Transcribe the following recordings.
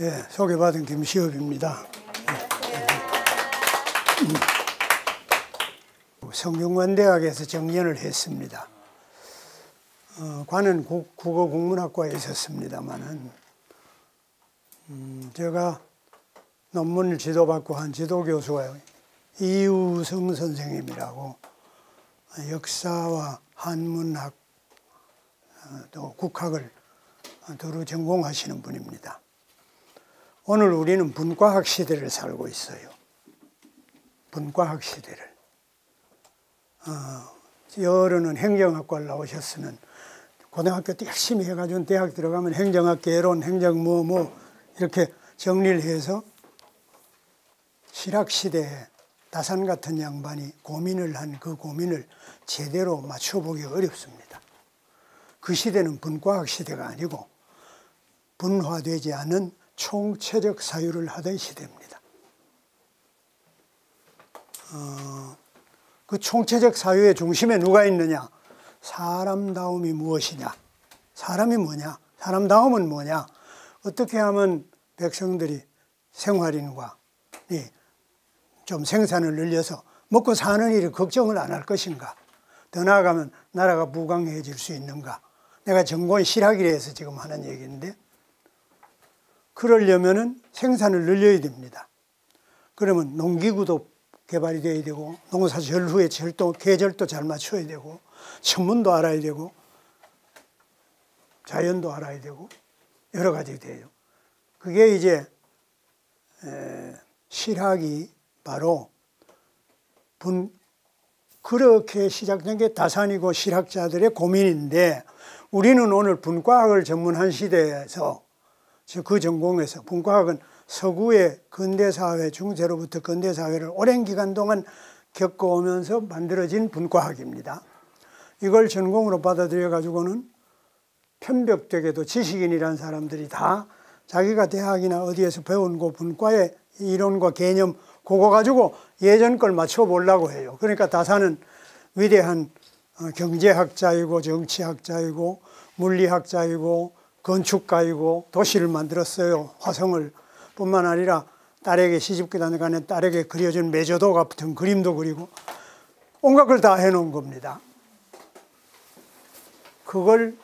예, 소개받은 김시업입니다. 성균관대학에서 정년을 했습니다. 관은 국어국문학과에 있었습니다만은 제가 논문을 지도받고 한 지도교수가 이우성 선생님이라고 역사와 한문학 또 국학을 두루 전공하시는 분입니다. 오늘 우리는 분과학 시대를 살고 있어요. 분과학 시대를. 여러는 행정학과를 나오셨으면 고등학교 때 열심히 해가지고 대학 들어가면 행정학 개론, 행정 이렇게 정리를 해서 실학시대에 다산 같은 양반이 고민을 한 그 고민을 제대로 맞춰보기 어렵습니다. 그 시대는 분과학 시대가 아니고 분화되지 않은 총체적 사유를 하던 시대입니다. 그 총체적 사유의 중심에 누가 있느냐? 사람다움이 무엇이냐? 사람이 뭐냐? 사람다움은 뭐냐? 어떻게 하면 백성들이 생활인과 좀 생산을 늘려서 먹고 사는 일에 걱정을 안 할 것인가? 더 나아가면 나라가 무강해질 수 있는가? 내가 전공이 실학이라서 지금 하는 얘기인데 그러려면은 생산을 늘려야 됩니다. 그러면 농기구도 개발이 돼야 되고 농사 전후에 계절도 잘 맞춰야 되고 천문도 알아야 되고 자연도 알아야 되고 여러 가지 돼요. 그게 이제 실학이 바로 그렇게 시작된 게 다산이고 실학자들의 고민인데 우리는 오늘 분과학을 전문한 시대에서 그 전공에서 분과학은 서구의 근대사회, 중세로부터 근대사회를 오랜 기간 동안 겪어오면서 만들어진 분과학입니다. 이걸 전공으로 받아들여 가지고는 편벽되게도 지식인이라는 사람들이 다 자기가 대학이나 어디에서 배운 그 분과의 이론과 개념 그거 가지고 예전 걸 맞춰보려고 해요. 그러니까 다산은 위대한 경제학자이고 정치학자이고 물리학자이고 건축가이고 도시를 만들었어요. 화성을 뿐만 아니라 딸에게 시집가는 간에 딸에게 그려준 매저도 같은 그림도 그리고 온갖 걸 다 해놓은 겁니다. 그걸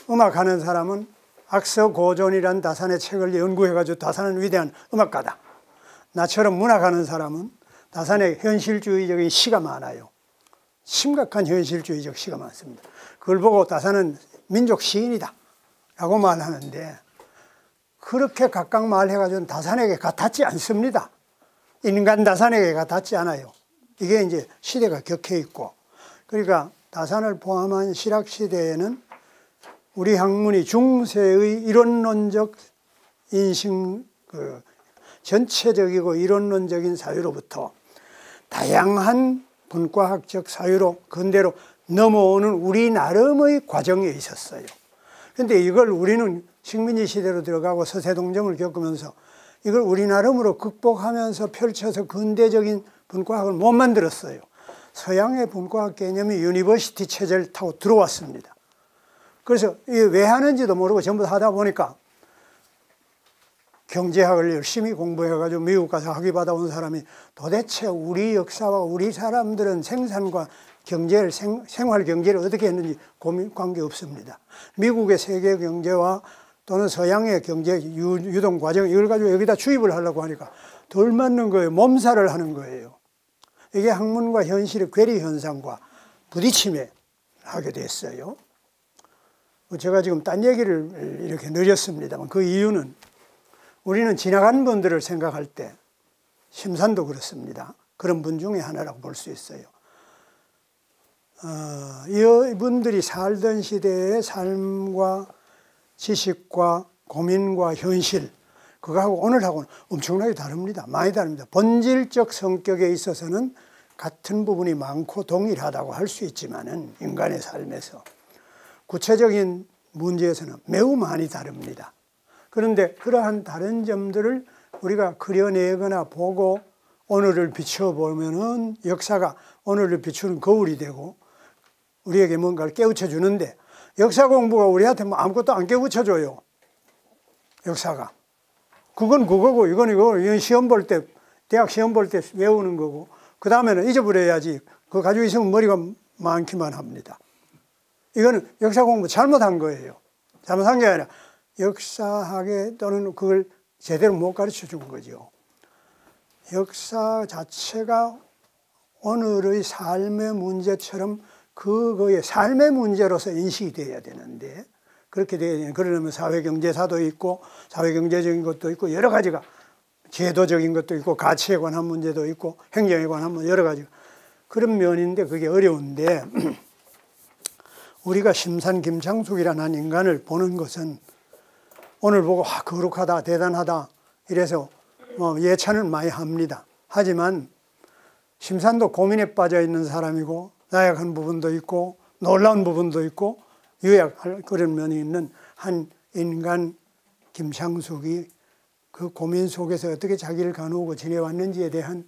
음악하는 사람은 악서고존이란 다산의 책을 연구해가지고 다산은 위대한 음악가다. 나처럼 문학하는 사람은 다산의 현실주의적인 시가 많아요. 심각한 현실주의적 시가 많습니다. 그걸 보고 다산은 민족 시인이다 라고 말하는데 그렇게 각각 말해가지고 다산에게 같았지 않습니다. 인간 다산에게 같았지 않아요. 이게 이제 시대가 격해 있고 그러니까 다산을 포함한 실학시대에는 우리 학문이 중세의 이론론적 인식, 전체적이고 이론론적인 사유로부터 다양한 분과학적 사유로 근대로 넘어오는 우리 나름의 과정에 있었어요. 그런데 이걸 우리는 식민지 시대로 들어가고 서세동정을 겪으면서 이걸 우리 나름으로 극복하면서 펼쳐서 근대적인 분과학을 못 만들었어요. 서양의 분과학 개념이 유니버시티 체제를 타고 들어왔습니다. 그래서 이게 왜 하는지도 모르고 전부 다 하다 보니까 경제학을 열심히 공부해가지고 미국 가서 학위 받아온 사람이 도대체 우리 역사와 우리 사람들은 생산과 경제를, 생활 경제를 어떻게 했는지 관계 없습니다. 미국의 세계 경제와 또는 서양의 경제 유동 과정 이걸 가지고 여기다 주입을 하려고 하니까 덜 맞는 거예요. 몸살을 하는 거예요. 이게 학문과 현실의 괴리 현상과 부딪힘에 하게 됐어요. 제가 지금 딴 얘기를 이렇게 늘렸습니다만 그 이유는 우리는 지나간 분들을 생각할 때 심산도 그렇습니다. 그런 분 중에 하나라고 볼 수 있어요. 이분들이 살던 시대의 삶과 지식과 고민과 현실 그거하고 오늘하고는 엄청나게 다릅니다. 많이 다릅니다. 본질적 성격에 있어서는 같은 부분이 많고 동일하다고 할 수 있지만은 인간의 삶에서 구체적인 문제에서는 매우 많이 다릅니다. 그런데 그러한 다른 점들을 우리가 그려내거나 보고 오늘을 비춰보면은 역사가 오늘을 비추는 거울이 되고 우리에게 뭔가를 깨우쳐 주는데 역사 공부가 우리한테 뭐 아무것도 안 깨우쳐 줘요. 역사가. 그건 그거고 이건 이거. 이건 시험 볼 때, 대학 시험 볼 때 외우는 거고, 그 다음에는 잊어버려야지. 그거 가지고 있으면 머리가 많기만 합니다. 이거는 역사 공부 잘못한 거예요. 잘못한 게 아니라 역사학에 또는 그걸 제대로 못 가르쳐 준 거죠. 역사 자체가 오늘의 삶의 문제처럼 그거의 삶의 문제로서 인식이 되어야 되는데, 그렇게 되어야 되는, 그러려면 사회경제사도 있고 사회경제적인 것도 있고 여러 가지가, 제도적인 것도 있고 가치에 관한 문제도 있고 행정에 관한 문제 여러 가지가 그런 면인데, 그게 어려운데 우리가 심산 김창숙이라는 인간을 보는 것은 오늘 보고 거룩하다 대단하다 이래서 예찬을 많이 합니다. 하지만 심산도 고민에 빠져 있는 사람이고 나약한 부분도 있고 놀라운 부분도 있고 유약할 그런 면이 있는 한 인간 김창숙이 그 고민 속에서 어떻게 자기를 가누고 지내왔는지에 대한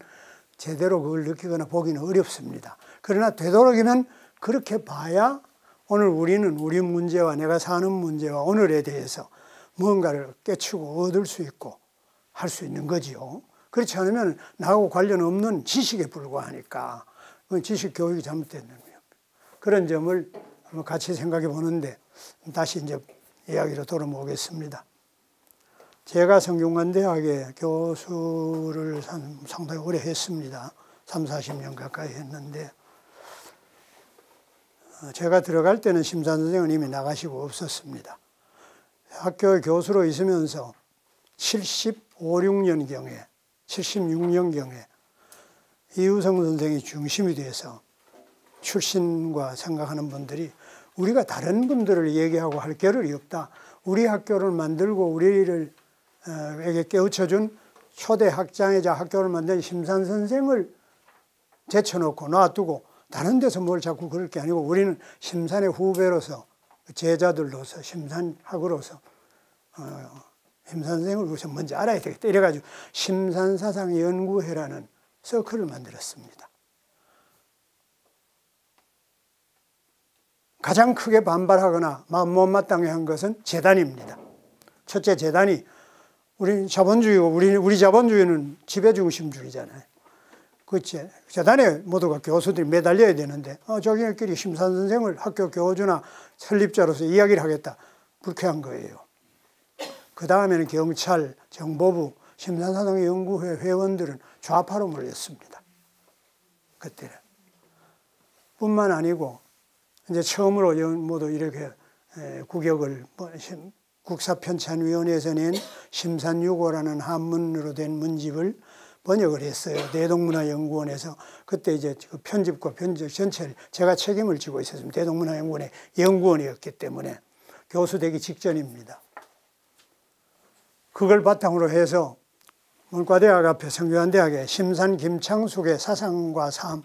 제대로 그걸 느끼거나 보기는 어렵습니다. 그러나 되도록이면 그렇게 봐야 오늘 우리는 우리 문제와 내가 사는 문제와 오늘에 대해서 무언가를 깨추고 얻을 수 있고 할 수 있는 거지요. 그렇지 않으면 나하고 관련 없는 지식에 불과하니까 그건 지식 교육이 잘못되는 거예요. 그런 점을 같이 생각해 보는데 다시 이제 이야기로 돌아오겠습니다. 제가 성균관대학에 교수를 상당히 오래 했습니다. 30-40년 가까이 했는데 제가 들어갈 때는 심산 선생은 이미 나가시고 없었습니다. 학교의 교수로 있으면서 76년경에 76년경에 이우성 선생이 중심이 돼서 출신과 생각하는 분들이 우리가 다른 분들을 얘기하고 할 겨를이 없다. 우리 학교를 만들고 우리를 에게 깨우쳐준 초대 학장이자 학교를 만든 심산 선생을 제쳐놓고 놔두고 다른 데서 뭘 자꾸 그럴 게 아니고 우리는 심산의 후배로서 제자들로서 심산학으로서 심산 선생을 우선 먼저 알아야 되겠다. 이래가지고 심산사상연구회라는 서클을 만들었습니다. 가장 크게 반발하거나 못마땅해 한 것은 재단입니다. 첫째, 재단이 우리 자본주의고 우리 자본주의는 지배중심주의잖아요. 그 재단에 모두가 교수들이 매달려야 되는데 자기네끼리 심산 선생을 학교 교주나 설립자로서 이야기를 하겠다. 불쾌한 거예요. 그 다음에는 경찰, 정보부, 심산사상연구회 회원들은 좌파로 몰렸습니다. 그때는. 뿐만 아니고 이제 처음으로 모두 이렇게 국역을 국사편찬위원회에서 낸 심산유고라는 한문으로 된 문집을 번역을 했어요. 대동문화연구원에서. 그때 이제 그 편집과 번역 전체를 제가 책임을 지고 있었습니다. 대동문화연구원의 연구원이었기 때문에 교수 되기 직전입니다. 그걸 바탕으로 해서 문과대학 앞에 성균관대학에 심산 김창숙의 사상과 삶,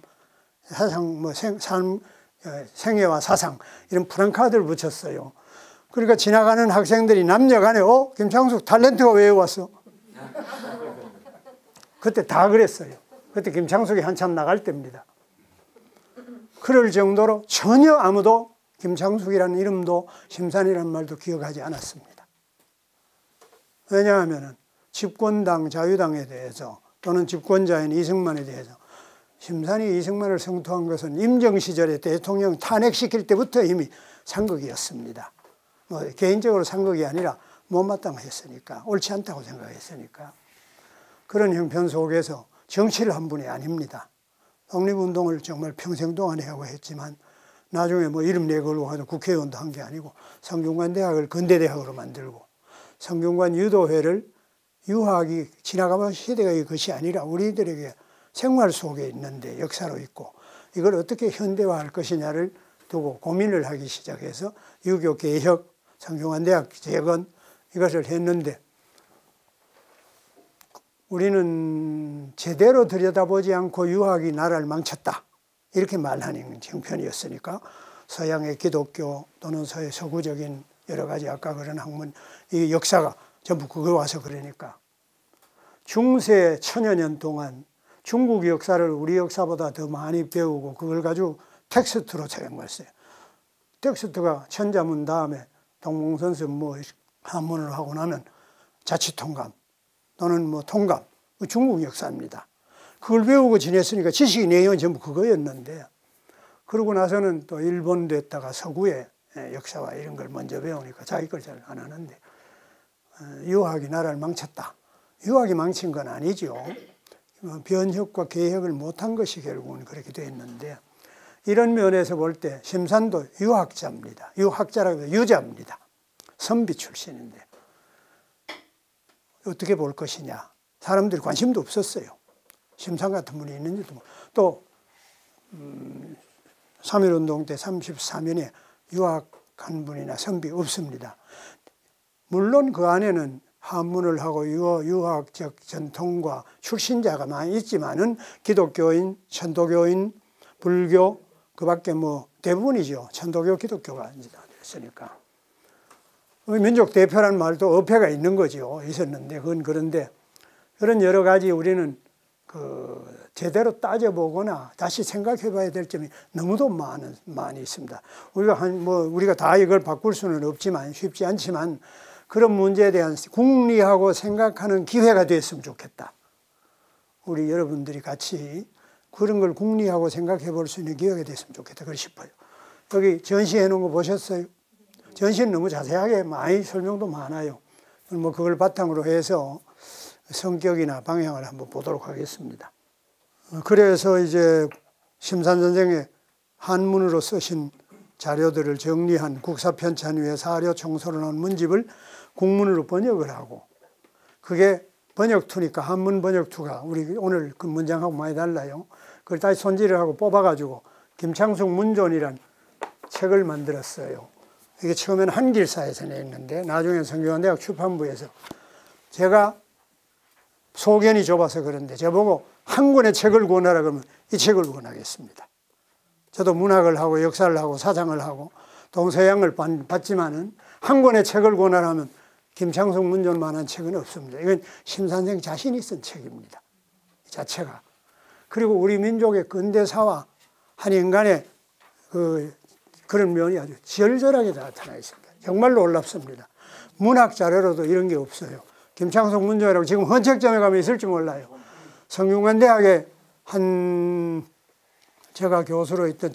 생애와 사상 이런 프랑카드를 붙였어요. 그러니까 지나가는 학생들이 남녀간에 김창숙 탤런트가 왜 왔어? 그때 다 그랬어요. 그때 김창숙이 한참 나갈 때입니다. 그럴 정도로 전혀 아무도 김창숙이라는 이름도 심산이라는 말도 기억하지 않았습니다. 왜냐하면 집권당 자유당에 대해서 또는 집권자인 이승만에 대해서 심산이 이승만을 성토한 것은 임정시절에 대통령 탄핵시킬 때부터 이미 상극이었습니다. 개인적으로 상극이 아니라 못마땅했으니까, 옳지 않다고 생각했으니까. 그런 형편 속에서 정치를 한 분이 아닙니다. 독립운동을 정말 평생 동안 하고 했지만 나중에 이름 내걸고 하도 국회의원도 한 게 아니고 성균관대학을 근대대학으로 만들고 성균관 유도회를 유학이 지나가면 시대가 이것이 아니라 우리들에게 생활 속에 있는데 역사로 있고 이걸 어떻게 현대화할 것이냐를 두고 고민을 하기 시작해서 유교 개혁, 성균관대학 재건 이것을 했는데 우리는 제대로 들여다보지 않고 유학이 나라를 망쳤다. 이렇게 말하는 형편이었으니까 서양의 기독교 또는 서구적인 여러 가지 아까 그런 학문, 이 역사가 전부 그거 와서 그러니까 중세 천여 년 동안 중국 역사를 우리 역사보다 더 많이 배우고 그걸 가지고 텍스트로 사용했어요. 텍스트가 천자문 다음에 동몽선서 한문을 하고 나면 자치통감 또는 뭐 통감, 중국 역사입니다. 그걸 배우고 지냈으니까 지식의 내용은 전부 그거였는데, 그러고 나서는 또 일본 됐다가 서구의 역사와 이런 걸 먼저 배우니까 자기 걸 잘 안 하는데, 유학이 나라를 망쳤다. 유학이 망친 건 아니죠. 변혁과 개혁을 못한 것이 결국은 그렇게 됐는데, 이런 면에서 볼 때 심산도 유학자입니다. 유학자라고 해서 유자입니다. 선비 출신인데 어떻게 볼 것이냐. 사람들이 관심도 없었어요. 심산 같은 분이 있는지도. 또 3.1운동 때 34년에 유학한 분이나 선비 없습니다. 물론 그 안에는 한문을 하고 유학적 전통과 출신자가 많이 있지만은 기독교인, 천도교인, 불교, 그 밖에 뭐 대부분이죠. 천도교, 기독교가 있으니까. 민족 대표라는 말도 어폐가 있는 거죠. 있었는데, 그건 그런데, 그런 여러 가지 우리는 제대로 따져보거나 다시 생각해 봐야 될 점이 너무도 많이 있습니다. 우리가 다 이걸 바꿀 수는 없지만, 쉽지 않지만, 그런 문제에 대한 궁리하고 생각하는 기회가 됐으면 좋겠다. 우리 여러분들이 같이 그런 걸 궁리하고 생각해 볼 수 있는 기회가 됐으면 좋겠다. 그러 싶어요. 여기 전시해 놓은 거 보셨어요? 전시는 너무 자세하게 많이 설명도 많아요. 뭐 그걸 바탕으로 해서 성격이나 방향을 한번 보도록 하겠습니다. 그래서 이제 심산 선생의 한문으로 쓰신 자료들을 정리한 국사편찬위의 사료 청소를 한 문집을 국문으로 번역을 하고, 그게 번역투니까 한문 번역투가 우리 오늘 그 문장하고 많이 달라요. 그걸 다시 손질을 하고 뽑아가지고 김창숙 문존이란 책을 만들었어요. 이게 처음에는 한길사에서 냈는데 나중에 성균관대학 출판부에서, 제가 소견이 좁아서 그런데 저보고 한 권의 책을 권하라 그러면 이 책을 권하겠습니다. 저도 문학을 하고 역사를 하고 사상을 하고 동서양을 봤지만은 한 권의 책을 권하라면 김창숙 문존만한 책은 없습니다. 이건 심산생 자신이 쓴 책입니다. 이 자체가. 그리고 우리 민족의 근대사와 한 인간의 그런 면이 아주 절절하게 나타나 있습니다. 정말로 놀랍습니다. 문학 자료로도 이런 게 없어요. 김창숙 문존이라고 지금 헌책점에 가면 있을지 몰라요. 성균관대학에 제가 교수로 있던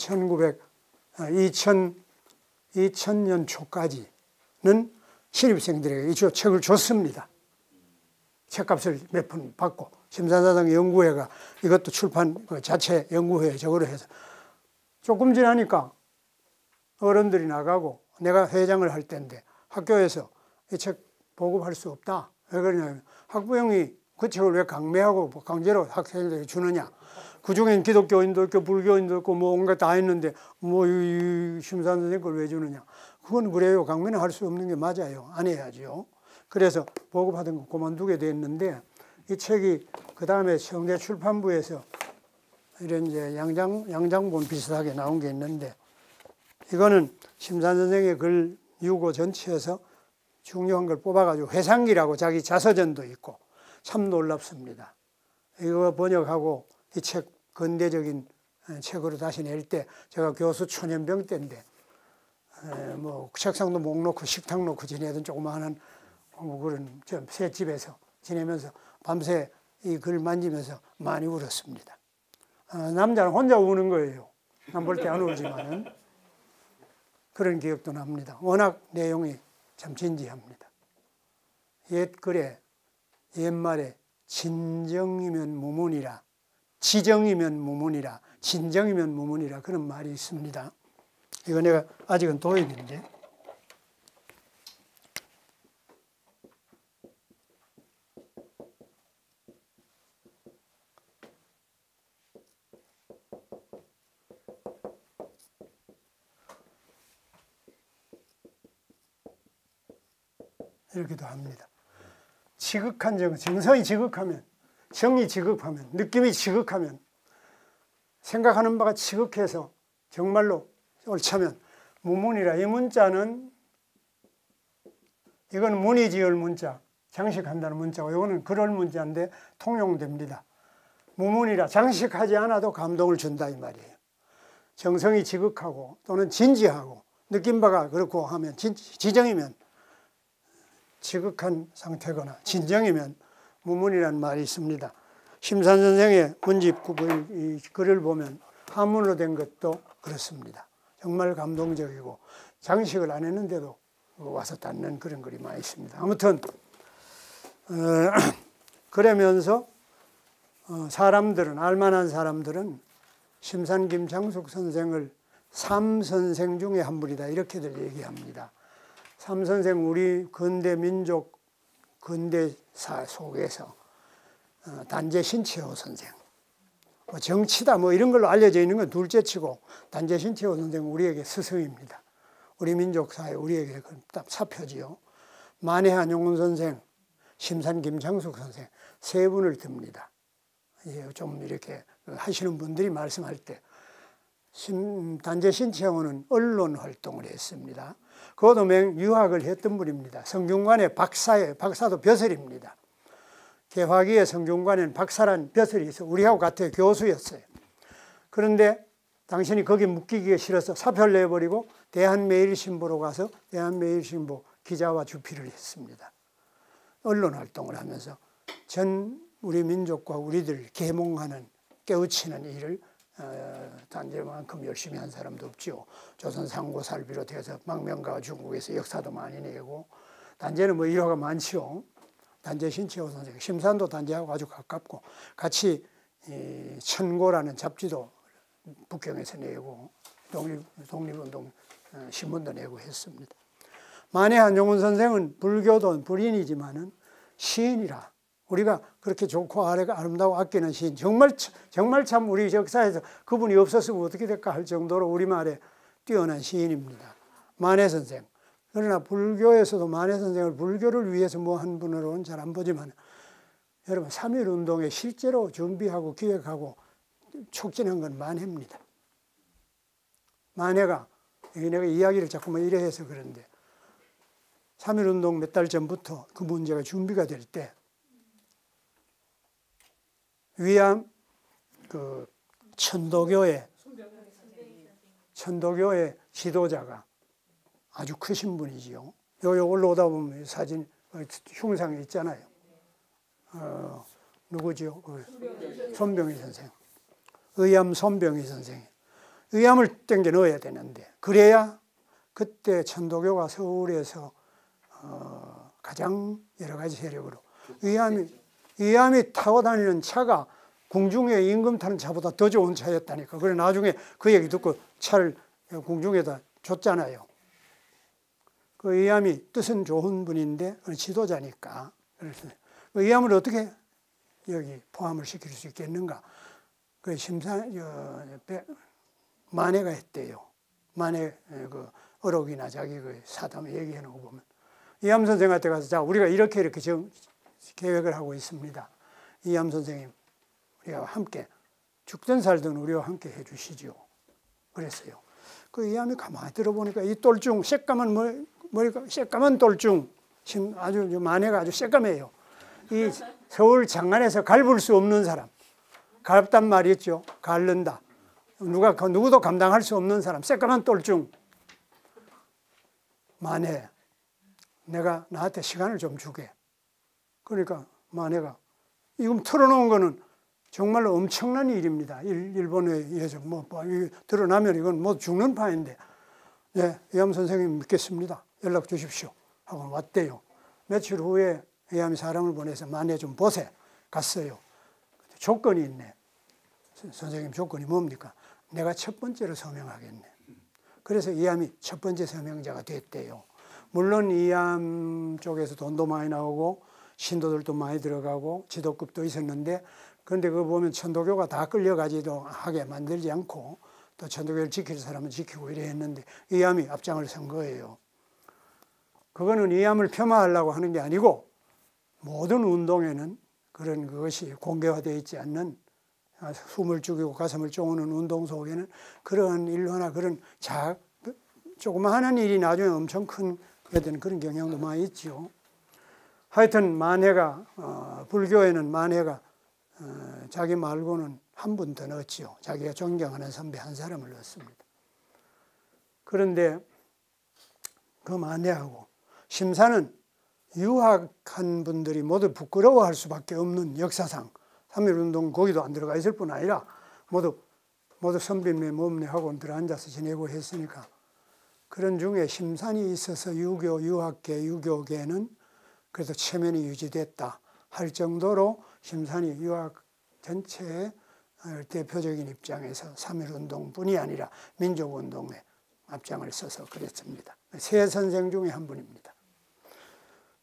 2000년 초까지는 신입생들에게 이 책을 줬습니다. 책값을 몇 푼 받고, 심산사상 연구회가 이것도 출판 자체 연구회 저거로 해서, 조금 지나니까 어른들이 나가고 내가 회장을 할 때인데 학교에서 이 책 보급할 수 없다. 왜 그러냐면 학부형이 그 책을 왜 강매하고 강제로 학생들에게 주느냐. 그중엔 기독교인도 있고 불교인도 있고 뭐 온갖 다 있는데 뭐 이 심산 선생 걸 왜 주느냐. 그건 그래요. 강매는 할 수 없는 게 맞아요. 안 해야죠. 그래서 보급하던 거 그만두게 됐는데, 이 책이 그 다음에 성대 출판부에서 이런 이제 양장본 비슷하게 나온 게 있는데, 이거는 심산 선생의 글 유고 전체에서 중요한 걸 뽑아가지고 회상기라고 자기 자서전도 있고 참 놀랍습니다. 이거 번역하고 이 책 근대적인 책으로 다시 낼 때, 제가 교수 초년병 때인데 뭐 책상도 목 놓고 식탁 놓고 지내던 조그마한 그런 셋집에서 지내면서 밤새 이 글 만지면서 많이 울었습니다. 남자는 혼자 우는 거예요. 남 볼 때 안 울지만은. 그런 기억도 납니다. 워낙 내용이 참 진지합니다. 옛글에 옛말에 진정이면 무문이라, 지정이면 무문이라, 진정이면 무문이라 그런 말이 있습니다. 이거 내가 아직은 도입인데, 이렇게도 합니다. 지극한 정성이 지극하면, 정이 지극하면, 느낌이 지극하면, 생각하는 바가 지극해서 정말로 옳자면 무문이라. 이 문자는, 이건 문이 지을 문자, 장식한다는 문자고, 이거는 그럴 문자인데 통용됩니다. 무문이라 장식하지 않아도 감동을 준다 이 말이에요. 정성이 지극하고 또는 진지하고 느낀 바가 그렇고 하면 지정이면 지극한 상태거나 진정이면 무문이라는 말이 있습니다. 심산 선생의 문집 이 글을 보면 한문으로 된 것도 그렇습니다. 정말 감동적이고 장식을 안 했는데도 와서 닿는 그런 글이 많이 있습니다. 아무튼 그러면서 사람들은 알만한 사람들은 심산 김창숙 선생을 삼선생 중에 한 분이다 이렇게들 얘기합니다. 삼선생 우리 근대 민족 근대사 속에서 단재 신채호 선생 정치다 뭐 이런 걸로 알려져 있는 건 둘째치고 단재 신채호 선생은 우리에게 스승입니다. 우리 민족사에 우리에게 딱 사표지요. 만해 한용운 선생, 심산 김창숙 선생 세 분을 듭니다. 좀 이렇게 하시는 분들이 말씀할 때 단재 신채호는 언론 활동을 했습니다. 그것도 유학을 했던 분입니다. 성균관의 박사도 벼슬입니다. 개화기의 성균관에는 박사란 벼슬이 있어 우리하고 같아요. 교수였어요. 그런데 당신이 거기 묶이기가 싫어서 사표를 내버리고 대한매일신보로 가서 대한매일신보 기자와 주필을 했습니다. 언론 활동을 하면서 전 우리 민족과 우리들 계몽하는 깨우치는 일을 단재만큼 열심히 한 사람도 없지요. 조선 상고사를 비롯해서 망명가와 중국에서 역사도 많이 내고 단재는 뭐 일화가 많지요. 단재 신채호 선생, 심산도 단재하고 아주 가깝고 같이 천고라는 잡지도 북경에서 내고 독립운동 신문도 내고 했습니다. 만해 한용운 선생은 불교도 불인이지만은 시인이라 우리가 그렇게 좋고 아름다고 아끼는 시인 정말 참 우리 역사에서 그분이 없었으면 어떻게 될까 할 정도로 우리말에 뛰어난 시인입니다. 만해 선생. 그러나 불교에서도 만해 선생을 불교를 위해서 뭐 한 분으로는 잘 안 보지만 여러분 3.1운동에 실제로 준비하고 기획하고 촉진한 건 만해입니다. 만해가 내가 이야기를 자꾸만 이래 해서 그런데 3.1운동 몇 달 전부터 그 문제가 준비가 될 때 위암 그 천도교의 지도자가 아주 크신 분이지요. 여기 올라오다 보면 사진 흉상이 있잖아요. 누구지요? 손병희 선생. 의암 손병희 선생. 의암을 땡겨 넣어야 되는데 그래야 그때 천도교가 서울에서 가장 여러 가지 세력으로 의암이 타고 다니는 차가 궁중에 임금 타는 차보다 더 좋은 차였다니까. 그래 나중에 그 얘기 듣고 차를 궁중에다 줬잖아요. 그 의암이 뜻은 좋은 분인데 지도자니까. 그래서 의암을 어떻게 여기 포함을 시킬 수 있겠는가? 그 만해가 했대요. 만해 그 어록이나 자기 그 사담 얘기하는 거 보면 이암 선생한테 가서 자 우리가 이렇게 계획을 하고 있습니다. 이암 선생님 우리가 함께 죽든 살든 우리와 함께 해주시죠. 그랬어요. 그 이암이 가만히 들어보니까 이 똘중 새까만 머리가 새까만 똘중 아주 만해가 아주 새까매요. 이 서울 장안에서 갈불 수 없는 사람 갈단 말이 있죠. 갈른다. 누구도 감당할 수 없는 사람 새까만 똘중 만해 내가 나한테 시간을 좀 주게. 그러니까 만해가 이거 틀어놓은 거는 정말로 엄청난 일입니다. 일본에 의해서 드러나면 이건 뭐 죽는 판인데 네, 이암 선생님 믿겠습니다. 연락 주십시오. 하고 왔대요. 며칠 후에 이암이 사람을 보내서 만해 좀 보세. 갔어요. 조건이 있네. 선생님 조건이 뭡니까? 내가 첫 번째로 서명하겠네. 그래서 이암이 첫 번째 서명자가 됐대요. 물론 이암 쪽에서 돈도 많이 나오고 신도들도 많이 들어가고 지도급도 있었는데 그런데 그거 보면 천도교가 다 끌려가지도 하게 만들지 않고 또 천도교를 지킬 사람은 지키고 이래 했는데 이암이 앞장을 선 거예요. 그거는 이암을 폄하하려고 하는 게 아니고 모든 운동에는 그런 그것이 공개화되어 있지 않는 숨을 죽이고 가슴을 쪼는 운동 속에는 그런 일화나 그런 조그만 하는 일이 나중에 엄청 큰 그런 경향도 많이 있죠. 하여튼 만해가 불교에는 만해가 자기 말고는 한 분 더 넣었지요. 자기가 존경하는 선배 한 사람을 넣었습니다. 그런데 그 만해하고 심산은 유학한 분들이 모두 부끄러워할 수밖에 없는 역사상 3.1운동 거기도 안 들어가 있을 뿐 아니라 모두 선비네 몸네 하고 들어앉아서 지내고 했으니까 그런 중에 심산이 있어서 유학계, 유교계는 그래도 체면이 유지됐다 할 정도로 심산이 유학 전체의 대표적인 입장에서 3.1운동뿐이 아니라 민족운동에 앞장을 서서 그랬습니다. 세 선생 중에 한 분입니다.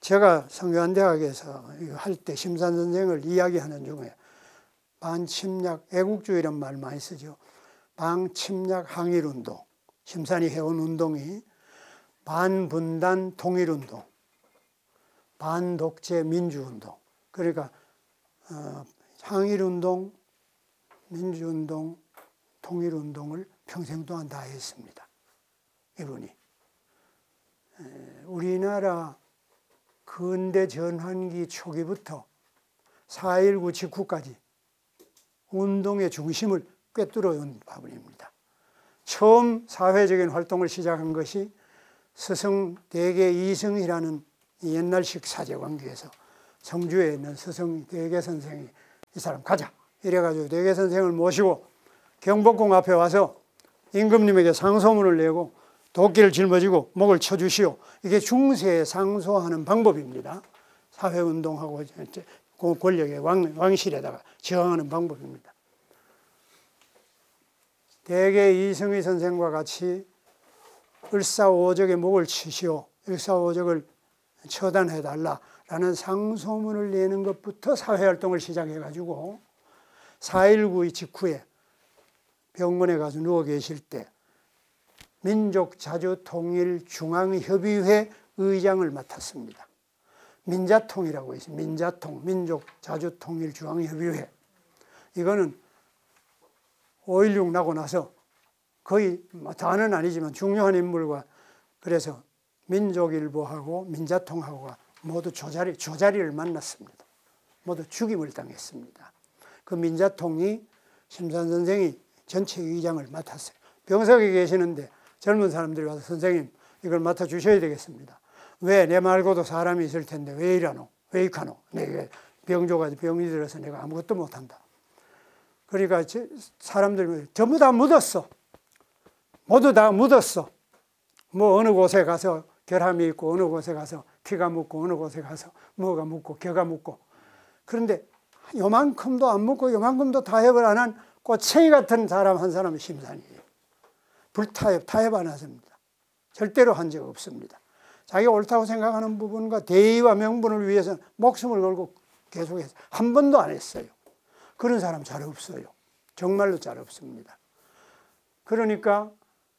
제가 성균관대학에서 할 때 심산 선생을 이야기하는 중에 반침략, 애국주의란 말 많이 쓰죠. 반침략 항일운동, 심산이 해온 운동이 반분단 통일운동, 반독재 민주운동. 그러니까 항일운동, 민주운동, 통일운동을 평생 동안 다 했습니다. 이분이. 우리나라 근대 전환기 초기부터 4.19 직후까지 운동의 중심을 꿰뚫어온 분입니다. 처음 사회적인 활동을 시작한 것이 스승 대개 이승이라는 옛날식 사제관계에서 성주에 있는 스승 대개 선생이 이 사람 가자 이래가지고 대개 선생을 모시고 경복궁 앞에 와서 임금님에게 상소문을 내고 도끼를 짊어지고 목을 쳐주시오. 이게 중세에 상소하는 방법입니다. 사회운동하고 권력의 왕실에다가 저항하는 방법입니다. 대개 이승희 선생과 같이 을사오적의 목을 치시오. 을사오적을 처단해달라라는 상소문을 내는 것부터 사회활동을 시작해가지고 4.19 직후에 병원에 가서 누워 계실 때 민족자주통일중앙협의회 의장을 맡았습니다. 민자통이라고 있어요. 민자통, 민족자주통일중앙협의회. 이거는 5.16 나고 나서 거의 다는 아니지만 중요한 인물과 그래서 민족일보하고 민자통하고가 모두 조자리를 만났습니다. 모두 죽임을 당했습니다. 그 민자통이 심산 선생이 전체 의장을 맡았어요. 병석에 계시는데 젊은 사람들이 와서 선생님 이걸 맡아주셔야 되겠습니다. 왜? 내 말고도 사람이 있을 텐데 왜 이러노? 왜 이카노? 내가 병이 들어서 내가 아무것도 못한다. 그러니까 사람들이 전부 다 묻었어. 모두 다 묻었어. 뭐 어느 곳에 가서 결함이 있고 어느 곳에 가서 피가 묻고 어느 곳에 가서 뭐가 묻고 겨가 묻고. 그런데 요만큼도 안 묻고 요만큼도 타협을 안 한 꼬챙이 같은 사람 한 사람이 심산이에요. 타협 안 하십니다. 절대로 한 적 없습니다. 자기가 옳다고 생각하는 부분과 대의와 명분을 위해서 목숨을 걸고 계속해서 한 번도 안 했어요. 그런 사람 잘 없어요. 정말로 잘 없습니다. 그러니까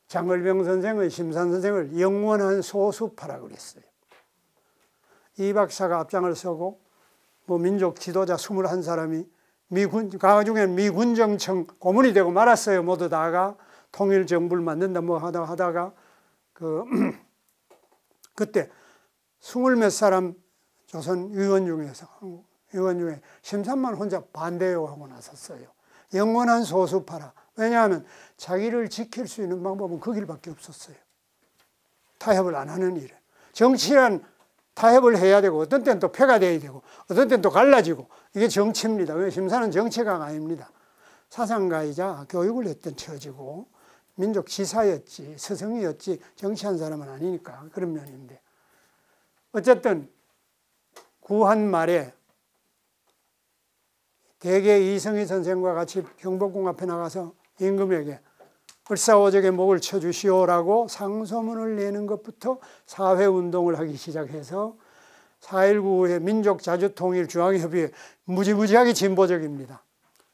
장을병 선생은 심산 선생을 영원한 소수파라고 그랬어요. 이 박사가 앞장을 서고 뭐 민족 지도자 21사람이 가중에는 미군정청 고문이 되고 말았어요. 모두 다가 통일정부를 만든다 뭐 하다가 그때 20몇 사람 조선 의원 중에 심산만 혼자 반대요 하고 나섰어요. 영원한 소수파라. 왜냐하면 자기를 지킬 수 있는 방법은 그 길밖에 없었어요. 타협을 안 하는 일은. 정치란 타협을 해야 되고 어떤 때는 또 패가 돼야 되고 어떤 때는 또 갈라지고 이게 정치입니다. 왜? 심산은 정치가가 아닙니다. 사상가이자 교육을 했던 처지고 민족 지사였지 스승이었지 정치한 사람은 아니니까 그런 면인데 어쨌든 구한 말에 대개 이승희 선생과 같이 경복궁 앞에 나가서 임금에게 을사오적의 목을 쳐주시오라고 상소문을 내는 것부터 사회운동을 하기 시작해서 4.19의 민족자주통일중앙협의회 무지무지하게 진보적입니다.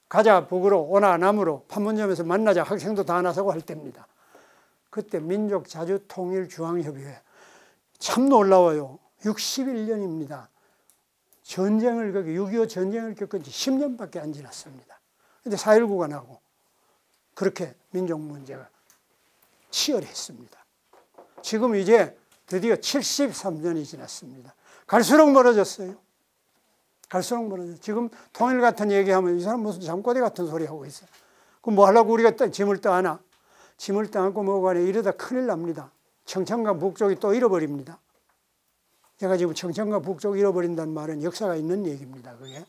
가자 북으로 오나 남으로 판문점에서 만나자 학생도 다 나서고 할 때입니다. 그때 민족자주통일중앙협의회 참 놀라워요. 61년입니다. 전쟁을 6.25 전쟁을 겪은 지 10년밖에 안 지났습니다. 근데 4.19가 나고 그렇게 민족 문제가 치열했습니다. 지금 이제 드디어 73년이 지났습니다. 갈수록 멀어졌어요. 갈수록 멀어졌어요. 지금 통일 같은 얘기하면 이 사람 무슨 잠꼬대 같은 소리 하고 있어요. 그럼 뭐 하려고 우리가 짐을 떠안아? 짐을 떠안고 뭐고 하네 이러다 큰일 납니다. 청천강 북쪽이 또 잃어버립니다. 제가 지금 청천과 북쪽 잃어버린다는 말은 역사가 있는 얘기입니다. 그게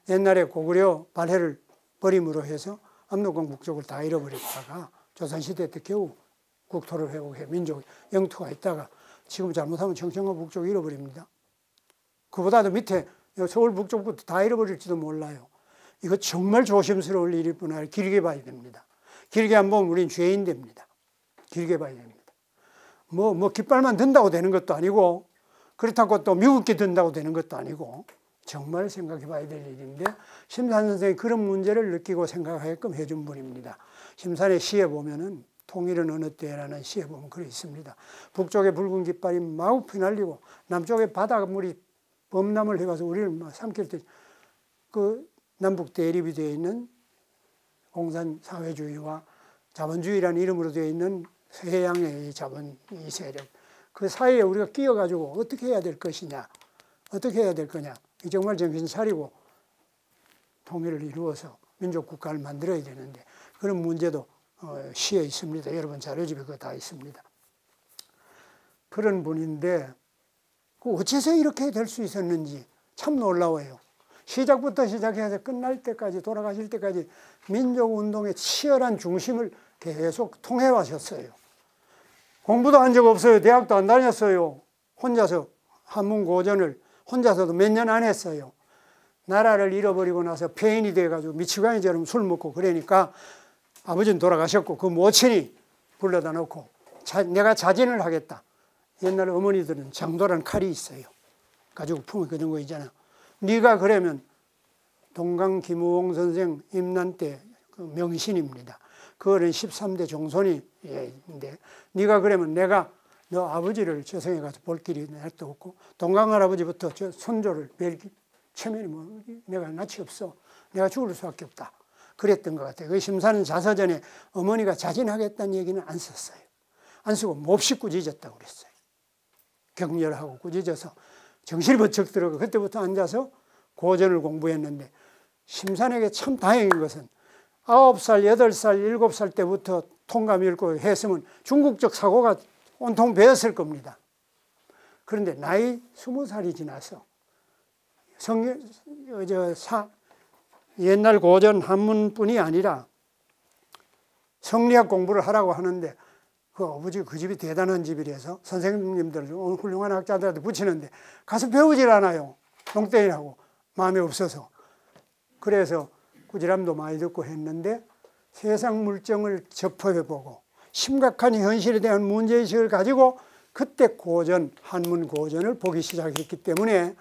옛날에 고구려 발해를 버림으로 해서 압록강 북쪽을 다 잃어버렸다가 조선시대 때 겨우 국토를 회복해 민족 영토가 있다가 지금 잘못하면 청천과 북쪽 잃어버립니다. 그보다도 밑에 서울 북쪽부터 다 잃어버릴지도 몰라요. 이거 정말 조심스러울 일일 뿐 아니라 길게 봐야 됩니다. 길게 안 보면 우린 죄인 됩니다. 길게 봐야 됩니다. 뭐 깃발만 든다고 되는 것도 아니고 그렇다고 또 미국기 든다고 되는 것도 아니고 정말 생각해 봐야 될 일인데 심산 선생이 그런 문제를 느끼고 생각하게끔 해준 분입니다. 심산의 시에 보면은 통일은 어느 때라는 시에 보면 그래 있습니다. 북쪽에 붉은 깃발이 마구 휘날리고 남쪽에 바닷물이 범람을 해가서 우리를 막 삼킬 때 그 남북 대립이 되어 있는 공산사회주의와 자본주의라는 이름으로 되어 있는 서해양의 자본 이 세력 그 사이에 우리가 끼어가지고 어떻게 해야 될 것이냐 어떻게 해야 될 거냐 정말 정신 차리고 통일을 이루어서 민족국가를 만들어야 되는데 그런 문제도 시에 있습니다. 여러분 자료집에 그거 다 있습니다. 그런 분인데 어째서 이렇게 될 수 있었는지 참 놀라워요. 시작부터 시작해서 끝날 때까지 돌아가실 때까지 민족운동의 치열한 중심을 계속 통해와셨어요. 공부도 한 적 없어요. 대학도 안 다녔어요. 혼자서 한문고전을 혼자서도 몇 년 안 했어요. 나라를 잃어버리고 나서 폐인이 돼가지고 미치광이처럼 술 먹고 그러니까 아버지는 돌아가셨고 그 모친이 불러다 놓고 내가 자진을 하겠다. 옛날 어머니들은 장도란 칼이 있어요. 가지고 품에 그런 거 있잖아. 네가 그러면 동강 김우홍 선생 임난 때 그 명신입니다. 그거는 13대 종손인데 네가 그러면 내가 너 아버지를 저승에 가서 볼 길이 낼도 없고 동강 할아버지부터 저 손조를 뵐 체면이 뭐 내가 낯이 없어. 내가 죽을 수밖에 없다. 그랬던 것 같아요. 그 심사는 자서전에 어머니가 자진하겠다는 얘기는 안 썼어요. 안 쓰고 몹시 꾸짖었다고 그랬어요. 격렬하고 꾸짖어서 정신이 번쩍 들어가 그때부터 앉아서 고전을 공부했는데 심산에게 참 다행인 것은 9살, 8살, 7살 때부터 통감 읽고 했으면 중국적 사고가 온통 배웠을 겁니다. 그런데 나이 20살이 지나서 옛날 고전 한문뿐이 아니라 성리학 공부를 하라고 하는데 그 아버지 그 집이 대단한 집이라서 선생님들 훌륭한 학자들한테 붙이는데 가서 배우질 않아요. 농땡이라고 마음에 없어서. 그래서 꾸지람도 많이 듣고 했는데 세상 물정을 접해보고 심각한 현실에 대한 문제의식을 가지고 그때 고전, 한문 고전을 보기 시작했기 때문에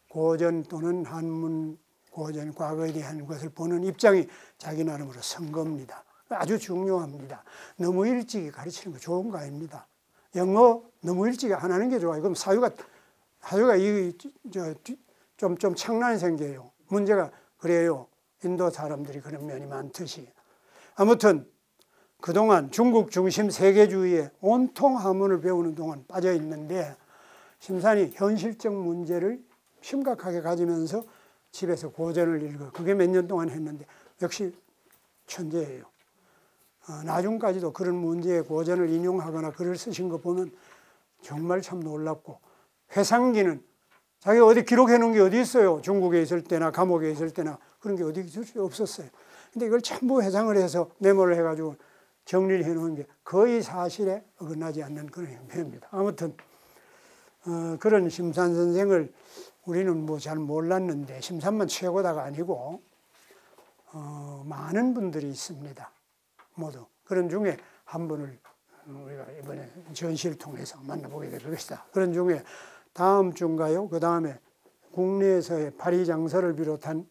고전 또는 한문 고전, 과거에 대한 것을 보는 입장이 자기 나름으로 선 겁니다. 아주 중요합니다. 너무 일찍이 가르치는 거 좋은 거 아닙니다. 영어 너무 일찍이 안 하는 게 좋아요. 그럼 사유가 좀 창란이 생겨요. 문제가 그래요. 인도 사람들이 그런 면이 많듯이. 아무튼 그동안 중국 중심 세계주의에 온통 한문을 배우는 동안 빠져 있는데 심산이 현실적 문제를 심각하게 가지면서 집에서 고전을 읽어. 그게 몇 년 동안 했는데 역시 천재예요. 나중까지도 그런 문제에 고전을 인용하거나 글을 쓰신 거 보면 정말 참 놀랍고 회상기는 자기가 어디 기록해 놓은 게 어디 있어요. 중국에 있을 때나 감옥에 있을 때나 그런 게 어디 없었어요. 근데 이걸 전부 회상을 해서 메모를 해가지고 정리를 해 놓은 게 거의 사실에 어긋나지 않는 그런 형태입니다. 아무튼 그런 심산 선생을 우리는 뭐 잘 몰랐는데 심산만 최고다가 아니고 많은 분들이 있습니다. 모두 그런 중에 한 분을 우리가 이번에 전시를 통해서 만나보게 될 것이다. 그런 중에 다음 주인가요? 그 다음에 국내에서의 파리장서를 비롯한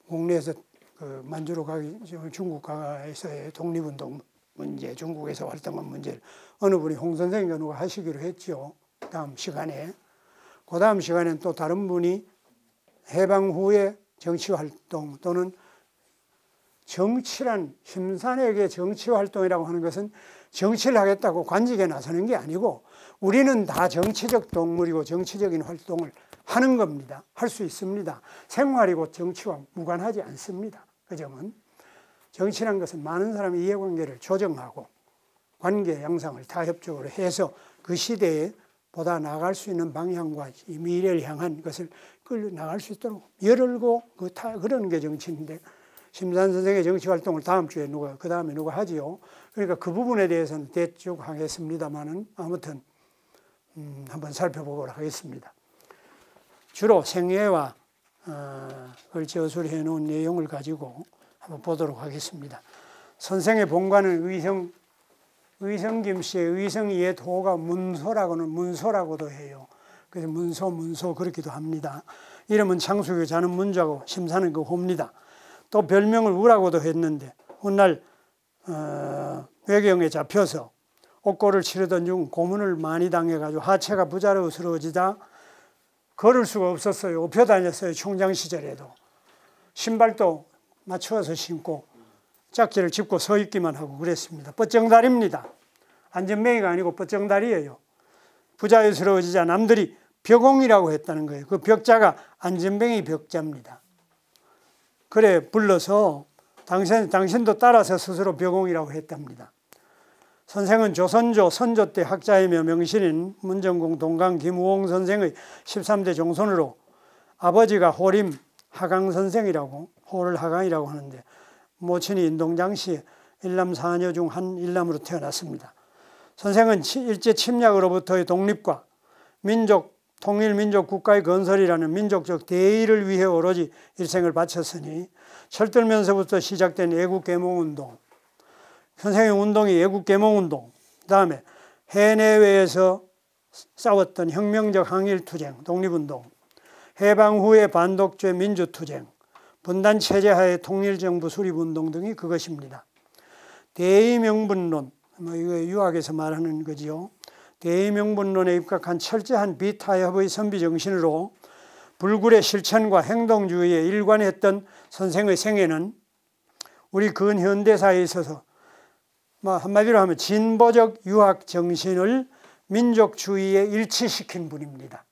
국내에서 그 만주로 가기 중국에서의 독립운동 문제, 중국에서 활동한 문제를 어느 분이 홍 선생인가 누가 하시기로 했죠. 다음 시간에. 그 다음 시간에는 또 다른 분이 해방 후에 정치활동 또는 정치란 심산에게 정치활동이라고 하는 것은 정치를 하겠다고 관직에 나서는 게 아니고 우리는 다 정치적 동물이고 정치적인 활동을 하는 겁니다. 할 수 있습니다. 생활이고 정치와 무관하지 않습니다. 그 점은 정치란 것은 많은 사람의 이해관계를 조정하고 관계 양상을 타협적으로 해서 그 시대에 보다 나아갈 수 있는 방향과 이 미래를 향한 것을 끌려 나갈 수 있도록 열고 그런 게 정치인데, 심산 선생의 정치 활동을 다음 주에 그 다음에 누가 하지요. 그러니까 그 부분에 대해서는 대충 하겠습니다만은 아무튼 한번 살펴보도록 하겠습니다. 주로 생애와 그걸 저술해 놓은 내용을 가지고 한번 보도록 하겠습니다. 선생의 본관은 의성 씨의 의성이의 도가 문소라고도 해요. 그래서 문소 그렇기도 합니다. 이름은 창수교 자는 문자고 심사는 그 호입니다. 또 별명을 우라고도 했는데 훗날 외경에 잡혀서 옥고를 치르던 중 고문을 많이 당해가지고 하체가 부자로스러워지다 걸을 수가 없었어요. 업혀 다녔어요. 총장 시절에도. 신발도 맞추어서 신고 짝지를 짚고 서 있기만 하고 그랬습니다. 뻗정다리입니다. 안전뱅이가 아니고 뻗정다리예요. 부자유스러워지자 남들이 벽옹이라고 했다는 거예요. 그 벽자가 안전뱅이 벽자입니다. 그래 불러서 당신도 따라서 스스로 벽옹이라고 했답니다. 선생은 조선조 선조 때 학자이며 명신인 문정공 동강 김우홍 선생의 13대 종손으로 아버지가 호림 하강 선생이라고 호를 하강이라고 하는데 모친이 인동장씨 일남 사녀 중 한 일남으로 태어났습니다. 선생은 일제 침략으로부터의 독립과 통일민족 국가의 건설이라는 민족적 대의를 위해 오로지 일생을 바쳤으니 철들면서부터 시작된 애국계몽운동, 선생의 운동이 애국계몽운동, 그 다음에 해내외에서 싸웠던 혁명적 항일투쟁, 독립운동, 해방 후의 반독죄 민주투쟁, 분단체제하의 통일정부 수립운동 등이 그것입니다. 대의명분론, 이거 유학에서 말하는 거지요. 대의명분론에 입각한 철저한 비타협의 선비정신으로 불굴의 실천과 행동주의에 일관했던 선생의 생애는 우리 근현대사에 있어서 한마디로 하면 진보적 유학 정신을 민족주의에 일치시킨 분입니다.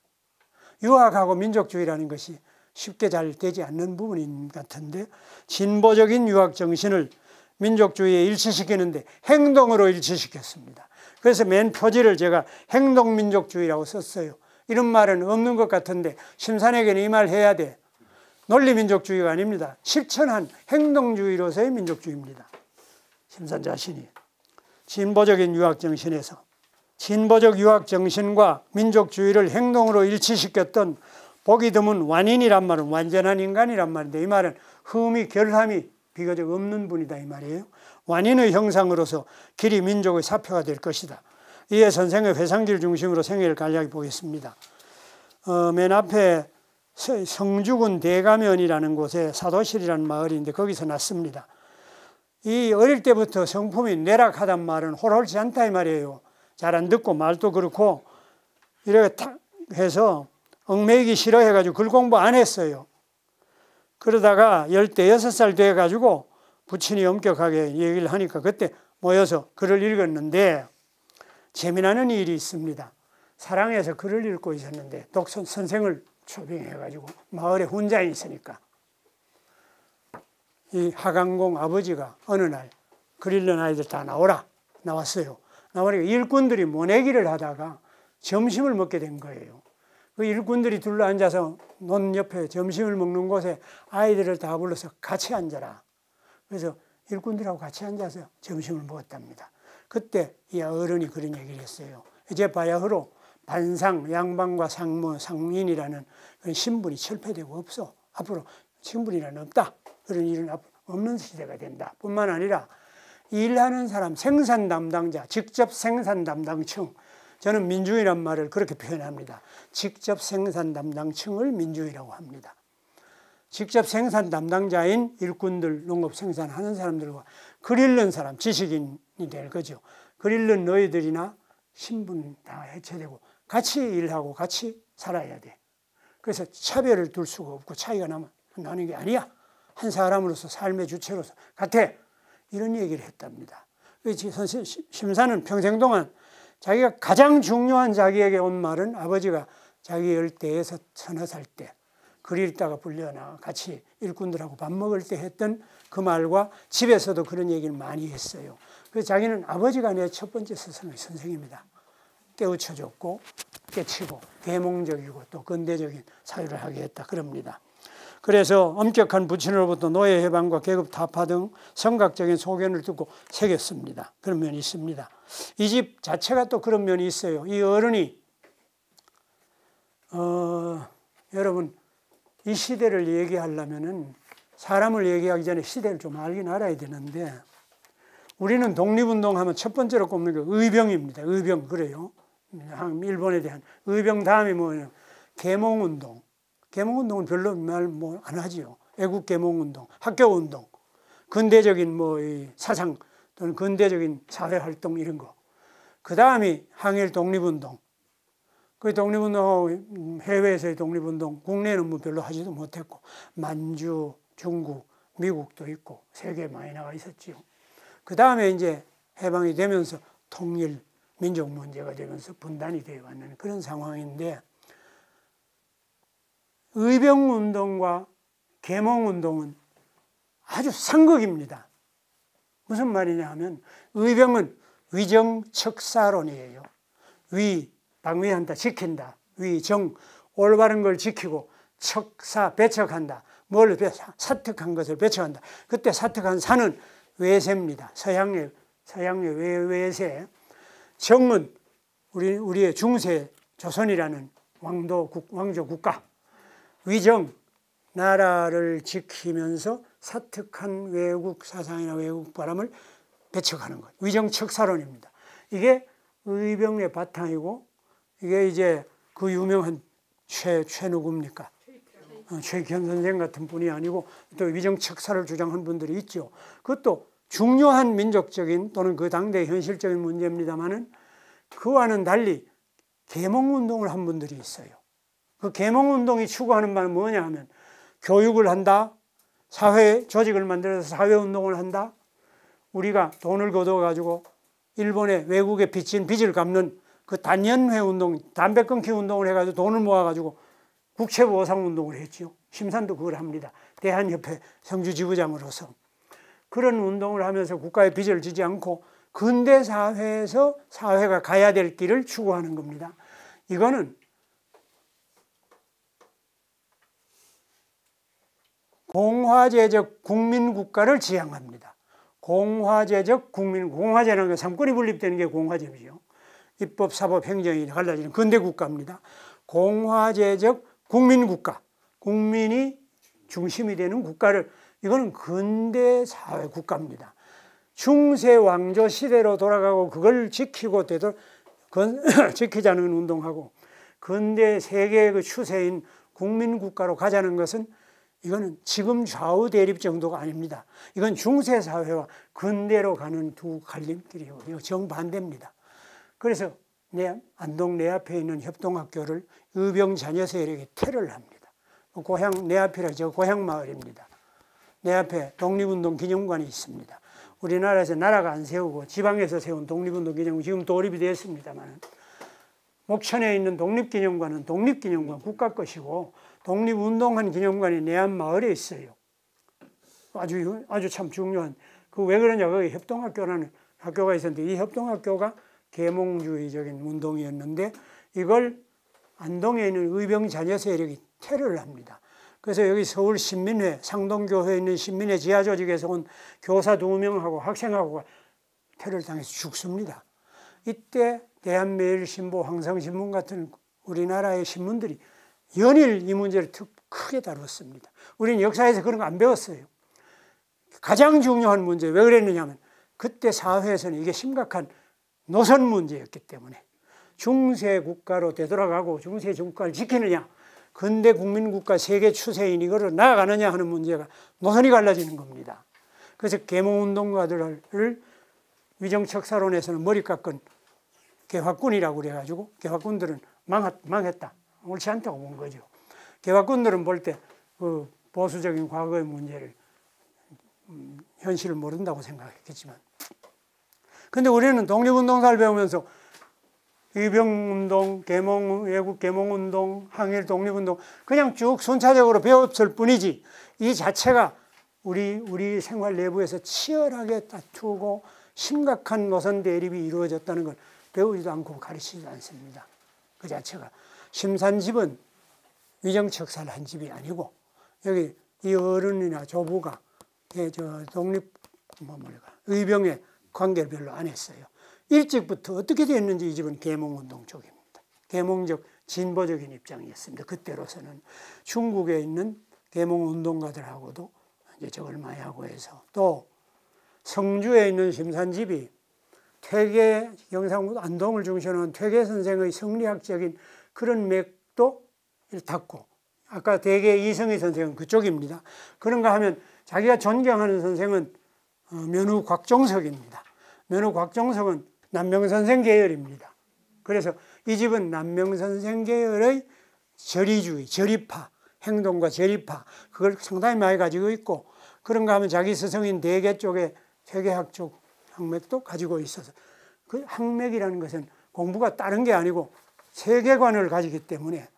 유학하고 민족주의라는 것이 쉽게 잘 되지 않는 부분인 것 같은데 진보적인 유학 정신을 민족주의에 일치시키는데 행동으로 일치시켰습니다. 그래서 맨 표지를 제가 행동민족주의라고 썼어요. 이런 말은 없는 것 같은데 심산에게는 이 말 해야 돼. 논리민족주의가 아닙니다. 실천한 행동주의로서의 민족주의입니다. 심산 자신이. 진보적인 유학정신에서 진보적 유학정신과 민족주의를 행동으로 일치시켰던 보기 드문 완인이란 말은 완전한 인간이란 말인데 이 말은 흠이 결함이 비교적 없는 분이다 이 말이에요. 완인의 형상으로서 길이 민족의 사표가 될 것이다. 이에 선생의 회상기를 중심으로 생애를 간략히 보겠습니다. 맨 앞에 성주군 대가면이라는 곳에 사도실이라는 마을인데 거기서 났습니다. 이 어릴 때부터 성품이 내락하단 말은 홀홀치 않다 이 말이에요. 잘 안 듣고 말도 그렇고 이렇게 탁 해서 얽매이기 싫어해가지고 글 공부 안 했어요. 그러다가 16살 돼가지고 부친이 엄격하게 얘기를 하니까 그때 모여서 글을 읽었는데 재미나는 일이 있습니다. 사랑해서 글을 읽고 있었는데 선생을 초빙해가지고 마을에 혼자 있으니까 이 하강공 아버지가 어느 날 글 읽는 아이들 다 나왔어요. 나오니까 일꾼들이 모내기를 하다가 점심을 먹게 된 거예요. 그 일꾼들이 둘러앉아서 논 옆에 점심을 먹는 곳에 아이들을 다 불러서 같이 앉아라. 그래서 일꾼들하고 같이 앉아서 점심을 먹었답니다. 그때 이 어른이 그런 얘기를 했어요. 이제 바야흐로 반상, 양반과 상인이라는 그런 신분이 철폐되고 없어. 앞으로 신분이란 없다. 그런 일은 없는 시대가 된다. 뿐만 아니라 일하는 사람, 생산 담당자, 직접 생산 담당층, 저는 민주이란 말을 그렇게 표현합니다. 직접 생산 담당층을 민주이라고 합니다. 직접 생산 담당자인 일꾼들, 농업 생산하는 사람들과 글 읽는 사람, 지식인이 될 거죠. 글 읽는 너희들이나 신분 다 해체되고 같이 일하고 같이 살아야 돼. 그래서 차별을 둘 수가 없고 차이가 나는 게 아니야. 한 사람으로서 삶의 주체로서 같아. 이런 얘기를 했답니다. 심사는 평생 동안 자기가 가장 중요한 자기에게 온 말은 아버지가 자기 열대에서 30살 때 글 읽다가 불려나 같이 일꾼들하고 밥 먹을 때 했던 그 말과 집에서도 그런 얘기를 많이 했어요. 그래서 자기는 아버지가 내 첫 번째 스승의 선생입니다. 깨우쳐줬고 깨치고 계몽적이고 또 근대적인 사유를 하게 했다 그럽니다. 그래서 엄격한 부친으로부터 노예 해방과 계급 타파 등 성각적인 소견을 두고 새겼습니다. 그런 면이 있습니다. 이 집 자체가 또 그런 면이 있어요. 이 어른이 여러분 이 시대를 얘기하려면은 사람을 얘기하기 전에 시대를 좀 알긴 알아야 되는데 우리는 독립운동하면 첫 번째로 꼽는 게 의병입니다. 의병 그래요. 일본에 대한 의병 다음이 뭐냐면 계몽운동. 계몽운동은 별로 말 뭐 안 하지요. 애국 계몽운동, 학교운동, 근대적인 뭐 이 사상 또는 근대적인 사회활동 이런 거. 그 다음이 항일 독립운동. 그 독립운동하고 해외에서의 독립운동, 국내는 뭐 별로 하지도 못했고 만주, 중국, 미국도 있고 세계에 많이 나가 있었지요. 그 다음에 이제 해방이 되면서 통일, 민족 문제가 되면서 분단이 되어 왔는 그런 상황인데 의병운동과 계몽운동은 아주 상극입니다. 무슨 말이냐 하면 의병은 위정척사론이에요. 위, 방위한다, 지킨다. 위정, 올바른 걸 지키고 척사, 배척한다. 뭘 사특한 것을 배척한다. 그때 사특한 사는 외세입니다. 서양의 외세. 정은 우리의 중세 조선이라는 왕조 국가. 위정, 나라를 지키면서 사특한 외국 사상이나 외국 바람을 배척하는 것. 위정척사론입니다. 이게 의병의 바탕이고 이게 이제 그 유명한 최 누굽니까? 최익현 선생 같은 분이 아니고 또 위정척사를 주장한 분들이 있죠. 그것도 중요한 민족적인 또는 그 당대의 현실적인 문제입니다만은 그와는 달리 계몽운동을 한 분들이 있어요. 그 계몽운동이 추구하는 바는 뭐냐 하면 교육을 한다, 사회 조직을 만들어서 사회운동을 한다, 우리가 돈을 거둬가지고 일본의 외국에 빚진 빚을 갚는 그 단연회 운동, 담배 끊기 운동을 해가지고 돈을 모아가지고 국채 보상 운동을 했죠. 심산도 그걸 합니다. 대한협회 성주지부장으로서. 그런 운동을 하면서 국가의 빚을 지지 않고 근대 사회에서 사회가 가야 될 길을 추구하는 겁니다. 이거는 공화제적 국민국가를 지향합니다. 공화제적 공화제라는 게 삼권이 분립되는 게 공화제죠. 입법, 사법, 행정이 갈라지는 근대국가입니다. 공화제적 국민국가, 국민이 중심이 되는 국가를, 이거는 근대 사회 국가입니다. 중세 왕조 시대로 돌아가고 그걸 지키고 지키자는 운동하고 근대 세계의 그 추세인 국민국가로 가자는 것은 이거는 지금 좌우 대립 정도가 아닙니다. 이건 중세 사회와 근대로 가는 두 갈림길이고 이거 정반대입니다. 그래서 안동 내 앞에 있는 협동학교를 의병 자녀 세력이 테러를 합니다. 고향 내 앞이라 저 고향 마을입니다. 내 앞에 독립운동 기념관이 있습니다. 우리나라에서 나라가 안 세우고 지방에서 세운 독립운동 기념관 지금 도립이 되었습니다만 목천에 있는 독립기념관은 독립기념관 국가 것이고 독립운동한 기념관이 내 앞 마을에 있어요. 아주 참 중요한. 왜 그러냐, 거기 협동학교라는 학교가 있었는데 이 협동학교가 계몽주의적인 운동이었는데 이걸 안동에 있는 의병 자녀 세력이 테러를 합니다. 그래서 여기 서울 신민회, 상동교회에 있는 신민회 지하조직에서 온 교사 2명하고 학생하고가 테러를 당해서 죽습니다. 이때 대한매일신보, 황상신문 같은 우리나라의 신문들이 연일 이 문제를 크게 다뤘습니다. 우리는 역사에서 그런 거 안 배웠어요. 가장 중요한 문제, 왜 그랬느냐 하면 그때 사회에서는 이게 심각한 노선 문제였기 때문에 중세 국가로 되돌아가고 중세 국가를 지키느냐, 근대 국민국가 세계 추세인 이거를 나아가느냐 하는 문제가 노선이 갈라지는 겁니다. 그래서 계몽운동가들을 위정척사론에서는 머리 깎은 개화꾼이라고 그래가지고 개화꾼들은 망했다. 옳지 않다고 본 거죠. 개화꾼들은 볼 때 그 보수적인 과거의 문제를 현실을 모른다고 생각했겠지만 근데 우리는 독립운동사를 배우면서 의병운동, 외국 계몽운동, 항일 독립운동 그냥 쭉 순차적으로 배웠을 뿐이지 이 자체가 우리 생활 내부에서 치열하게 다투고 심각한 노선 대립이 이루어졌다는 걸 배우지도 않고 가르치지도 않습니다. 그 자체가. 심산집은 위정척사를 한 집이 아니고 여기 이 어른이나 조부가 독립 의병의 관계를 별로 안 했어요. 일찍부터 어떻게 됐는지 이 집은 계몽운동 쪽입니다. 계몽적 진보적인 입장이었습니다. 그때로서는 중국에 있는 계몽운동가들하고도 이제 적을 많이 하고 해서, 또 성주에 있는 심산집이 퇴계 경상북도 안동을 중심으로 한 퇴계 선생의 성리학적인 그런 맥도 닿고, 아까 대개 이성희 선생은 그쪽입니다. 그런가 하면 자기가 존경하는 선생은 면후 곽종석입니다. 면후 곽종석은 남명선생 계열입니다. 그래서 이 집은 남명선생 계열의 절이주의, 절이파, 행동과 절이파, 그걸 상당히 많이 가지고 있고, 그런가 하면 자기 스승인 대계 쪽에 퇴계학 쪽 학맥도 가지고 있어서, 그 학맥이라는 것은 공부가 다른 게 아니고 세계관을 가지기 때문에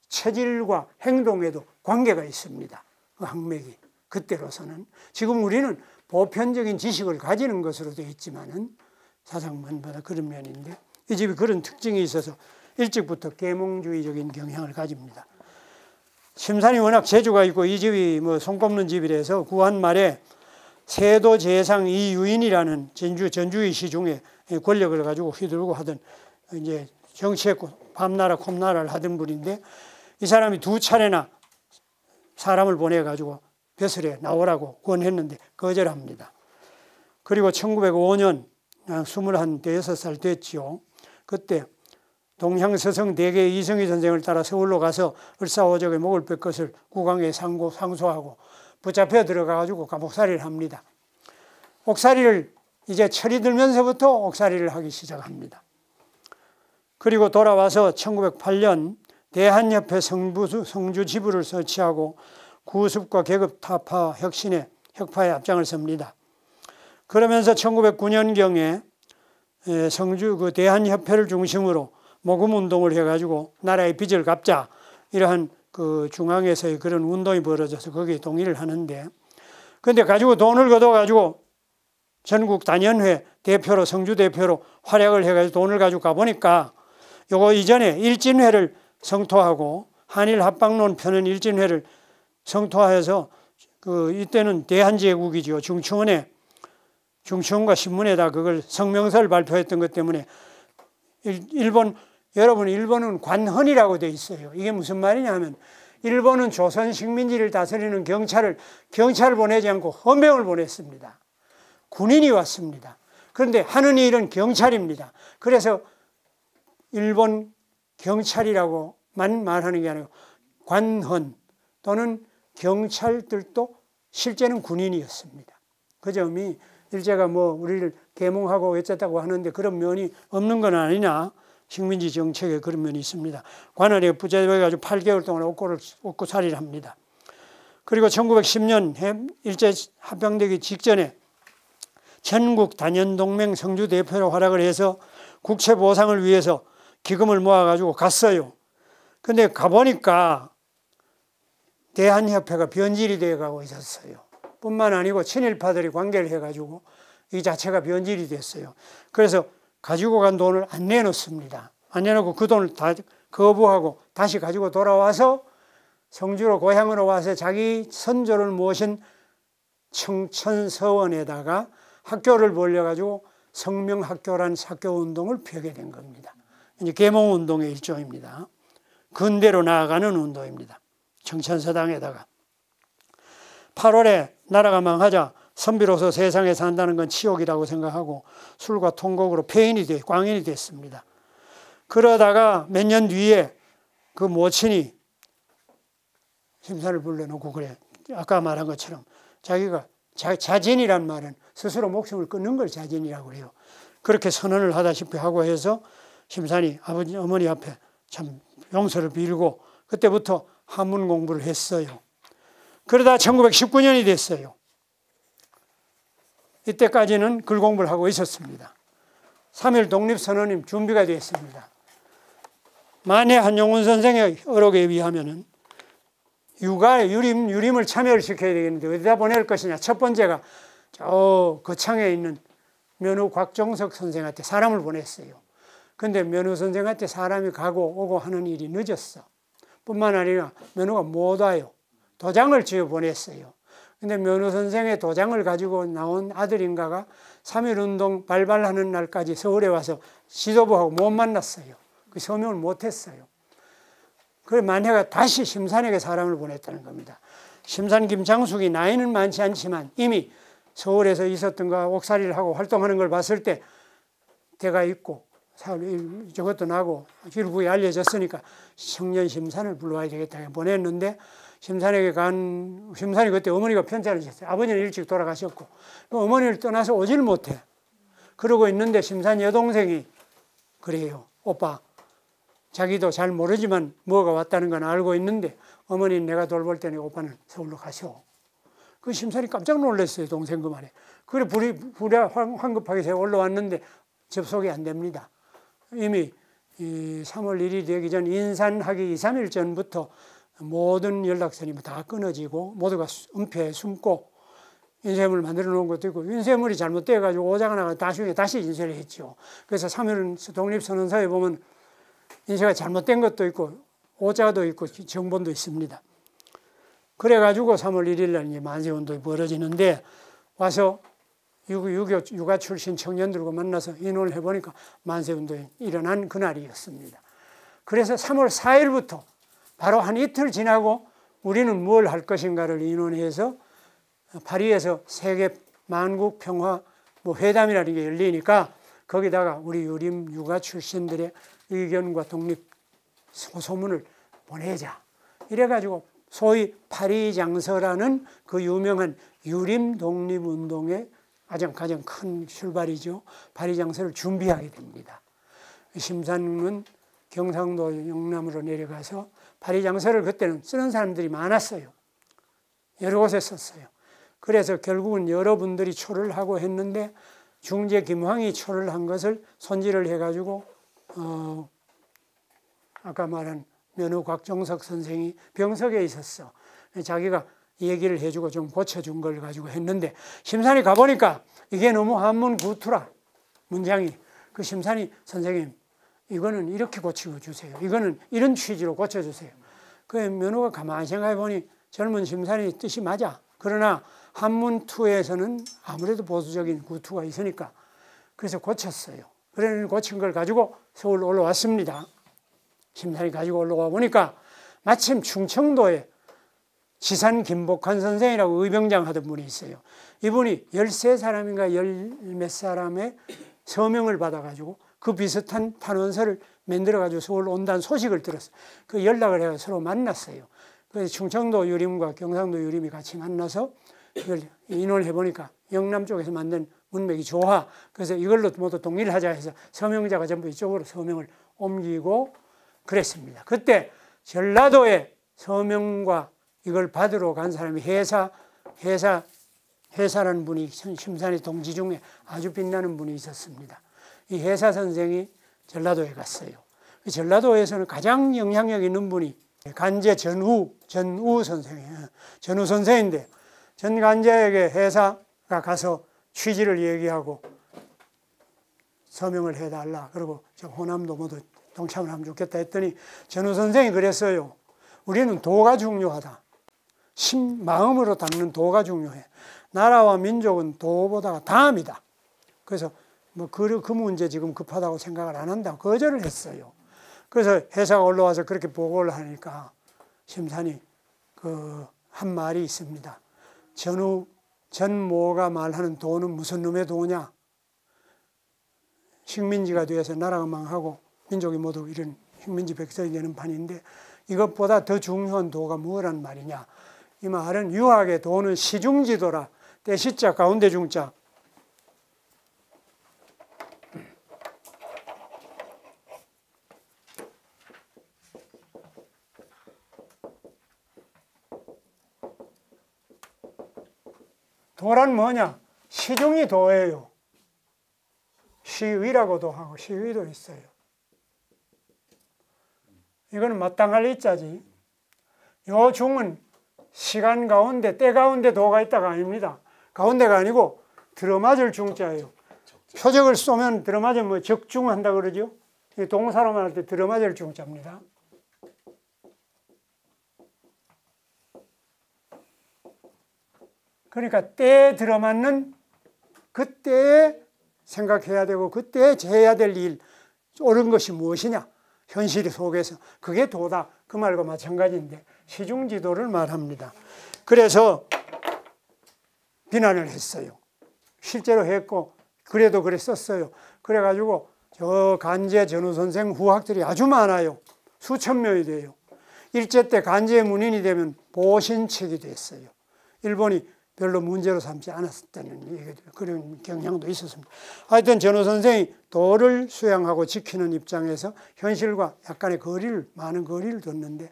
체질과 행동에도 관계가 있습니다. 그 학맥이. 그때로서는. 지금 우리는 보편적인 지식을 가지는 것으로 되어 있지만은 사상만보다 그런 면인데, 이 집이 그런 특징이 있어서 일찍부터 계몽주의적인 경향을 가집니다. 심산이 워낙 재주가 있고 이 집이 손꼽는 집이라서 구한 말에 세도 재상 이유인이라는 전주의 시 중에 권력을 가지고 휘두르고 하던, 이제 정치에 밤나라 콤나라를 하던 분인데, 이 사람이 2차례나 사람을 보내가지고 벼슬에 나오라고 권했는데 거절합니다. 그리고 1905년 26살 됐지요. 그때 동향서성 대개 이성희 선생을 따라 서울로 가서 을사오적의 목을 뺄 것을 국왕에 상소하고 붙잡혀 들어가가지고 감옥살이를 합니다. 옥살이를 이제 철이 들면서부터 옥살이를 하기 시작합니다. 그리고 돌아와서 1908년 대한협회 성주 지부를 설치하고 구습과 계급 타파 혁파에 앞장을 섭니다. 그러면서 1909년경에 성주 그 대한협회를 중심으로 모금운동을 해가지고 나라의 빚을 갚자, 이러한 그 중앙에서의 그런 운동이 벌어져서 거기에 동의를 하는데, 근데 가지고 돈을 걷어가지고 전국 단연회 대표로, 성주 대표로 활약을 해가지고 돈을 가지고 가보니까 요거 이전에 일진회를 성토하고 한일 합방론 펴는 일진회를 성토하여서 이때는 대한제국이죠. 중추원과 신문에다 그걸 성명서를 발표했던 것 때문에 여러분 일본은 관헌이라고 돼 있어요. 이게 무슨 말이냐 하면, 일본은 조선 식민지를 다스리는 경찰을 보내지 않고 헌병을 보냈습니다. 군인이 왔습니다. 그런데 하는 일은 경찰입니다. 그래서 일본 경찰이라고만 말하는 게 아니고 관헌 또는 경찰들도 실제는 군인이었습니다. 그 점이 일제가 우리를 계몽하고 어쨌다고 하는데 그런 면이 없는 건 아니냐, 식민지 정책에 그런 면이 있습니다. 관할에 부재해가지고 8개월 동안 옥고살이를 합니다. 그리고 1910년 일제 합병되기 직전에 전국 단연동맹 성주 대표로 활약을 해서 국채 보상을 위해서 기금을 모아가지고 갔어요. 근데 가보니까 대한협회가 변질이 되어가고 있었어요. 뿐만 아니고 친일파들이 관계를 해가지고 이 자체가 변질이 됐어요. 그래서 가지고 간 돈을 안 내놓습니다. 안 내놓고 그 돈을 다 거부하고 다시 가지고 돌아와서 성주로 고향으로 와서 자기 선조를 모신 청천서원에다가 학교를 벌려가지고 성명학교라는 학교운동을 펴게 된 겁니다. 이제 계몽운동의 일종입니다. 근대로 나아가는 운동입니다. 청천서당에다가. 8월에 나라가 망하자 선비로서 세상에 산다는 건 치욕이라고 생각하고 술과 통곡으로 광인이 됐습니다. 그러다가 몇 년 뒤에 그 모친이 심사를 불러놓고 그래. 아까 말한 것처럼 자기가 자진이란 말은 스스로 목숨을 끊는 걸 자진이라고 그래요. 그렇게 선언을 하다시피 하고 해서 심산이 어머니 앞에 참 용서를 빌고 그때부터 한문 공부를 했어요. 그러다 1919년이 됐어요. 이때까지는 글 공부를 하고 있었습니다. 3.1 독립선언이 준비가 됐습니다. 만해 한용운 선생의 어록에 의하면은 유림을 참여를 시켜야 되겠는데 어디다 보낼 것이냐. 첫 번째가 저 거창에 있는 면후 곽종석 선생한테 사람을 보냈어요. 근데 면호 선생한테 사람이 가고 오고 하는 일이 늦었어. 뿐만 아니라 면호가 못 와요. 도장을 지어 보냈어요. 근데 면호 선생의 도장을 가지고 나온 아들인가가 3.1운동 발발하는 날까지 서울에 와서 지도부하고 못 만났어요. 그 서명을 못했어요. 그래 만혜가 다시 심산에게 사람을 보냈다는 겁니다. 심산 김장숙이 나이는 많지 않지만 이미 서울에서 있었던 거 옥살이를 하고 활동하는 걸 봤을 때 대가 있고 저것도 나고 길국이 알려졌으니까 청년 심산을 불러와야 되겠다 보냈는데 심산에게 심산이 그때 어머니가 편찮을 셨어요. 아버지는 일찍 돌아가셨고 어머니를 떠나서 오질 못해. 그러고 있는데 심산 여동생이 그래요. 오빠 자기도 잘 모르지만 뭐가 왔다는 건 알고 있는데 어머니는 내가 돌볼 테니 오빠는 서울로 가시오. 그 심산이 깜짝 놀랐어요. 동생 그 말에. 그래 불이 황급하게 제가 올라왔는데 접속이 안 됩니다. 이미 3월 1일이 되기 전 인산하기 2, 3일 전부터 모든 연락선이 다 끊어지고 모두가 은폐에 숨고 인쇄물 만들어 놓은 것도 있고 인쇄물이 잘못되어 가지고 오자가 나가 나중에 다시 인쇄를 했죠. 그래서 3.1 독립선언서에 보면 인쇄가 잘못된 것도 있고 오자도 있고 정본도 있습니다. 그래가지고 3월 1일 날 이제 만세운동이 벌어지는데 와서 육아 출신 청년들과 만나서 인원을 해보니까 만세운동이 일어난 그날이었습니다. 그래서 3월 4일부터 바로 한 이틀 지나고 우리는 뭘 할 것인가를 의논해서 파리에서 세계 만국 평화 회담이라는 게 열리니까 거기다가 우리 유림 육아 출신들의 의견과 독립 소문을 보내자. 이래가지고 소위 파리장서라는 그 유명한 유림 독립운동의 가장 큰 출발이죠. 파리장서를 준비하게 됩니다. 심산은 경상도 영남으로 내려가서 파리장서를 그때는 쓰는 사람들이 많았어요. 여러 곳에 썼어요. 그래서 결국은 여러분들이 초를 하고 했는데 중재 김황이 초를 한 것을 손질을 해가지고 아까 말한 면호 곽종석 선생이 병석에 있었어. 자기가 얘기를 해주고 좀 고쳐준 걸 가지고 했는데 심산이 가보니까 이게 너무 한문 구투라 문장이. 그 심산이 선생님 이거는 이렇게 고치고 주세요. 이거는 이런 취지로 고쳐주세요. 그 면호가 가만히 생각해 보니 젊은 심산이 뜻이 맞아. 그러나 한문투에서는 아무래도 보수적인 구투가 있으니까 그래서 고쳤어요. 그래서 고친 걸 가지고 서울 올라왔습니다. 심산이 가지고 올라와 보니까 마침 충청도에 지산 김복환 선생이라고 의병장 하던 분이 있어요. 이분이 13사람인가 10몇 사람의 서명을 받아가지고 그 비슷한 탄원서를 만들어가지고 서울 온다는 소식을 들었어요. 그 연락을 해서 서로 만났어요. 그래서 충청도 유림과 경상도 유림이 같이 만나서 이걸 인원을 해보니까 영남 쪽에서 만든 문맥이 좋아. 그래서 이걸로 모두 동의를 하자 해서 서명자가 전부 이쪽으로 서명을 옮기고 그랬습니다. 그때 전라도에 서명과 이걸 받으러 간 사람이 해사라는 분이 심산의 동지 중에 아주 빛나는 분이 있었습니다. 이 해사 선생이 전라도에 갔어요. 전라도에서는 가장 영향력 있는 분이 간제 전우 선생이에요. 전우 선생인데 전간제에게 해사가 가서 취지를 얘기하고 서명을 해달라. 그리고 저 호남도 모두 동참을 하면 좋겠다 했더니 전우 선생이 그랬어요. 우리는 도가 중요하다. 마음으로 닦는 도가 중요해. 나라와 민족은 도보다가 다음이다. 그래서 그 문제 지금 급하다고 생각을 안 한다고 거절을 했어요. 그래서 회사가 올라와서 그렇게 보고를 하니까 심산이 한 말이 있습니다. 전모가 말하는 도는 무슨 놈의 도냐? 식민지가 되어서 나라가 망하고 민족이 모두 이런 식민지 백성이 되는 판인데 이것보다 더 중요한 도가 뭐란 말이냐? 이 말은 유학의 도는 시중지도라. 대시자 가운데 중자. 도란 뭐냐? 시중이 도예요. 시위라고도 하고 시위도 있어요. 이거는 마땅할 이자지. 요 중은 시간 가운데 때 가운데 도가 있다가 아닙니다. 가운데가 아니고 들어맞을 중자예요. 표적을 쏘면 들어맞으면 적중한다 그러죠. 이 동사로만 할 때 들어맞을 중자입니다. 그러니까 때에 들어맞는 그때에 생각해야 되고 그때에 해야 될 일, 옳은 것이 무엇이냐, 현실 속에서 그게 도다, 그 말과 마찬가지인데 시중지도를 말합니다. 그래서 비난을 했어요. 실제로 했고 그래도 그랬었어요. 그래가지고 저 간제 전후선생 후학들이 아주 많아요. 수천 명이 돼요. 일제 때 간제 문인이 되면 보신책이 됐어요. 일본이 별로 문제로 삼지 않았다는 얘기도, 그런 경향도 있었습니다. 하여튼 전후 선생이 도를 수양하고 지키는 입장에서 현실과 약간의 많은 거리를 뒀는데,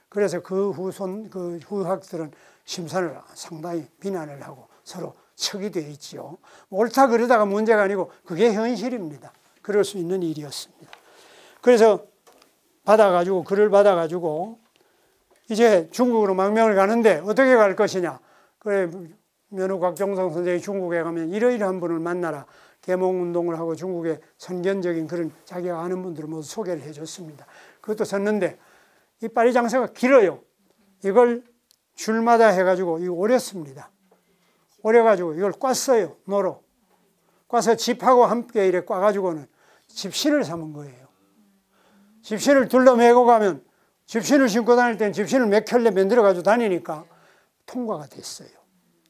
그래서 그 후학들은 심사를 상당히 비난을 하고 서로 척이 되어 있지요. 옳다 그러다가 문제가 아니고 그게 현실입니다. 그럴 수 있는 일이었습니다. 그래서 글을 받아가지고 이제 중국으로 망명을 가는데 어떻게 갈 것이냐. 그래, 면후 곽종성 선생이 중국에 가면 이러이러한 분을 만나라. 계몽운동을 하고 중국의 선견적인 그런 자기가 아는 분들을 모두 소개를 해줬습니다. 그것도 썼는데 이 파리 장사가 길어요. 이걸 줄마다 해가지고 이거 오렸습니다. 오려가지고 이걸 꽈어요. 노로. 꽈서 집하고 함께 이래 꽈가지고는 집신을 삼은 거예요. 집신을 둘러매고 가면 집신을 신고 다닐 때는 집신을 몇 켤레 만들어가지고 다니니까 통과가 됐어요.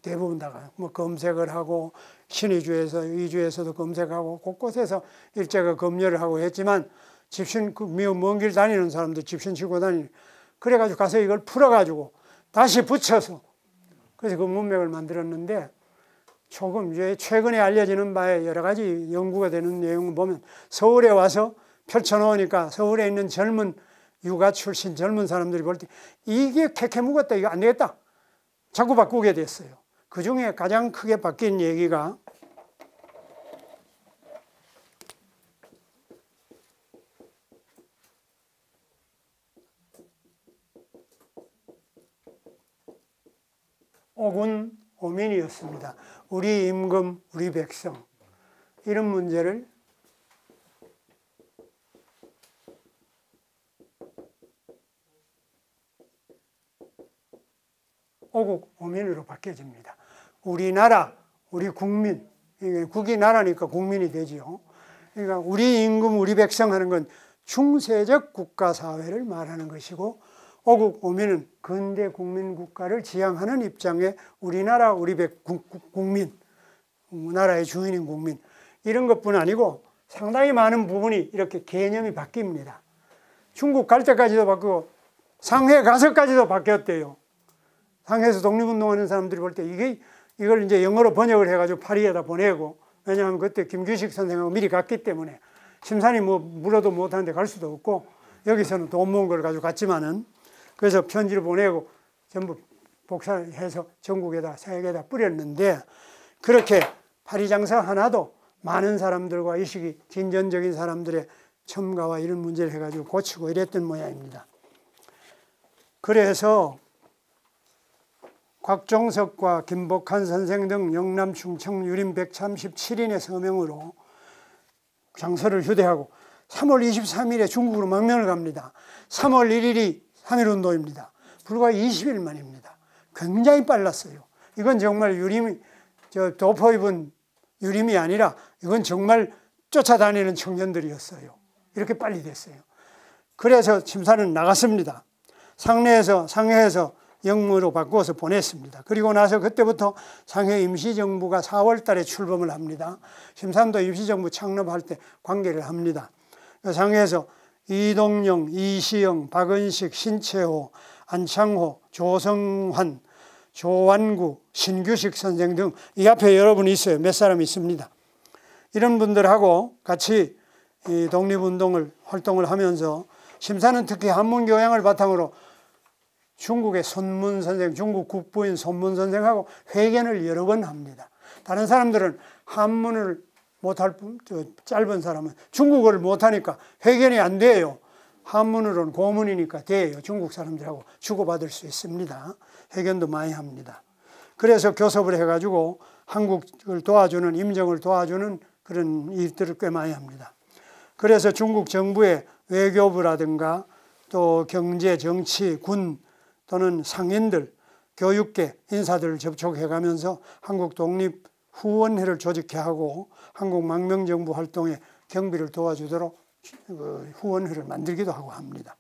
대부분 다가 뭐 검색을 하고 신의주에서 이주에서도 검색하고 곳곳에서 일제가 검열을 하고 했지만 집신 먼 길 다니는 사람들 집신 신고 다니는, 그래가지고 가서 이걸 풀어가지고 다시 붙여서 그래서 그 문맥을 만들었는데, 조금 이제 최근에 알려지는 바에 여러 가지 연구가 되는 내용을 보면 서울에 와서 펼쳐놓으니까 서울에 있는 젊은 육아 출신 젊은 사람들이 볼 때 이게 캐캐 묵었다, 이거 안 되겠다, 자꾸 바꾸게 됐어요. 그 중에 가장 크게 바뀐 얘기가 오군 오민이었습니다. 우리 임금, 우리 백성, 이런 문제를 오국 오민으로 바뀌어집니다. 우리나라, 우리 국민, 국이 나라니까 국민이 되지요. 그러니까 우리 임금, 우리 백성 하는 건 중세적 국가사회를 말하는 것이고, 오국 오민은 근대 국민국가를 지향하는 입장의 우리나라, 우리 국민, 나라의 주인인 국민, 이런 것뿐 아니고 상당히 많은 부분이 이렇게 개념이 바뀝니다. 중국 갈 때까지도 바뀌고 상해 가서까지도 바뀌었대요. 상해에서 독립운동하는 사람들이 볼 때 이걸 이제 영어로 번역을 해가지고 파리에다 보내고, 왜냐하면 그때 김규식 선생하고 미리 갔기 때문에 심산이 뭐 물어도 못하는데 갈 수도 없고, 여기서는 돈 모은 걸 가지고 갔지만은, 그래서 편지를 보내고 전부 복사해서 전국에다 세계에다 뿌렸는데, 그렇게 파리 장사 하나도 많은 사람들과 이 시기 진전적인 사람들의 첨가와 이런 문제를 해가지고 고치고 이랬던 모양입니다. 그래서 곽종석과 김복한 선생 등 영남 충청 유림 137인의 서명으로 장서를 휴대하고 3월 23일에 중국으로 망명을 갑니다. 3월 1일이 3.1운동입니다. 불과 20일 만입니다. 굉장히 빨랐어요. 이건 정말 도포 입은 유림이 아니라 이건 정말 쫓아다니는 청년들이었어요. 이렇게 빨리 됐어요. 그래서 심사는 나갔습니다. 상해에서 영무로 바꾸어서 보냈습니다. 그리고 나서 그때부터 상해 임시정부가 4월 달에 출범을 합니다. 심산도 임시정부 창립할 때 관계를 합니다. 상해에서 이동영, 이시영, 박은식, 신채호, 안창호, 조성환, 조완구, 신규식 선생 등 이 앞에 여러분이 있어요. 몇 사람이 있습니다. 이런 분들하고 같이 이 독립운동을 활동을 하면서 심사는 특히 한문교양을 바탕으로 중국의 손문 선생, 중국 국부인 손문 선생하고 회견을 여러 번 합니다. 다른 사람들은 한문을 못할 짧은 사람은 중국어를 못하니까 회견이 안 돼요. 한문으로는 고문이니까 돼요. 중국 사람들하고 주고받을 수 있습니다. 회견도 많이 합니다. 그래서 교섭을 해가지고 한국을 도와주는, 임정을 도와주는 그런 일들을 꽤 많이 합니다. 그래서 중국 정부의 외교부라든가 또 경제, 정치, 군 또는 상인들, 교육계 인사들을 접촉해가면서 한국 독립 후원회를 조직해 하고 한국 망명정부 활동에 경비를 도와주도록 후원회를 만들기도 하고 합니다.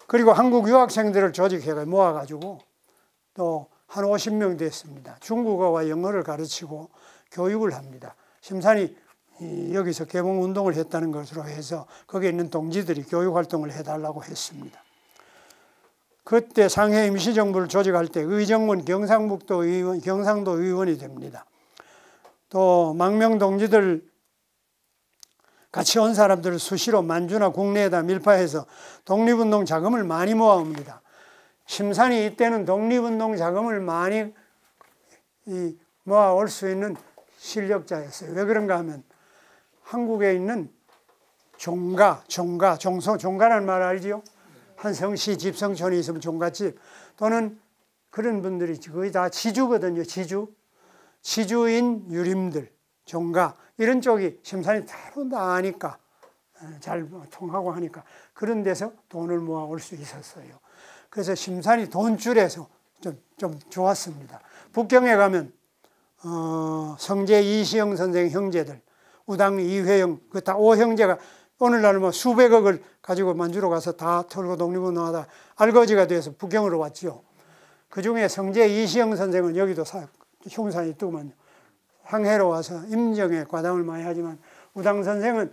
그리고 한국 유학생들을 조직해 모아가지고 또 한 50명 됐습니다. 중국어와 영어를 가르치고 교육을 합니다. 심산이 여기서 개봉운동을 했다는 것으로 해서 거기에 있는 동지들이 교육활동을 해달라고 했습니다. 그때 상해 임시정부를 조직할 때 의정원 경상북도 의원, 경상도 의원이 됩니다. 또 망명 동지들 같이 온 사람들을 수시로 만주나 국내에다 밀파해서 독립운동 자금을 많이 모아옵니다. 심산이 이때는 독립운동 자금을 많이 모아올 수 있는 실력자였어요. 왜 그런가 하면 한국에 있는 종가라는 말 알지요? 한 성시 집성촌이 있으면 종갓집 또는 그런 분들이 거의 다 지주거든요. 지주인 유림들, 종가 이런 쪽이 심산이 대부분 다 아니까 잘 통하고 하니까 그런 데서 돈을 모아올 수 있었어요. 그래서 심산이 돈줄에서 좀 좋았습니다. 북경에 가면 성제 이시영 선생 형제들, 우당 이회영, 그 다 5형제가 오늘날은 뭐 수백억을 가지고 만주로 가서 다 털고 독립운동하다 알거지가 돼서 북경으로 왔죠. 그 중에 성제 이시영 선생은 여기도 흉산이 있더만요. 항해로 와서 임정에 과담을 많이 하지만 우당 선생은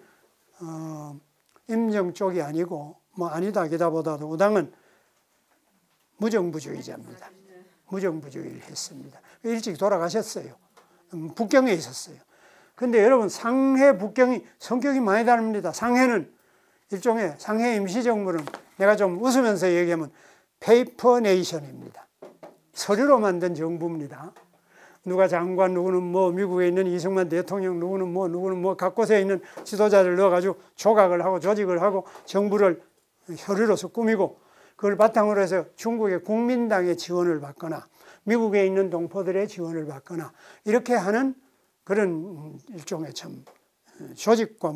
임정 쪽이 아니고 뭐 아니다 기다보다도 우당은 무정부주의자입니다. 무정부주의를 했습니다. 일찍 돌아가셨어요. 북경에 있었어요. 근데 여러분 상해 북경이 성격이 많이 다릅니다. 상해는 일종의 상해 임시정부는 내가 좀 웃으면서 얘기하면 페이퍼 네이션입니다. 서류로 만든 정부입니다. 누가 장관, 누구는 뭐 미국에 있는 이승만 대통령, 누구는 뭐 각곳에 있는 지도자를 넣어가지고 조각을 하고 조직을 하고 정부를 혈류로서 꾸미고 그걸 바탕으로 해서 중국의 국민당의 지원을 받거나 미국에 있는 동포들의 지원을 받거나 이렇게 하는 그런 일종의 참 조직과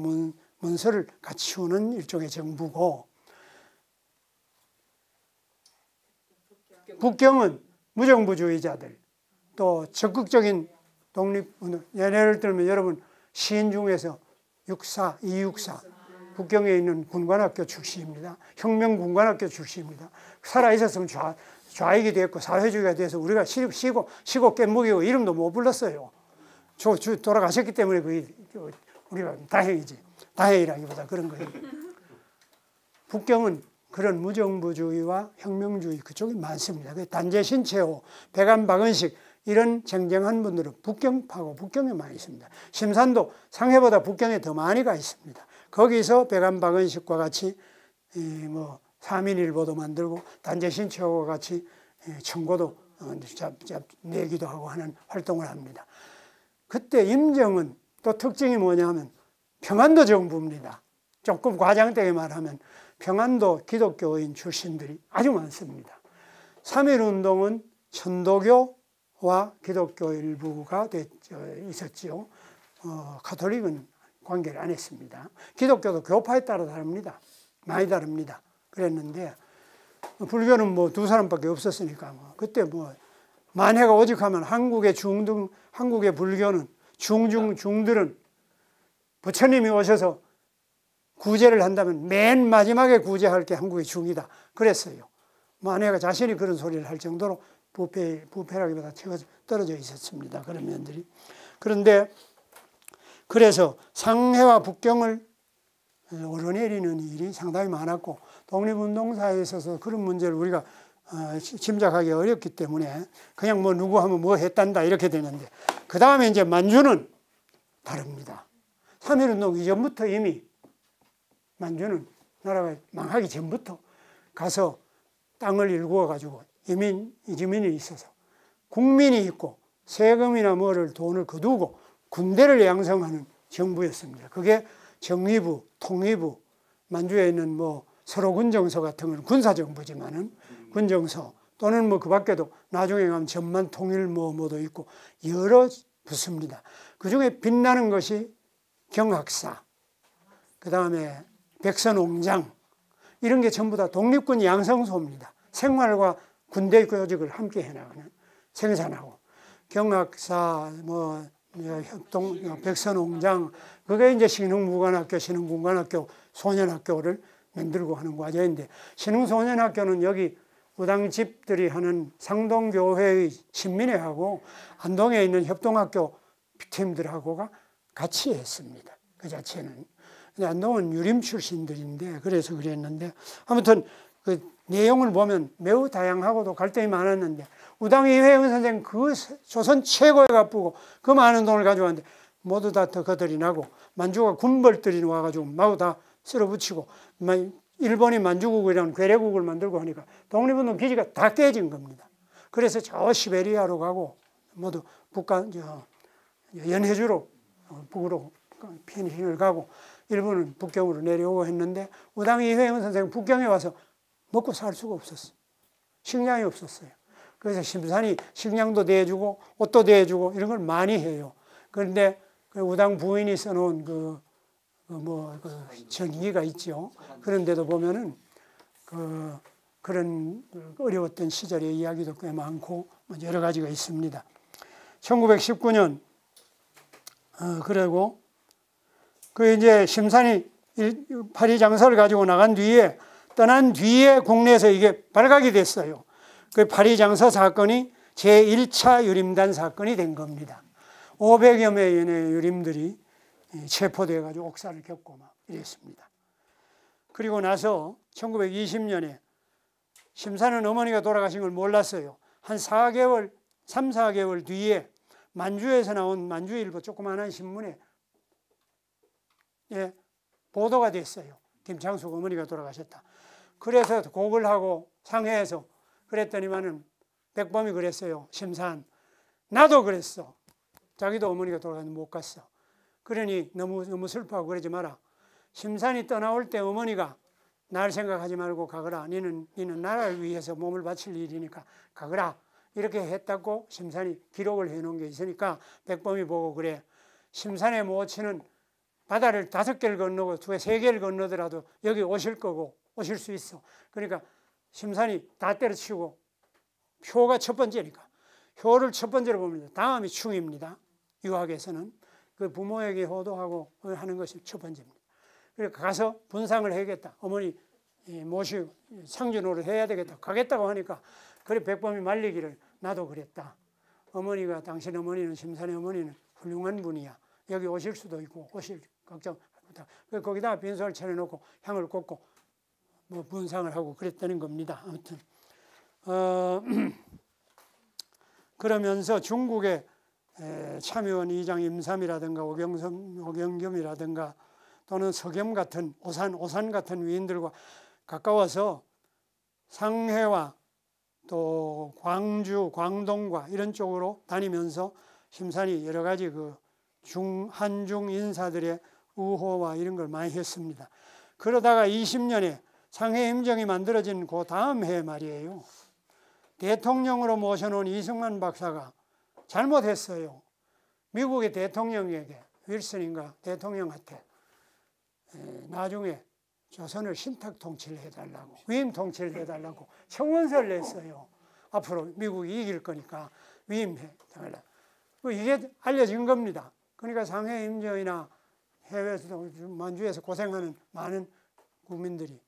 문서를 갖추는 일종의 정부고 북경은 무정부주의자들 또 적극적인 독립운동 예를 들면 여러분 시인 중에서 264 북경에 있는 군관학교 출신입니다. 혁명군관학교 출신입니다. 살아있었으면 좌익이 됐고 사회주의가 돼서 우리가 시고 깻먹이고 이름도 못 불렀어요. 돌아가셨기 때문에 우리가 다행이지. 다행이라기보다 그런 거예요. 북경은 그런 무정부주의와 혁명주의 그쪽이 많습니다. 단재 신채호, 백안 박은식 이런 쟁쟁한 분들은 북경파고 북경에 많이 있습니다. 심산도 상해보다 북경에 더 많이 가 있습니다. 거기서 백안 박은식과 같이 뭐 3.1일보도 만들고 단재 신채호와 같이 청고도 내기도 하고 하는 활동을 합니다. 그때 임정은 또 특징이 뭐냐면 평안도 정부입니다. 조금 과장되게 말하면 평안도 기독교인 출신들이 아주 많습니다. 3.1운동은 천도교와 기독교 일부가 있었지요. 가톨릭은 관계를 안 했습니다. 기독교도 교파에 따라 다릅니다. 많이 다릅니다. 그랬는데 불교는 뭐 두 사람밖에 없었으니까 그때 뭐 만해가 오직하면 한국의 불교는 중들은 부처님이 오셔서 구제를 한다면 맨 마지막에 구제할 게 한국의 중이다 그랬어요. 만해가 자신이 그런 소리를 할 정도로 부패라기보다 떨어져 있었습니다. 그런 면들이. 그런데 그래서 상해와 북경을 오르내리는 일이 상당히 많았고 독립운동사에 있어서 그런 문제를 우리가 짐작하기 어렵기 때문에 그냥 뭐 누구 하면 뭐 했단다 이렇게 되는데 그 다음에 이제 만주는 다릅니다. 3.1운동 이전부터 이미 만주는 나라가 망하기 전부터 가서 땅을 일구어 가지고 이주민이 있어서 국민이 있고 세금이나 돈을 거두고 군대를 양성하는 정부였습니다. 그게 정의부, 통의부, 만주에 있는 뭐 서로군정서 같은 건 군사정부지만은 군정서 또는 뭐 그 밖에도 나중에 가면 전만 통일 뭐도 있고 여러 붙습니다. 그 중에 빛나는 것이 경학사, 그 다음에 백선옹장 이런 게 전부 다 독립군 양성소입니다. 생활과 군대 교직을 함께 해나가는 생산하고 경학사 뭐 협동 백선옹장 그게 이제 신흥무관학교 신흥군관학교 소년학교를 만들고 하는 과정인데 신흥소년학교는 여기 우당집들이 하는 상동교회의 신민회하고 안동에 있는 협동학교 팀들하고가 같이 했습니다. 그 자체는. 근데 안동은 유림 출신들인데 그래서 그랬는데 아무튼 그 내용을 보면 매우 다양하고도 갈등이 많았는데 우당 이회영 선생 그 조선 최고에 가쁘고 그 많은 돈을 가져왔는데 모두 다 그들이 나고 만주가 군벌들이 와가지고 마구 다 쓸어붙이고 일본이 만주국이라는 괴뢰국을 만들고 하니까 독립운동 기지가 다 깨진 겁니다. 그래서 저 시베리아로 가고 모두 연해주로 북으로 피신을 가고 일본은 북경으로 내려오고 했는데 우당 이회영 선생은 북경에 와서 먹고 살 수가 없었어요. 식량이 없었어요. 그래서 심산이 식량도 대주고 옷도 대주고 이런 걸 많이 해요. 그런데 그 우당 부인이 써놓은 그 전기가 있죠. 그런데도 보면은 그런 어려웠던 시절의 이야기도 꽤 많고 여러 가지가 있습니다. 1919년 그리고 그 이제 심산이 파리 장사를 가지고 나간 뒤에 떠난 뒤에 국내에서 이게 발각이 됐어요. 그 파리 장사 사건이 제1차 유림단 사건이 된 겁니다. 500여 명의 유림들이 체포되어 가지고 옥사를 겪고 막 이랬습니다. 그리고 나서 1920년에 심산은 어머니가 돌아가신 걸 몰랐어요. 한 4개월, 3, 4개월 뒤에 만주에서 나온 만주일보 조그마한 신문에 보도가 됐어요. 김창숙 어머니가 돌아가셨다. 그래서 곡을 하고 상회에서 그랬더니만은 백범이 그랬어요. 심산 나도 그랬어. 자기도 어머니가 돌아갔는데 못 갔어. 그러니 너무 슬퍼하고 그러지 마라. 심산이 떠나올 때 어머니가 날 생각하지 말고 가거라. 니는 나라를 위해서 몸을 바칠 일이니까 가거라. 이렇게 했다고 심산이 기록을 해놓은 게 있으니까 백범이 보고 그래. 심산의 모친은 바다를 5개를 건너고 3개를 건너더라도 여기 오실 거고 오실 수 있어. 그러니까 심산이 다 때려치우고 효가 첫 번째니까 효를 첫 번째로 봅니다. 다음이 충입니다. 유학에서는 그 부모에게 효도하고 하는 것이 첫 번째입니다. 그래서 가서 분상을 해야겠다. 어머니 모시고 상주노를 해야 되겠다. 가겠다고 하니까 그래 백범이 말리기를 나도 그랬다. 어머니가 당신 어머니는 심산의 어머니는 훌륭한 분이야. 여기 오실 수도 있고 오실 걱정. 거기다 빈소를 차려놓고 향을 꽂고 뭐 분상을 하고 그랬다는 겁니다. 아무튼 그러면서 중국의 참의원 이장 임삼이라든가 오경겸이라든가 또는 서겸 같은 오산 같은 위인들과 가까워서 상해와 또 광주, 광동과 이런 쪽으로 다니면서 심산이 여러 가지 그 한중 인사들의 우호와 이런 걸 많이 했습니다. 그러다가 20년에 상해 임정이 만들어진 그 다음 해 말이에요. 대통령으로 모셔놓은 이승만 박사가 잘못했어요. 미국의 대통령에게 윌슨인가 대통령한테 나중에 조선을 신탁 통치를 해달라고 위임 통치를 해달라고 청원서를 냈어요. 앞으로 미국이 이길 거니까 위임해달라. 이게 알려진 겁니다. 그러니까 상해 임정이나 해외에서도 만주에서 고생하는 많은 국민들이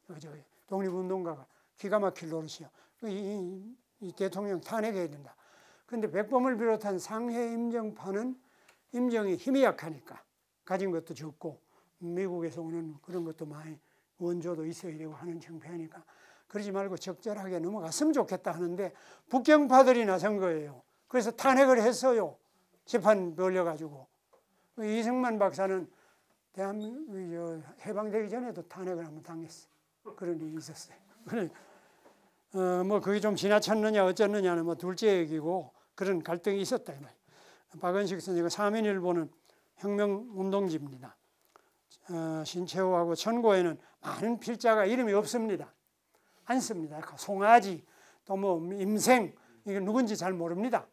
독립운동가가 기가 막힐 노릇이요. 이 대통령 탄핵해야 된다. 그런데 백범을 비롯한 상해 임정파는 임정이 힘이 약하니까 가진 것도 적고 미국에서 오는 그런 것도 많이 원조도 있어야 되고 하는 형편이니까 그러지 말고 적절하게 넘어갔으면 좋겠다 하는데 북경파들이 나선 거예요. 그래서 탄핵을 했어요. 재판 벌려가지고. 이승만 박사는 대한민국 해방되기 전에도 탄핵을 한번 당했어요. 그런 일이 있었어요. 뭐 그게 좀 지나쳤느냐 어쩌느냐는 뭐 둘째 얘기고 그런 갈등이 있었다. 박은식 선생과 사민일보는 혁명운동지입니다. 신채호하고 천고에는 많은 필자가 이름이 없습니다. 안 씁니다. 송아지 또 뭐 임생 이게 누군지 잘 모릅니다.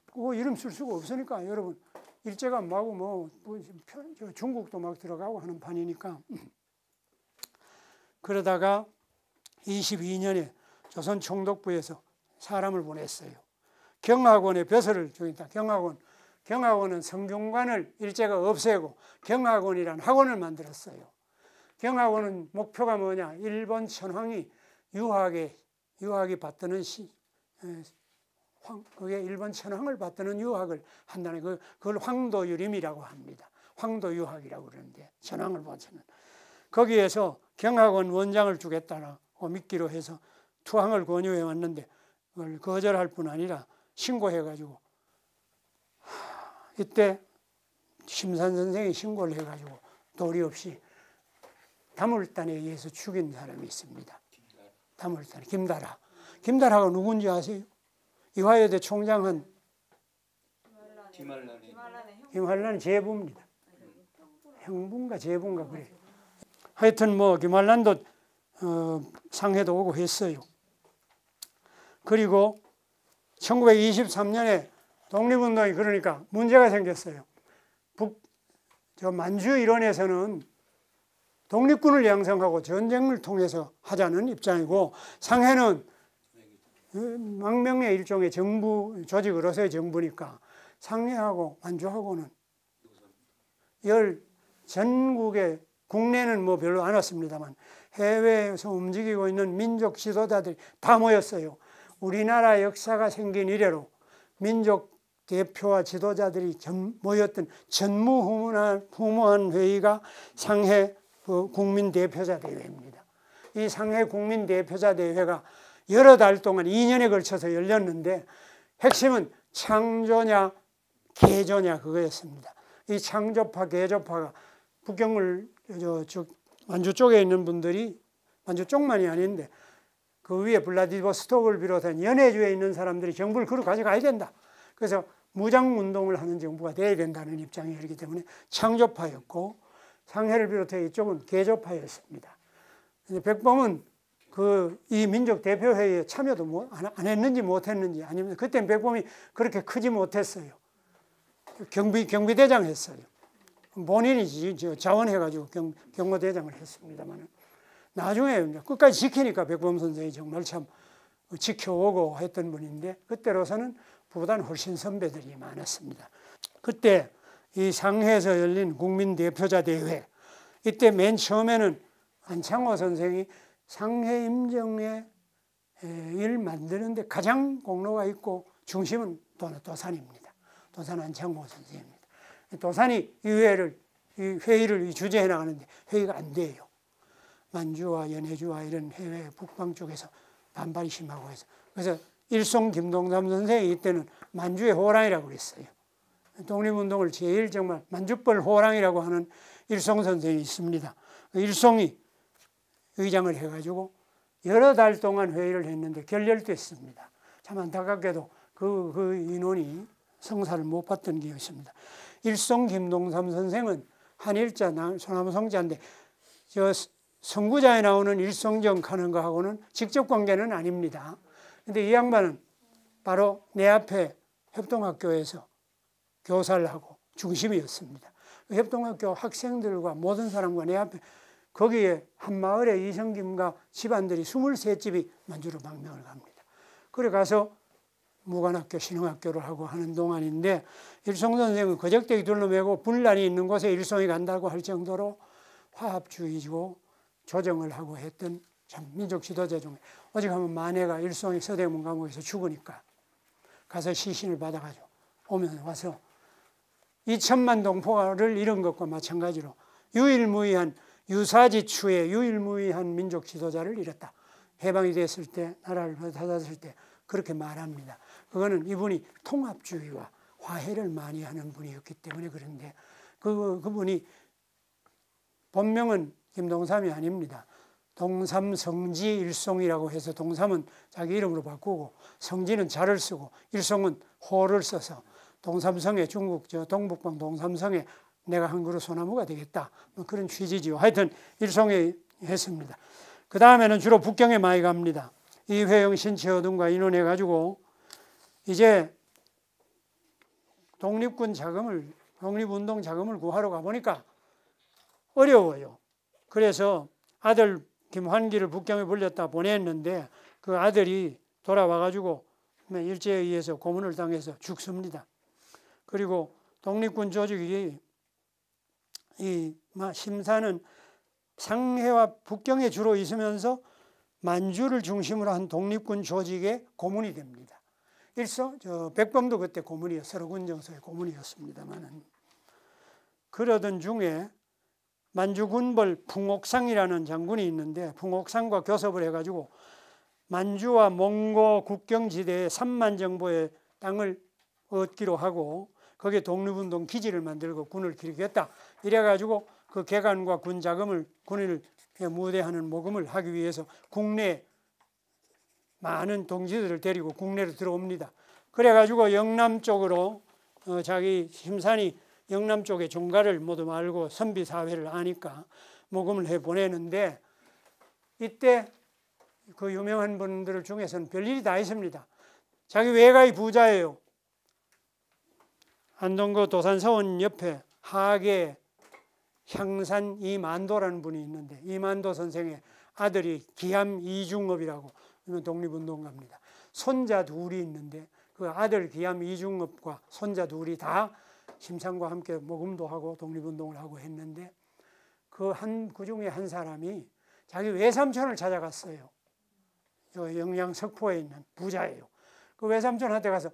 그거 이름 쓸 수가 없으니까 여러분 일제가 마구 뭐 중국도 막 들어가고 하는 판이니까 그러다가 22년에 조선 총독부에서 사람을 보냈어요. 경학원에 벼슬을 주겠다. 경학원은 성균관을 일제가 없애고 경학원이라는 학원을 만들었어요. 경학원은 목표가 뭐냐? 일본 천황이 유학이 받드는 그게 일본 천황을 받드는 유학을 한다는 그걸 황도유림이라고 합니다. 황도유학이라고 그러는데 천황을 받드는 거기에서 경학원 원장을 주겠다고 믿기로 해서 투항을 권유해 왔는데 그걸 거절할 뿐 아니라 신고해가지고 이때 심산 선생이 신고를 해가지고 도리 없이 다물단에 의해서 죽인 사람이 있습니다. 다물단 김다라. 김다라가 누군지 아세요? 이화여대 총장한 김환란의 제부입니다. 형부인가 제부인가 그래. 하여튼 뭐 김환란도 상해도 오고 했어요. 그리고 1923년에 독립운동이 그러니까 문제가 생겼어요. 만주 일원에서는 독립군을 양성하고 전쟁을 통해서 하자는 입장이고 상해는 망명의 일종의 정부 조직으로서의 정부니까 상해하고 만주하고는 전국의 국내는 뭐 별로 안 왔습니다만 해외에서 움직이고 있는 민족 지도자들이 다 모였어요. 우리나라 역사가 생긴 이래로 민족 대표와 지도자들이 모였던 전무후무한 회의가 상해 국민대표자 대회입니다. 이 상해 국민대표자 대회가 여러 달 동안 2년에 걸쳐서 열렸는데 핵심은 창조냐 개조냐 그거였습니다. 이 창조파 개조파가 북경을 만주 쪽에 있는 분들이 만주 쪽만이 아닌데 그 위에 블라디보스톡을 비롯한 연해주에 있는 사람들이 정부를 그로 가져가야 된다. 그래서 무장운동을 하는 정부가 돼야 된다는 입장이었기 때문에 창조파였고 상해를 비롯해 이쪽은 개조파였습니다. 백범은 이 민족 대표회의에 참여도 안 했는지 못했는지 아니면 그때는 백범이 그렇게 크지 못했어요. 경비대장 했어요. 본인이 자원해가지고 경호대장을 했습니다만 나중에 끝까지 지키니까 백범 선생이 정말 참 지켜오고 했던 분인데 그때로서는 보다는 훨씬 선배들이 많았습니다. 그때 이 상해에서 열린 국민대표자 대회 이때 맨 처음에는 안창호 선생이 상해 임정의 일 만드는데 가장 공로가 있고 중심은 도산입니다. 도산 안창호 선생입니다. 도산이 이 회의를 주재해 나가는데 회의가 안 돼요. 만주와 연해주와 이런 해외 북방 쪽에서 반발이 심하고 해서 그래서 일송 김동삼 선생이 이때는 만주의 호랑이라고 그랬어요. 독립운동을 제일 정말 만주벌 호랑이라고 하는 일송 선생이 있습니다. 일송이 의장을 해가지고 여러 달 동안 회의를 했는데 결렬됐습니다. 참 안타깝게도 그 인원이 성사를 못 받던 게 있습니다. 일송 김동삼 선생은 한일자 소나무 성자인데 선구자에 나오는 일송정 하는 거하고는 직접 관계는 아닙니다. 근데 이 양반은 바로 내 앞에 협동학교에서 교사를 하고 중심이었습니다. 협동학교 학생들과 모든 사람과 내 앞에 거기에 한 마을에 이성김과 집안들이 23집이 만주로 망명을 갑니다. 그래 가서 무관학교, 신흥학교를 하고 하는 동안인데 일송 선생은 거적대기 둘러매고 분란이 있는 곳에 일송이 간다고 할 정도로 화합주의고 조정을 하고 했던 참 민족 지도자 중에 오직 하면 만해가 일송이 서대문 감옥에서 죽으니까 가서 시신을 받아가지고 오면 와서 2천만 동포를 잃은 것과 마찬가지로 유사지추의 유일무이한 민족 지도자를 잃었다. 해방이 됐을 때 나라를 받았을 때 그렇게 말합니다. 그거는 이분이 통합주의와 화해를 많이 하는 분이었기 때문에 그런데 그분이 본명은 김동삼이 아닙니다. 동삼성지 일송이라고 해서 동삼은 자기 이름으로 바꾸고 성지는 자를 쓰고 일송은 호를 써서 동삼성에 중국 동북방 동삼성에 내가 한 그루 소나무가 되겠다. 뭐 그런 취지지요. 하여튼 일송에 했습니다. 그 다음에는 주로 북경에 많이 갑니다. 이회영 신채어둔과 인원해가지고 이제 독립운동 자금을 구하러 가보니까 어려워요. 그래서 아들 김환기를 북경에 불렸다 보냈는데 그 아들이 돌아와가지고 일제에 의해서 고문을 당해서 죽습니다. 그리고 독립군 조직이 심사는 상해와 북경에 주로 있으면서 만주를 중심으로 한 독립군 조직의 고문이 됩니다. 백범도 그때 서로군정서의 고문이었습니다만은 그러던 중에 만주군벌 풍옥상이라는 장군이 있는데 풍옥상과 교섭을 해가지고 만주와 몽고 국경지대에 3만 정보의 땅을 얻기로 하고 거기에 독립운동 기지를 만들고 군을 기르겠다. 이래가지고 그 개간과 군 자금을 군을 무대하는 모금을 하기 위해서 국내 많은 동지들을 데리고 국내로 들어옵니다. 그래가지고 영남 쪽으로 자기 심산이 영남 쪽에 종가를 모두 말고 선비사회를 아니까 모금을 해 보내는데 이때 그 유명한 분들 중에서는 별일이 다 있습니다. 자기 외가의 부자예요. 안동구 도산서원 옆에 하계 향산 이만도라는 분이 있는데 이만도 선생의 아들이 기암 이중업이라고 독립운동가입니다. 손자 둘이 있는데 그 아들 기암 이중업과 손자 둘이 다 심산과 함께 모금도 하고 독립운동을 하고 했는데 그 중에 한 사람이 자기 외삼촌을 찾아갔어요. 영양 석포에 있는 부자예요. 그 외삼촌한테 가서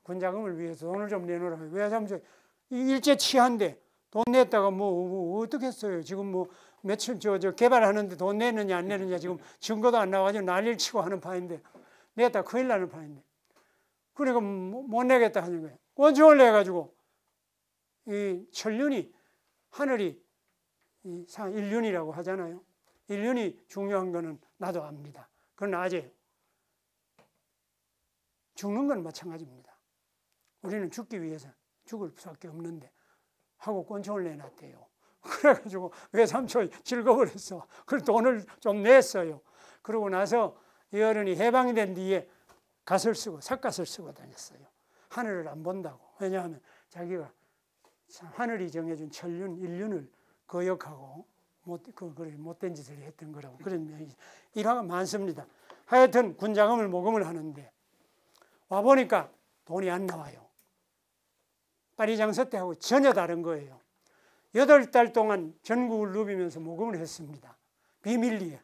군자금을 위해서 돈을 좀 내놓으라고. 외삼촌 일제 치한데 돈 냈다가 뭐 어떻게 했어요? 지금 뭐 며칠 저 개발하는데 돈 내느냐 안 내느냐 지금 증거도 안 나와가지고 난리를 치고 하는 판인데 냈다 큰일 나는 판인데 그러니까 못 내겠다 하는 거예요. 권총을 내가지고 이 천륜이 하늘이 일륜이라고 하잖아요. 일륜이 중요한 거는 나도 압니다. 그건 아재요. 죽는 건 마찬가지입니다. 우리는 죽기 위해서 죽을 수밖에 없는데 하고 권총을 내놨대요. 그래가지고 외삼촌이 즐거워했어. 그래서 돈을 좀 냈어요. 그러고 나서 이 어른이 해방이 된 뒤에 갓을 쓰고 삿갓을 쓰고 다녔어요. 하늘을 안 본다고. 왜냐하면 자기가 하늘이 정해준 천륜, 일륜을 거역하고 못된 짓을 했던 거라고 그런 일화가 많습니다. 하여튼 군자금을 모금을 하는데 와보니까 돈이 안 나와요. 파리장서 때하고 전혀 다른 거예요. 8달 동안 전국을 누비면서 모금을 했습니다. 비밀리에.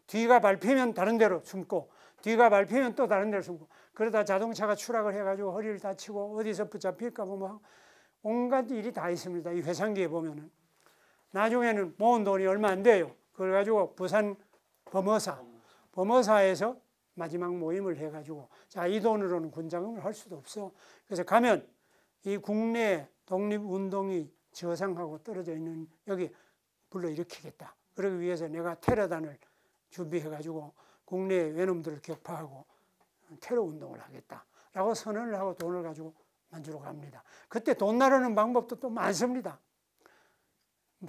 뒤가 밟히면 다른 데로 숨고 뒤가 밟히면 또 다른 데로 숨고 그러다 자동차가 추락을 해가지고 허리를 다치고 어디서 붙잡힐까 뭐 온갖 일이 다 있습니다. 이 회상기에 보면은. 나중에는 모은 돈이 얼마 안 돼요. 그래가지고 부산 범어사에서 마지막 모임을 해가지고 자, 이 돈으로는 군자금을 할 수도 없어. 그래서 가면 이 국내 독립운동이 저상하고 떨어져 있는 여기 불러일으키겠다. 그러기 위해서 내가 테러단을 준비해가지고 국내 외놈들을 격파하고 테러운동을 하겠다라고 선언을 하고 돈을 가지고 만주로 갑니다. 그때 돈 나르는 방법도 또 많습니다.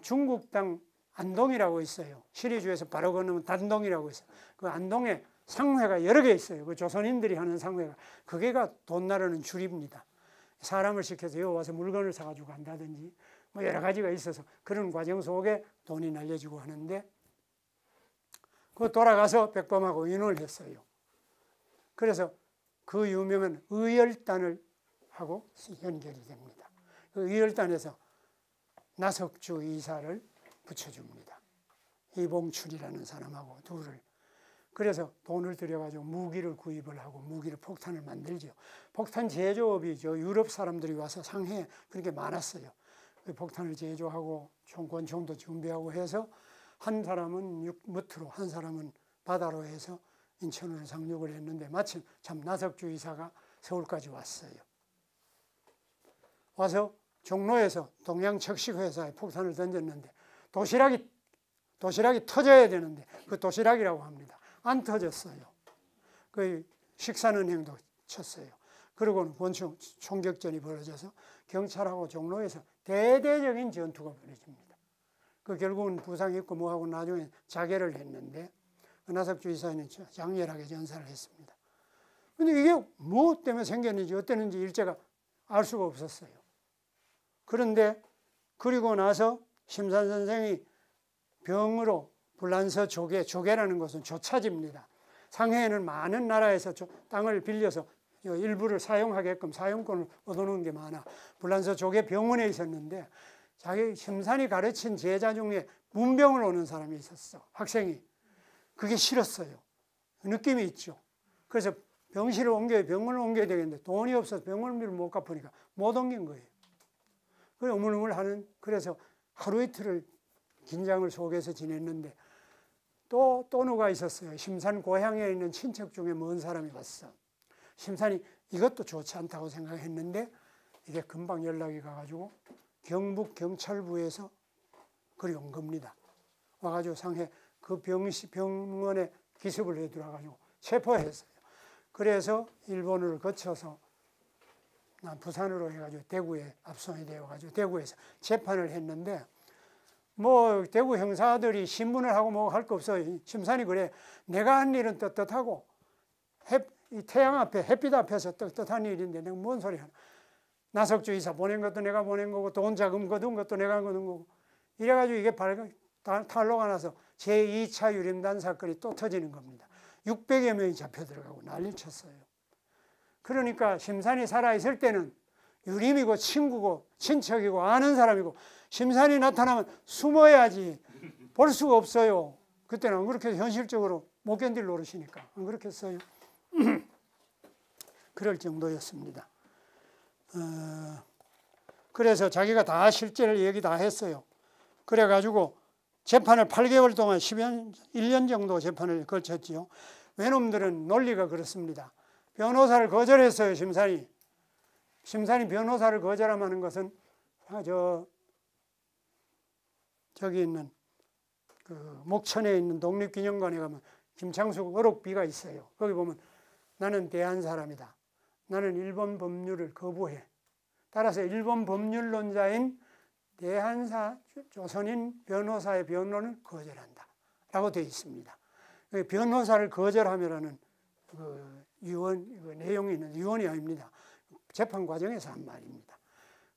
중국 땅 안동이라고 있어요. 시리주에서 바로 건너면 단동이라고 있어요. 그 안동에 상회가 여러 개 있어요. 그 조선인들이 하는 상회가. 그게가 돈 나르는 줄입니다. 사람을 시켜서 여기 와서 물건을 사가지고 간다든지 뭐 여러 가지가 있어서 그런 과정 속에 돈이 날려지고 하는데 그 돌아가서 백범하고 인원을 했어요. 그래서 그 유명한 의열단을 하고 연결이 됩니다. 그 의열단에서 나석주 이사를 붙여줍니다. 이봉출이라는 사람하고 둘을. 그래서 돈을 들여가지고 무기를 구입을 하고 무기를 폭탄을 만들죠. 폭탄 제조업이 유럽 사람들이 와서 상해에 그렇게 많았어요. 그 폭탄을 제조하고 권총도 준비하고 해서 한 사람은 육무트로 한 사람은 바다로 해서 인천으로 상륙을 했는데 마침 참 나석주 이사가 서울까지 왔어요. 와서 종로에서 동양척식회사에 폭탄을 던졌는데 도시락이 터져야 되는데 그 도시락이라고 합니다. 안 터졌어요. 그 식산은행도 쳤어요. 그리고는 권총 총격전이 벌어져서 경찰하고 종로에서 대대적인 전투가 벌어집니다. 그 결국은 부상 입고 뭐하고 나중에 자결을 했는데 나석주 이사는 장렬하게 전사를 했습니다. 근데 이게 뭐 때문에 생겼는지 어땠는지 일제가 알 수가 없었어요. 그런데 그리고 나서 심산 선생이 병으로 불란서 조개라는 것은 조차지입니다. 상해에는 많은 나라에서 땅을 빌려서 일부를 사용하게끔 사용권을 얻어놓은 게 많아. 불란서 조개 병원에 있었는데 자기 심산이 가르친 제자 중에 문병을 오는 사람이 있었어. 학생이. 그게 싫었어요. 느낌이 있죠. 그래서 병실을 병원을 옮겨야 되겠는데 돈이 없어서 병원비를 못 갚으니까 못 옮긴 거예요. 그래 우물우물 그래서 하루 이틀을 긴장을 속에서 지냈는데 또 누가 있었어요. 심산 고향에 있는 친척 중에 먼 사람이 왔어. 심산이 이것도 좋지 않다고 생각했는데 이게 금방 연락이 가가지고 경북 경찰부에서 그리 온 겁니다. 와가지고 상해 그 병원에 기습을 해들어가지고 체포했어요. 그래서 일본을 거쳐서 난 부산으로 해가지고 대구에 압송이 되어가지고 대구에서 재판을 했는데 뭐 대구 형사들이 신문을 하고 뭐 할 거 없어요. 심산이 그래. 내가 한 일은 떳떳하고 이 태양 앞에 햇빛 앞에서 떳떳한 일인데 내가 뭔 소리 하나. 나석주 이사 보낸 것도 내가 보낸 거고 돈 자금 거둔 것도 내가 거둔 거고 이래가지고 이게 탄로가 나서 제2차 유림단 사건이 또 터지는 겁니다. 600여 명이 잡혀 들어가고 난리를 쳤어요. 그러니까 심산이 살아있을 때는 유림이고 친구고 친척이고 아는 사람이고 심산이 나타나면 숨어야지 볼 수가 없어요. 그때는 안 그렇게 현실적으로 못 견딜 노릇이니까 안 그렇게 했어요. 그럴 정도였습니다. 그래서 자기가 다 실제를 얘기 다 했어요. 그래가지고 재판을 8개월 동안 1년 정도 재판을 걸쳤지요. 외놈들은 논리가 그렇습니다. 변호사를 거절했어요. 심산이 변호사를 거절하는 것은 저기 있는 그 목천에 있는 독립기념관에 가면 김창숙 어록비가 있어요. 거기 보면 나는 대한 사람이다. 나는 일본 법률을 거부해. 따라서 일본 법률론자인 대한사 조선인 변호사의 변론을 거절한다. 라고 되어 있습니다. 변호사를 거절하면은 그 내용이 있는 유언이 아닙니다. 재판 과정에서 한 말입니다.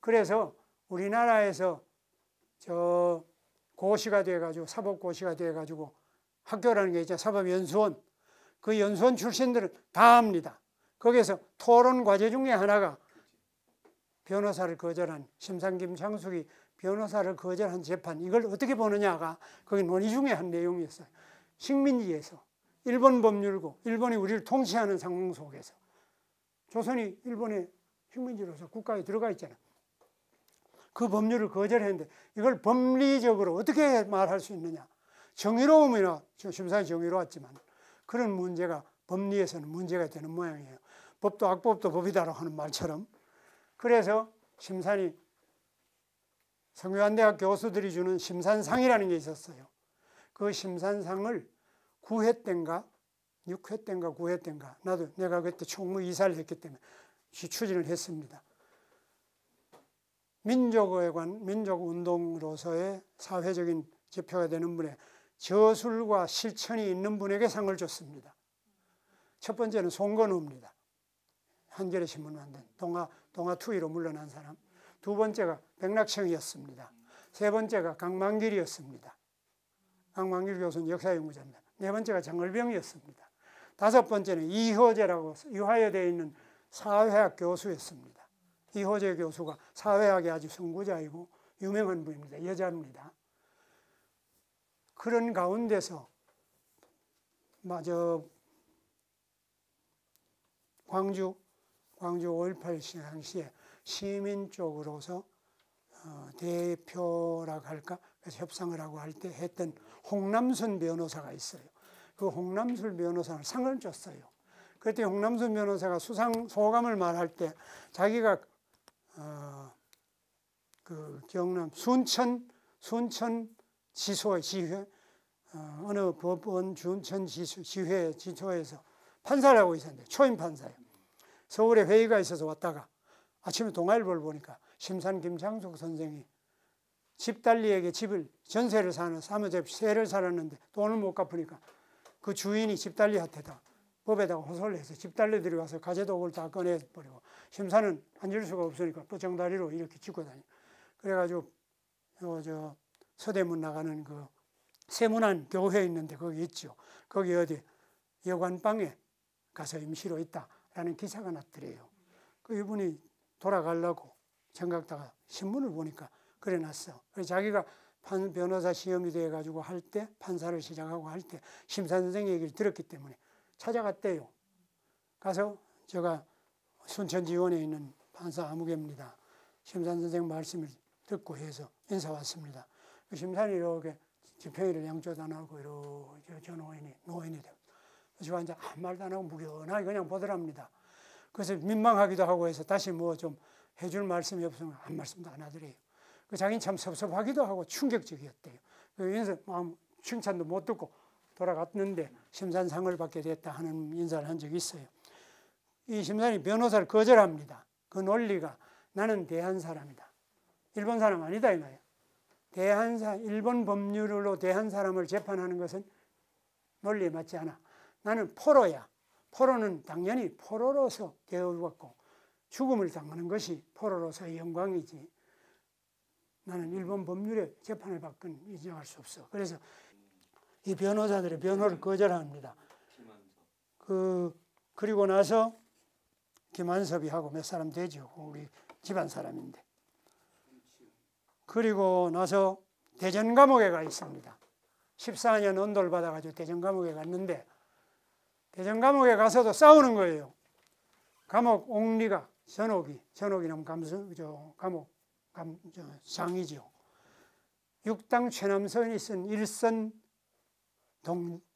그래서 우리나라에서 고시가 돼가지고 사법고시가 돼가지고 학교라는 게 있죠. 사법연수원. 그 연수원 출신들은 다 합니다. 거기에서 토론 과제 중에 하나가 변호사를 거절한 심산 김창숙이 변호사를 거절한 재판 이걸 어떻게 보느냐가 거기 논의 중에 한 내용이었어요. 식민지에서 일본 법률고 일본이 우리를 통치하는 상황 속에서 조선이 일본의 식민지로서 국가에 들어가 있잖아요. 그 법률을 거절했는데 이걸 법리적으로 어떻게 말할 수 있느냐. 정의로움이나 심사에 정의로웠지만 그런 문제가 법리에서는 문제가 되는 모양이에요. 법도 악법도 법이다라고 하는 말처럼. 그래서 심산이 성균관대학 교수들이 주는 심산상이라는 게 있었어요. 그 심산상을 9회 때인가 6회 때인가 9회 때인가 내가 그때 총무이사를 했기 때문에 추진을 했습니다. 민족운동으로서의 사회적인 지표가 되는 분의 저술과 실천이 있는 분에게 상을 줬습니다. 첫 번째는 송건우입니다. 한겨레 신문 만든 동아 투위로 물러난 사람. 두 번째가 백낙청이었습니다. 세 번째가 강만길이었습니다. 강만길 교수는 역사연구자입니다. 네 번째가 정을병이었습니다. 다섯 번째는 이효재라고 유화여대에 있는 사회학 교수였습니다. 이효재 교수가 사회학의 아주 선구자이고 유명한 분입니다. 여자입니다. 그런 가운데서 광주 5.18 당시에 시민 쪽으로서 대표라고 할까? 그래서 협상을 하고 할 때 했던 홍남순 변호사가 있어요. 그 홍남순 변호사는 상을 줬어요. 그때 홍남순 변호사가 수상 소감을 말할 때 자기가 그 경남 순천 지소의 지회 어느 법원 순천 지회 지소에서 판사를 하고 있었는데 초임 판사예요. 서울에 회의가 있어서 왔다가 아침에 동아일보를 보니까 심산 김창숙 선생이 집달리에게 집을 전세를 사면서 세를 살았는데 돈을 못 갚으니까 그 주인이 집달리한테다 법에다가 호소를 해서 집달리들이 와서 가재도구를 다 꺼내버리고 심산은 앉을 수가 없으니까 뻗정다리로 이렇게 짚고 다니고 그래가지고 서대문 나가는 그 세문안 교회 있는데 거기 있죠. 거기 어디 여관방에 가서 임시로 있다라는 기사가 났더래요. 그 이분이 돌아가려고 생각다가 신문을 보니까 그래 놨어. 그래서 자기가 변호사 시험이 돼가지고 할 때, 판사를 시작하고 할 때 심산 선생 얘기를 들었기 때문에 찾아갔대요. 가서 제가 순천지원에 있는 판사 아무개입니다. 심산 선생 말씀을 듣고 해서 인사 왔습니다. 그 심산이 이렇게 지평이를 양쪽 안 하고 이렇게 저 노인이 되고 저 앉아 한 말도 안 하고 무견하게 그냥 보더랍니다. 그래서 민망하기도 하고 해서 다시 뭐 좀 해줄 말씀이 없으면 한 말씀도 안 하더래요. 그 자기는 참 섭섭하기도 하고 충격적이었대요. 그래서 마음 칭찬도 못 듣고 돌아갔는데 심산상을 받게 됐다 하는 인사를 한 적이 있어요. 이 심산이 변호사를 거절합니다. 그 논리가 나는 대한 사람이다. 일본 사람 아니다 이거예요. 일본 법률로 대한 사람을 재판하는 것은 논리에 맞지 않아. 나는 포로야. 포로는 당연히 포로로서 대우받고 죽음을 당하는 것이 포로로서의 영광이지. 나는 일본 법률에 재판을 받건 인정할 수 없어. 그래서 이 변호사들의 변호를 거절합니다. 그리고 나서 김한섭이 하고 몇 사람 되죠. 우리 집안 사람인데. 그리고 나서 대전 감옥에 가 있습니다. 14년 언도를 받아가지고 대전 감옥에 갔는데 대전 감옥에 가서도 싸우는 거예요. 감옥 옥리가 전옥이라면 감옥 장이죠. 육당 최남선이 쓴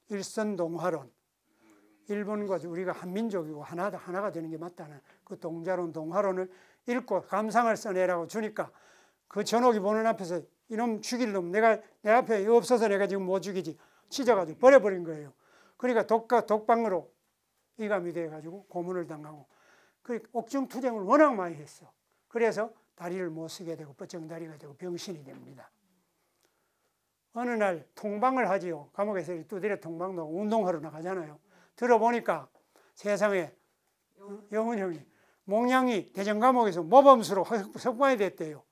일선동화론, 일본과 우리가 한민족이고 하나가 되는 게 맞다는 그 동자론 동화론을 읽고 감상을 써내라고 주니까 그 전옥이 보는 앞에서 이놈 죽일 놈 내 앞에 없어서 내가 지금 못 죽이지 찢어가지고 버려버린 거예요. 그러니까 독방으로 이감이 돼가지고 고문을 당하고 그 옥중투쟁을 워낙 많이 했어. 그래서 다리를 못 쓰게 되고 뻗정다리가 되고 병신이 됩니다. 어느 날 통방을 하지요. 감옥에서 두드려 통방도 운동하러 나가잖아요. 들어보니까 세상에 영훈 형이 몽양이 대전 감옥에서 모범수로 석방이 됐대요.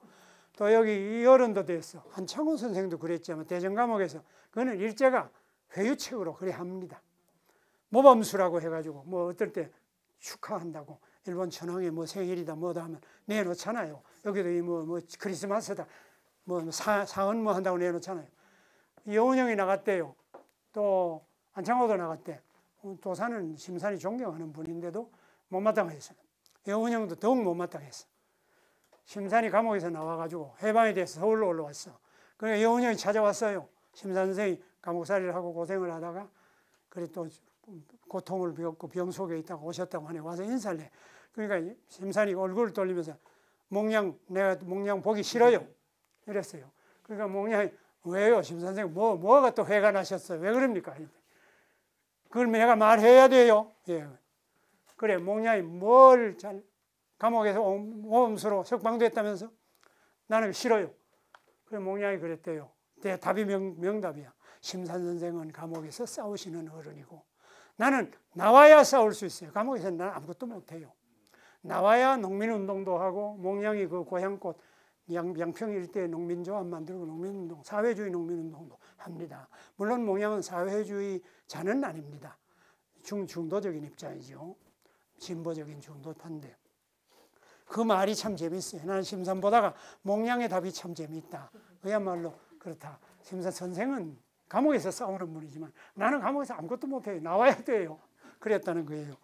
또 여기 이 어른도 됐어. 한창훈 선생도 그랬지만 대전 감옥에서 그는 일제가 회유책으로 그래 합니다. 모범수라고 해가지고 뭐 어떨 때 축하한다고 일본 천황의 뭐 생일이다 뭐다 하면 내놓잖아요. 여기도 뭐 크리스마스다 뭐 사은 뭐 한다고 내놓잖아요. 여훈 형이 나갔대요. 또 안창호도 나갔대. 도사는 심산이 존경하는 분인데도 못마땅했어요. 여훈 형도 더욱 못마땅했어. 심산이 감옥에서 나와가지고 해방이 돼서 서울로 올라왔어. 그러니까 여훈 형이 찾아왔어요. 심산 선생이 감옥살이를 하고 고생을 하다가 그래 또 고통을 겪고 병 속에 있다가 오셨다고 하네. 와서 인사를 해. 그러니까 심산이 얼굴을 돌리면서 내가 몽양 보기 싫어요. 이랬어요. 그러니까 몽양이 왜요? 심산 선생님 뭐가 또 회가 나셨어요? 왜 그럽니까? 그걸 내가 말해야 돼요. 예. 그래 몽양이 감옥에서 모범수로 석방됐다면서 나는 싫어요. 그래 몽양이 그랬대요. 답이 명답이야. 심산 선생은 감옥에서 싸우시는 어른이고 나는 나와야 싸울 수 있어요. 감옥에서는 나는 아무것도 못해요. 나와야 농민운동도 하고 몽양이 그 고향꽃 양평 일대 농민조합 만들고 농민운동, 사회주의 농민운동도 합니다. 물론 몽양은 사회주의자는 아닙니다. 중도적인 입장이죠. 진보적인 중도파인데 그 말이 참 재밌어요. 나는 심산 보다가 몽양의 답이 참 재밌다. 그야말로 그렇다. 심산 선생은 감옥에서 싸우는 분이지만 나는 감옥에서 아무것도 못해요. 나와야 돼요. 그랬다는 거예요.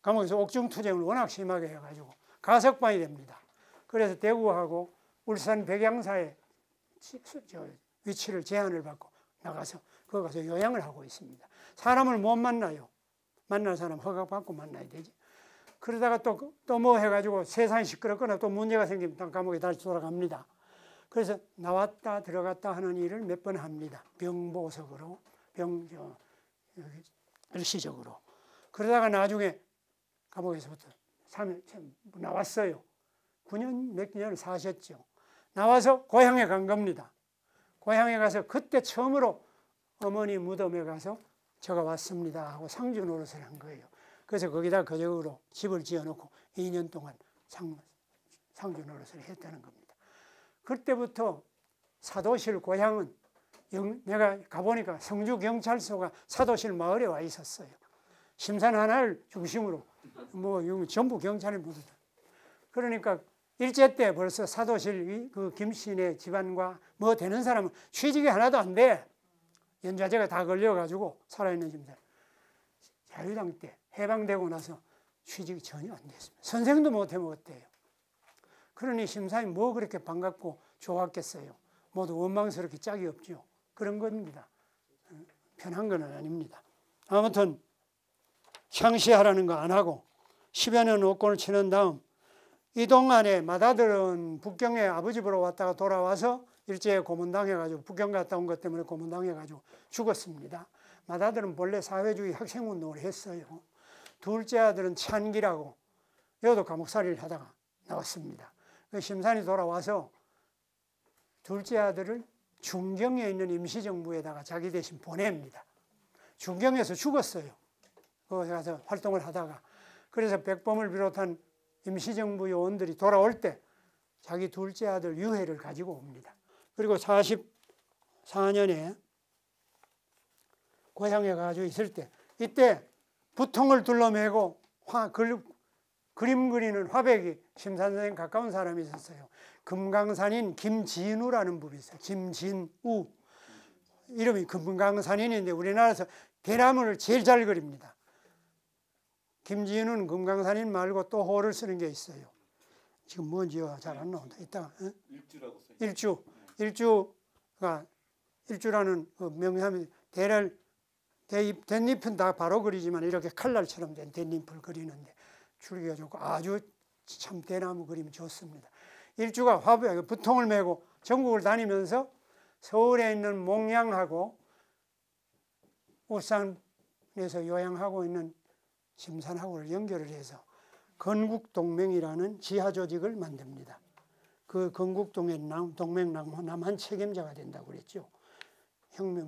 감옥에서 옥중투쟁을 워낙 심하게 해가지고 가석방이 됩니다. 그래서 대구하고 울산 백양사에 위치를 제안을 받고 나가서 거기 가서 요양을 하고 있습니다. 사람을 못 만나요. 만날 사람 허가받고 만나야 되지. 그러다가 또 뭐 해가지고 세상이 시끄럽거나 또 문제가 생기면 감옥에 다시 돌아갑니다. 그래서 나왔다 들어갔다 하는 일을 몇 번 합니다. 병보석으로, 일시적으로. 그러다가 나중에 감옥에서부터 나왔어요. 9년 몇 년을 사셨죠. 나와서 고향에 간 겁니다. 고향에 가서 그때 처음으로 어머니 무덤에 가서 제가 왔습니다 하고 상주 노릇을 한 거예요. 그래서 거기다 거적으로 집을 지어놓고 2년 동안 상주 노릇을 했다는 겁니다. 그때부터 사도실 고향은 내가 가보니까 성주경찰서가 사도실 마을에 와 있었어요. 심산 하나를 중심으로 뭐 전부 경찰이 모두. 그러니까 일제 때 벌써 사도실 그 김씨네 집안과 뭐 되는 사람은 취직이 하나도 안 돼. 연좌제가 다 걸려가지고 살아있는 심산. 자유당 때 해방되고 나서 취직이 전혀 안 됐습니다. 선생도 못 해먹었대요. 그러니 심산이 뭐 그렇게 반갑고 좋았겠어요. 모두 원망스럽게 짝이 없죠. 그런 겁니다. 편한 건 아닙니다. 아무튼 창시하라는 거 안 하고 10여 년 옥권을 치는 다음 이 동안에 맏아들은 북경에 아버지 보러 왔다가 돌아와서 일제에 고문당해가지고 북경 갔다 온 것 때문에 고문당해가지고 죽었습니다. 맏아들은 본래 사회주의 학생운동을 했어요. 둘째 아들은 찬기라고 여도 감옥살이를 하다가 나왔습니다. 심산이 돌아와서 둘째 아들을 중경에 있는 임시정부에다가 자기 대신 보냅니다. 중경에서 죽었어요. 거기 가서 활동을 하다가. 그래서 백범을 비롯한 임시정부 요원들이 돌아올 때 자기 둘째 아들 유해를 가지고 옵니다. 그리고 44년에 고향에 가지고 있을 때 이때 부통을 둘러매고 그림 그리는 화백이 심산 선생 가까운 사람이 있었어요. 금강산인 김진우라는 분이 있어요. 김진우. 이름이 금강산인인데 우리나라에서 대나무를 제일 잘 그립니다. 김진우는 금강산인 말고 또 호를 쓰는 게 있어요. 지금 뭔지가 잘 안 나온다. 이따가 일주라고 써요. 일주라는 그 명함이 댄잎은 다 바로 그리지만 이렇게 칼날처럼 된 댄잎을 그리는데 줄기가 좋고 아주 참 대나무 그림이 좋습니다. 일주가 부통을 메고 전국을 다니면서 서울에 있는 몽양하고 울산에서 요양하고 있는 심산하고를 연결을 해서 건국동맹이라는 지하조직을 만듭니다. 그 건국동맹 남한 책임자가 된다고 그랬죠.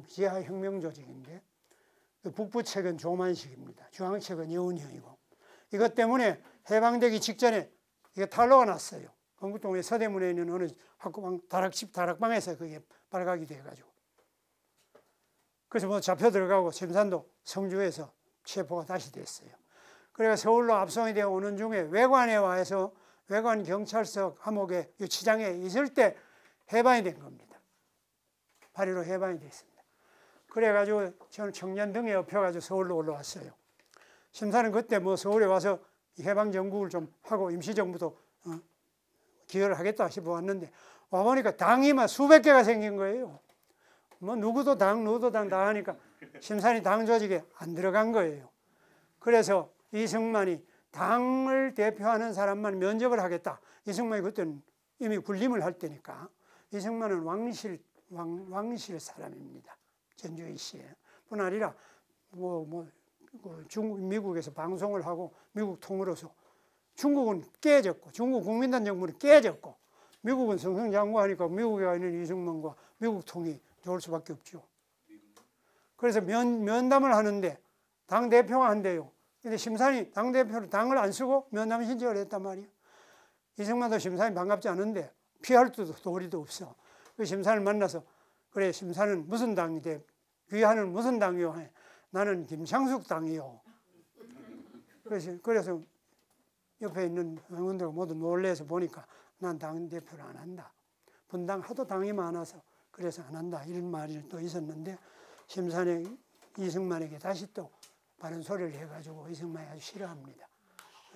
지하혁명조직인데 북부책은 조만식입니다. 중앙책은 여운형이고 이것 때문에 해방되기 직전에 이게 탄로가 났어요. 건국동의 서대문에 있는 어느 학구방 다락방에서 그게 발각이 돼가지고 그래서 뭐 잡혀 들어가고 심산도 성주에서 체포가 다시 됐어요. 그래서 서울로 압송이 되어 오는 중에 외관에 와서 외관 경찰서 감옥에 유치장에 있을 때 해방이 된 겁니다. 8.15 해방이 됐습니다. 그래가지고 저는 청년 등에 업혀가지고 서울로 올라왔어요. 심사는 그때 뭐 서울에 와서 해방 정국을 좀 하고 임시정부도 기여를 하겠다 싶어 왔는데 와보니까 당이 막 수백 개가 생긴 거예요. 뭐 누구도 당 다 하니까 심산이 당 조직에 안 들어간 거예요. 그래서 이승만이 당을 대표하는 사람만 면접을 하겠다. 이승만이 그때는 이미 군림을 할 때니까. 이승만은 왕실 사람입니다. 전주이시에. 뿐 아니라 미국에서 방송을 하고 미국 통으로서 중국은 깨졌고 중국 국민당 정부는 깨졌고 미국은 승승장구하니까 미국에 가 있는 이승만과 미국 통이 좋을 수밖에 없죠. 그래서 면담을 하는데 당대표가 한대요. 근데 심산이 당대표로 당을 안 쓰고 면담 신청을 했단 말이에요. 이승만도 심산이 반갑지 않은데 피할 도리도 없어. 그 심산을 만나서 그래 심산은 무슨 당이 돼? 귀하는 무슨 당이요? 나는 김창숙 당이요. 그래서 옆에 있는 의원들 모두 놀래서 보니까 난 당대표를 안 한다. 분당 하도 당이 많아서 그래서 안 한다. 이런 말이 또 있었는데 심산이 이승만에게 다시 또 바른 소리를 해가지고 이승만이 아주 싫어합니다.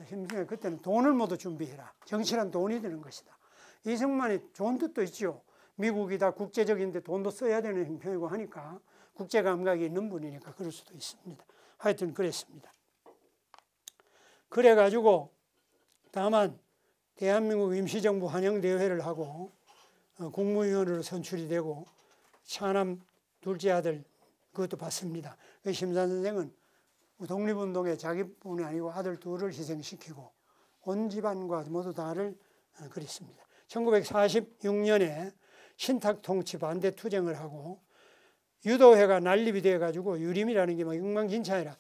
심상이 그때는 돈을 모두 준비해라. 정치란 돈이 되는 것이다. 이승만이 좋은 뜻도 있죠. 미국이 다 국제적인데 돈도 써야 되는 형편이고 하니까 국제 감각이 있는 분이니까 그럴 수도 있습니다. 하여튼 그랬습니다. 그래가지고 다만 대한민국 임시정부 환영대회를 하고 국무위원으로 선출이 되고 차남 둘째 아들 그것도 받습니다. 심산 선생은 독립운동에 자기뿐이 아니고 아들 둘을 희생시키고 온 집안과 모두 다를 그랬습니다. 1946년에 신탁통치 반대 투쟁을 하고 유도회가 난립이 돼가지고 유림이라는 게 막 엉망진창이라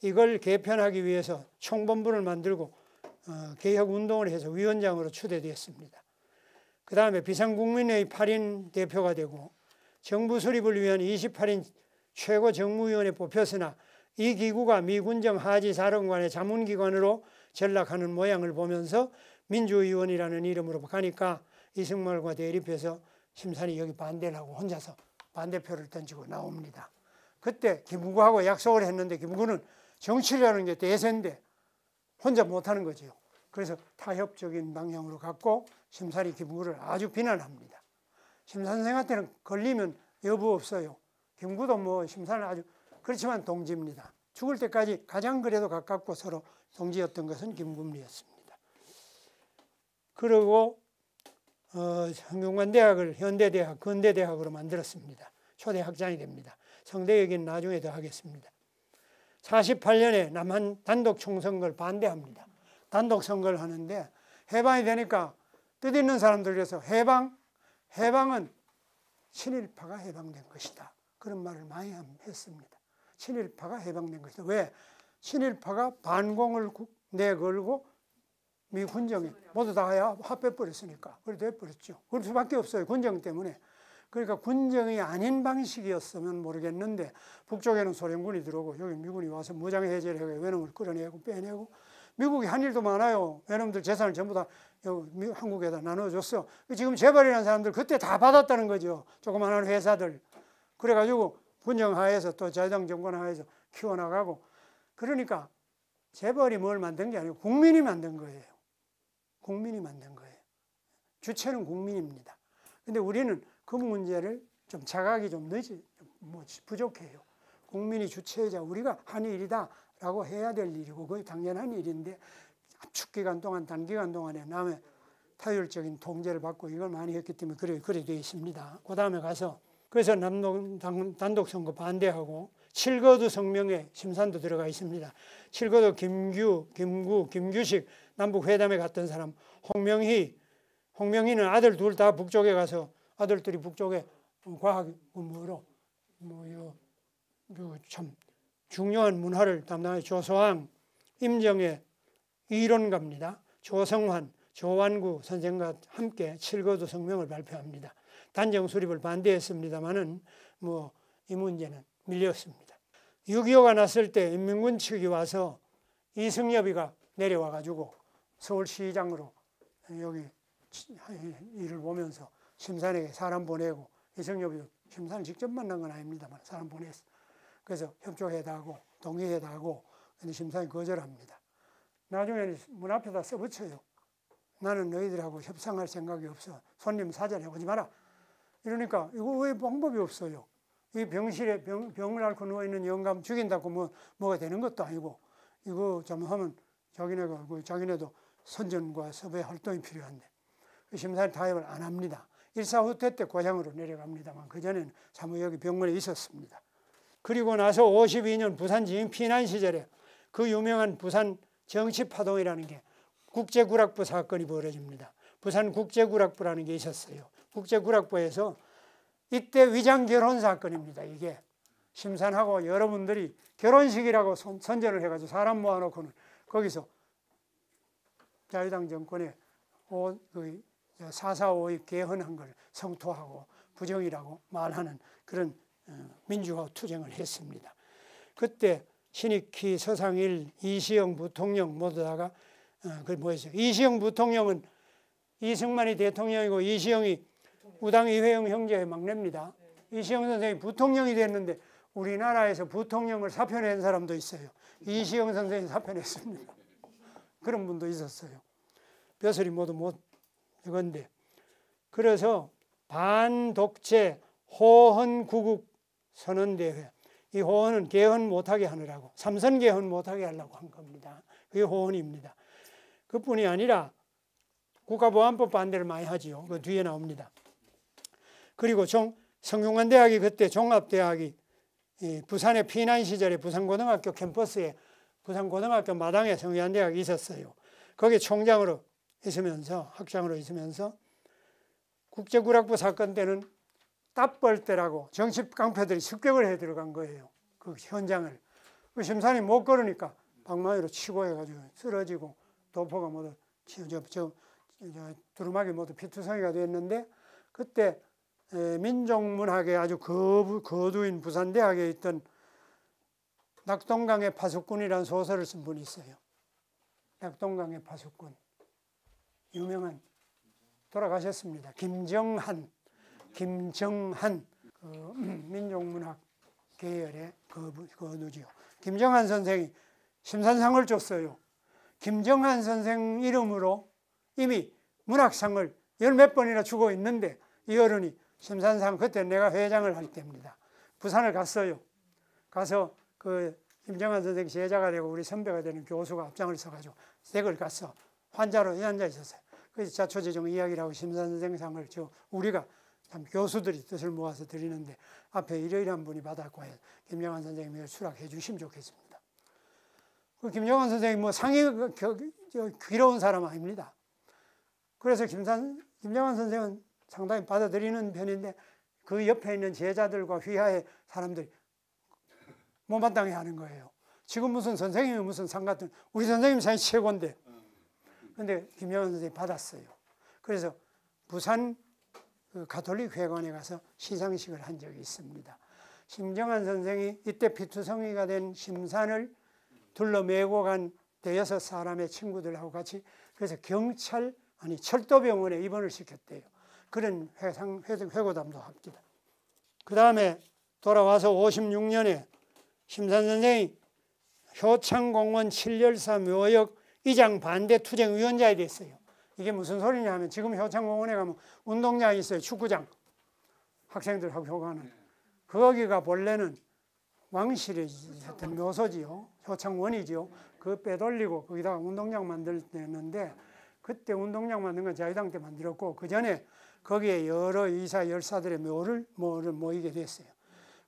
이걸 개편하기 위해서 총본부를 만들고 개혁운동을 해서 위원장으로 추대되었습니다. 그 다음에 비상국민회의 8인 대표가 되고 정부 수립을 위한 28인 최고 정무위원에 뽑혔으나 이 기구가 미군정 하지사령관의 자문기관으로 전락하는 모양을 보면서 민주위원이라는 이름으로 가니까 이승만과 대립해서 심산이 여기 반대를 하고 혼자서 반대표를 던지고 나옵니다. 그때 김구하고 약속을 했는데 김구는 정치라는 게 대세인데 혼자 못하는 거죠. 그래서 타협적인 방향으로 갔고 심산이 김구를 아주 비난합니다. 심선생한테는 걸리면 여부 없어요. 김구도 뭐 심산을 아주 그렇지만 동지입니다. 죽을 때까지 가장 그래도 가깝고 서로 동지였던 것은 김구입니다. 그리고 성균관대학을 현대대학, 근대대학으로 만들었습니다. 초대 학장이 됩니다. 성대 얘기는 나중에 더 하겠습니다. 48년에 남한 단독 총선거를 반대합니다. 단독 선거를 하는데 해방이 되니까 뜻있는 사람들에서 해방은 친일파가 해방된 것이다. 그런 말을 많이 했습니다. 친일파가 해방된 것이다. 왜? 친일파가 반공을 내걸고 미 군정이 모두 다 합해버렸으니까. 그래 돼버렸죠. 그럴 수밖에 없어요. 군정 때문에. 그러니까 군정이 아닌 방식이었으면 모르겠는데 북쪽에는 소련군이 들어오고 여기 미군이 와서 무장해제를 해서 외놈을 끌어내고 빼내고 미국이 한 일도 많아요. 외놈들 재산을 전부 다 한국에다 나눠줬어. 지금 재벌이라는 사람들 그때 다 받았다는 거죠. 조그마한 회사들. 그래가지고 군정 하에서 또 자유당 정권 하에서 키워나가고 그러니까 재벌이 뭘 만든 게 아니고 국민이 만든 거예요. 국민이 만든 거예요. 주체는 국민입니다. 근데 우리는 그 문제를 좀 자각이 좀 부족해요. 국민이 주체이자 우리가 한 일이다라고 해야 될 일이고 거의 당연한 일인데 축기간 동안 단기간 동안에 남의 타율적인 통제를 받고 이걸 많이 했기 때문에 그래 되어 있습니다. 그 다음에 가서 그래서 단독 선거 반대하고 칠거두 성명에 심산도 들어가 있습니다. 칠거두 김구, 김규식 남북 회담에 갔던 사람 홍명희는 아들 둘 다 북쪽에 가서 아들들이 북쪽에 과학 공부로 참 중요한 문화를 담당해 조소왕, 임정의 이론가입니다. 조성환, 조완구 선생과 함께 칠거두 성명을 발표합니다. 단정 수립을 반대했습니다만은 이 문제는 밀렸습니다. 6.25가 났을 때 인민군 측이 와서 이승엽이가 내려와 가지고 서울시장으로 여기 일을 보면서 심산에게 사람 보내고 이승엽이 심산을 직접 만난 건 아닙니다만 사람 보냈어. 그래서 협조해달라고 동의해달라고 근데 심산이 거절합니다. 나중에는 문 앞에다 써붙여요. 나는 너희들하고 협상할 생각이 없어. 손님 사전에 오지 마라. 이러니까 이거 왜 방법이 없어요. 이 병실에 병을 앓고 누워있는 영감 죽인다고 뭐가 되는 것도 아니고 이거 잘못하면 자기네도 선전과 섭외 활동이 필요한데 심사를 타협을 안 합니다. 일사후퇴 때 고향으로 내려갑니다만 그전에는 사무역이 병원에 있었습니다. 그리고 나서 52년 부산 지인 피난 시절에 그 유명한 부산 정치파동이라는 게 국제구락부 사건이 벌어집니다. 부산 국제구락부라는 게 있었어요. 국제구락부에서 이때 위장결혼 사건입니다. 이게 심산하고 여러분들이 결혼식이라고 선전을 해가지고 사람 모아놓고는 거기서 자유당 정권에 4.4.5의 개헌한 걸 성토하고 부정이라고 말하는 그런 민주화 투쟁을 했습니다. 그때 신익희, 서상일, 이시영 부통령 모두 다가 이시영 부통령은 이승만이 대통령이고 이시영이 우당 이회영 형제의 막내입니다. 이시영 선생이 부통령이 됐는데 우리나라에서 부통령을 사표낸 사람도 있어요. 이시영 선생이 사표냈습니다. 그런 분도 있었어요. 벼슬이 모두 이건데 그래서 반독재 호헌구국 선언대회 이 호헌은 개헌 못하게 하느라고 삼선 개헌 못하게 하려고 한 겁니다. 그게 호헌입니다. 그뿐이 아니라 국가보안법 반대를 많이 하지요. 그 뒤에 나옵니다. 그리고 성균관대학이 그때 종합대학이 부산의 피난 시절에 부산고등학교 캠퍼스에 부산고등학교 마당에 성균관대학이 있었어요. 거기 총장으로 있으면서 학장으로 있으면서 국제구락부 사건 때는 딱벌떼라고 정치 깡패들이 습격을 해 들어간 거예요. 그 현장을. 그 심산이 못 걸으니까 방망이로 치고 해가지고 쓰러지고 도포가 모두 두루마기 모두 피투성이가 됐는데 그때 민족문학의 아주 거두인 부산대학에 있던 낙동강의 파수꾼이라는 소설을 쓴 분이 있어요. 낙동강의 파수꾼. 유명한, 돌아가셨습니다. 김정한 민족문학 계열의 거두지요. 김정한 선생이 심산상을 줬어요. 김정한 선생 이름으로 이미 문학상을 열 몇 번이나 주고 있는데 이 어른이 심산상, 그때 내가 회장을 할 때입니다. 부산을 갔어요. 가서 그 김정한 선생 제자가 되고 우리 선배가 되는 교수가 앞장을 서가지고 댁을 가서 환자로 앉아 있었어요. 그래서 자초지종 이야기를 하고 심산선생상을 우리가 참 교수들이 뜻을 모아서 드리는데 앞에 이러이러한 분이 받았고 해서 김정한 선생님이 수락해 주시면 좋겠습니다. 그 김정한 선생님 뭐 상이 귀로운 사람 아닙니다. 그래서 김정한 선생은 상당히 받아들이는 편인데 그 옆에 있는 제자들과 휘하의 사람들이 못마땅해 하는 거예요. 지금 무슨 선생님이 무슨 상 같은, 우리 선생님 상이 최고인데. 근데 김정한 선생님이 받았어요. 그래서 부산 그 가톨릭 회관에 가서 시상식을 한 적이 있습니다. 김정한 선생이 이때 피투성이가 된 심산을 둘러매고 간 대여섯 사람의 친구들하고 같이 그래서 철도병원에 입원을 시켰대요. 그런 회고담도 합니다. 그 다음에 돌아와서 56년에 심산 선생이 효창공원 7열사 묘역 이장 반대 투쟁위원장이 됐어요. 이게 무슨 소리냐 하면 지금 효창공원에 가면 운동장이 있어요. 축구장. 학생들하고 효과는. 거기가 본래는 왕실이었던 묘소지요. 효창원이지요. 그거 빼돌리고 거기다가 운동장 만들었는데 그때 운동장 만든 건 자유당 때 만들었고 그 전에 거기에 여러 이사 열사들의 묘를 모이게 됐어요.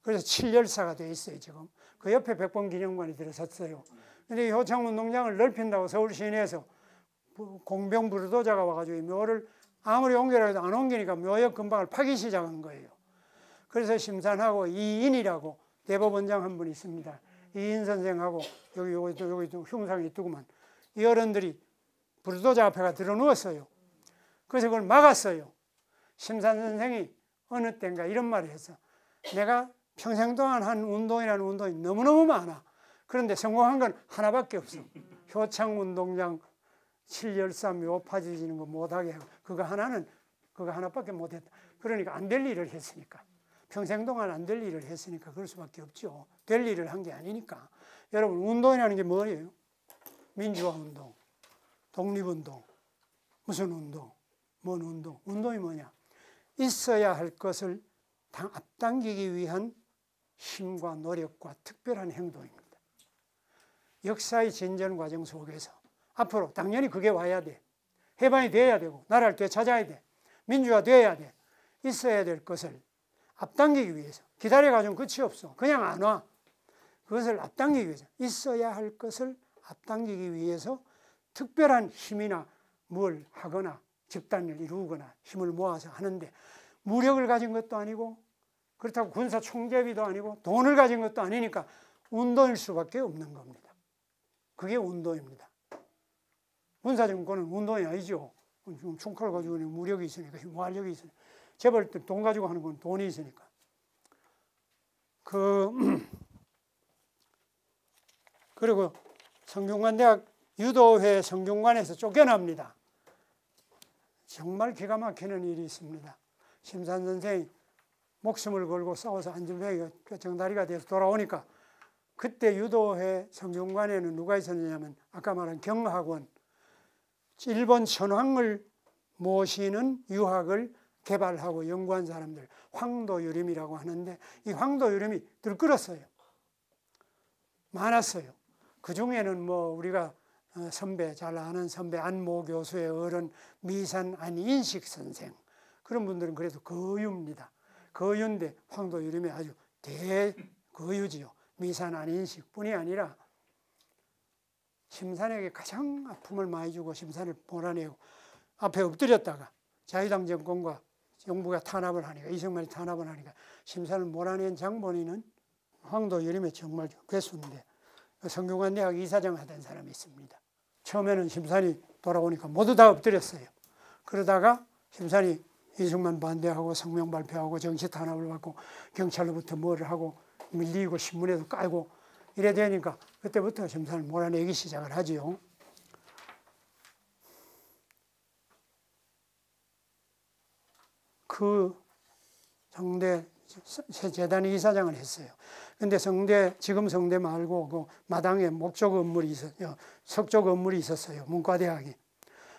그래서 7열사가 돼 있어요. 지금. 그 옆에 백범기념관이 들어섰어요. 근데 효창운동장을 넓힌다고 서울 시내에서 공병 부르도자가 와가지고 이 묘를 아무리 옮기라 해도 안 옮기니까 묘역 근방을 파기 시작한 거예요. 그래서 심산하고 이인이라고 대법원장 한 분이 있습니다. 이인 선생하고 여기 흉상이 있더구만. 이 어른들이 부르도자 앞에가 들어 누웠어요. 그래서 그걸 막았어요. 심산 선생이 어느 때인가 이런 말을 했어. 내가 평생 동안 한 운동이라는 운동이 너무너무 많아. 그런데 성공한 건 하나밖에 없어. 효창운동장 7열사 묘 파지지는 거 못하게 하고 그거 하나밖에 못했다. 그러니까 안 될 일을 했으니까. 평생 동안 안 될 일을 했으니까 그럴 수밖에 없죠. 될 일을 한 게 아니니까. 여러분 운동이라는 게 뭐예요? 민주화운동, 독립운동, 무슨 운동, 뭔 운동? 운동이 뭐냐? 있어야 할 것을 앞당기기 위한 힘과 노력과 특별한 행동입니다. 역사의 진전 과정 속에서 앞으로 당연히 그게 와야 돼. 해방이 돼야 되고 나라를 되찾아야 돼. 민주화 돼야 돼. 있어야 될 것을 앞당기기 위해서 기다려가지고 끝이 없어. 그냥 안 와. 그것을 앞당기기 위해서 있어야 할 것을 앞당기기 위해서 특별한 힘이나 뭘 하거나 집단을 이루거나 힘을 모아서 하는데 무력을 가진 것도 아니고 그렇다고 군사 총재비도 아니고 돈을 가진 것도 아니니까 운동일 수밖에 없는 겁니다. 그게 운동입니다. 군사정권은 운동이 아니죠. 총칼 가지고 무력이 있으니까 완력이 있으니까 재벌 돈 가지고 하는 건 돈이 있으니까. 그리고 성균관대학 유도회 성균관에서 쫓겨납니다. 정말 기가 막히는 일이 있습니다. 심산 선생이 목숨을 걸고 싸워서 안전병이 정다리가 돼서 돌아오니까 그때 유도회 성균관에는 누가 있었냐면 아까 말한 경학원, 일본 천황을 모시는 유학을 개발하고 연구한 사람들, 황도유림이라고 하는데 이 황도유림이 들끓었어요. 많았어요. 그 중에는 뭐 우리가 선배, 잘 아는 선배 안모 교수의 어른 미산 안인식 선생, 그런 분들은 그래도 거유입니다. 거유인데 황도유림이 아주 대거유지요. 미산 안인식 뿐이 아니라 심산에게 가장 아픔을 많이 주고 심산을 몰아내고 앞에 엎드렸다가 자유당 정권과 정부가 탄압을 하니까, 이승만이 탄압을 하니까 심산을 몰아낸 장본인은 황도유림의 정말 괴수인데 성균관대학 이사장 하던 사람이 있습니다. 처음에는 심산이 돌아오니까 모두 다 엎드렸어요. 그러다가 심산이 이승만 반대하고 성명 발표하고 정치 탄압을 받고 경찰로부터 뭐를 하고 밀리고 신문에도 깔고 이래 되니까 그때부터 심산을 몰아내기 시작을 하지요. 그 성대 재단 이사장을 했어요. 근데 성대, 지금 성대 말고 그 마당에 목조 건물이 있었어요. 석조 건물이 있었어요. 문과대학이.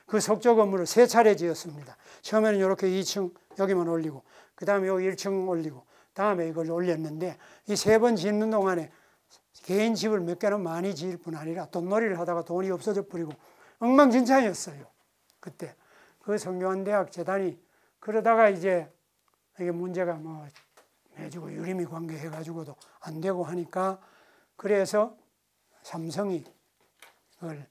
그 석조 건물을 3차례 지었습니다. 처음에는 이렇게 2층 여기만 올리고, 그 다음에 여기 1층 올리고, 다음에 이걸 올렸는데, 이 3번 짓는 동안에 개인 집을 몇 개는 많이 지을 뿐 아니라 돈놀이를 하다가 돈이 없어져 버리고 엉망진창이었어요. 그때. 그 성균관대학 재단이 그러다가 이제 이게 문제가 뭐 해주고 유림이 관계해가지고도 안 되고 하니까 그래서 삼성이 그걸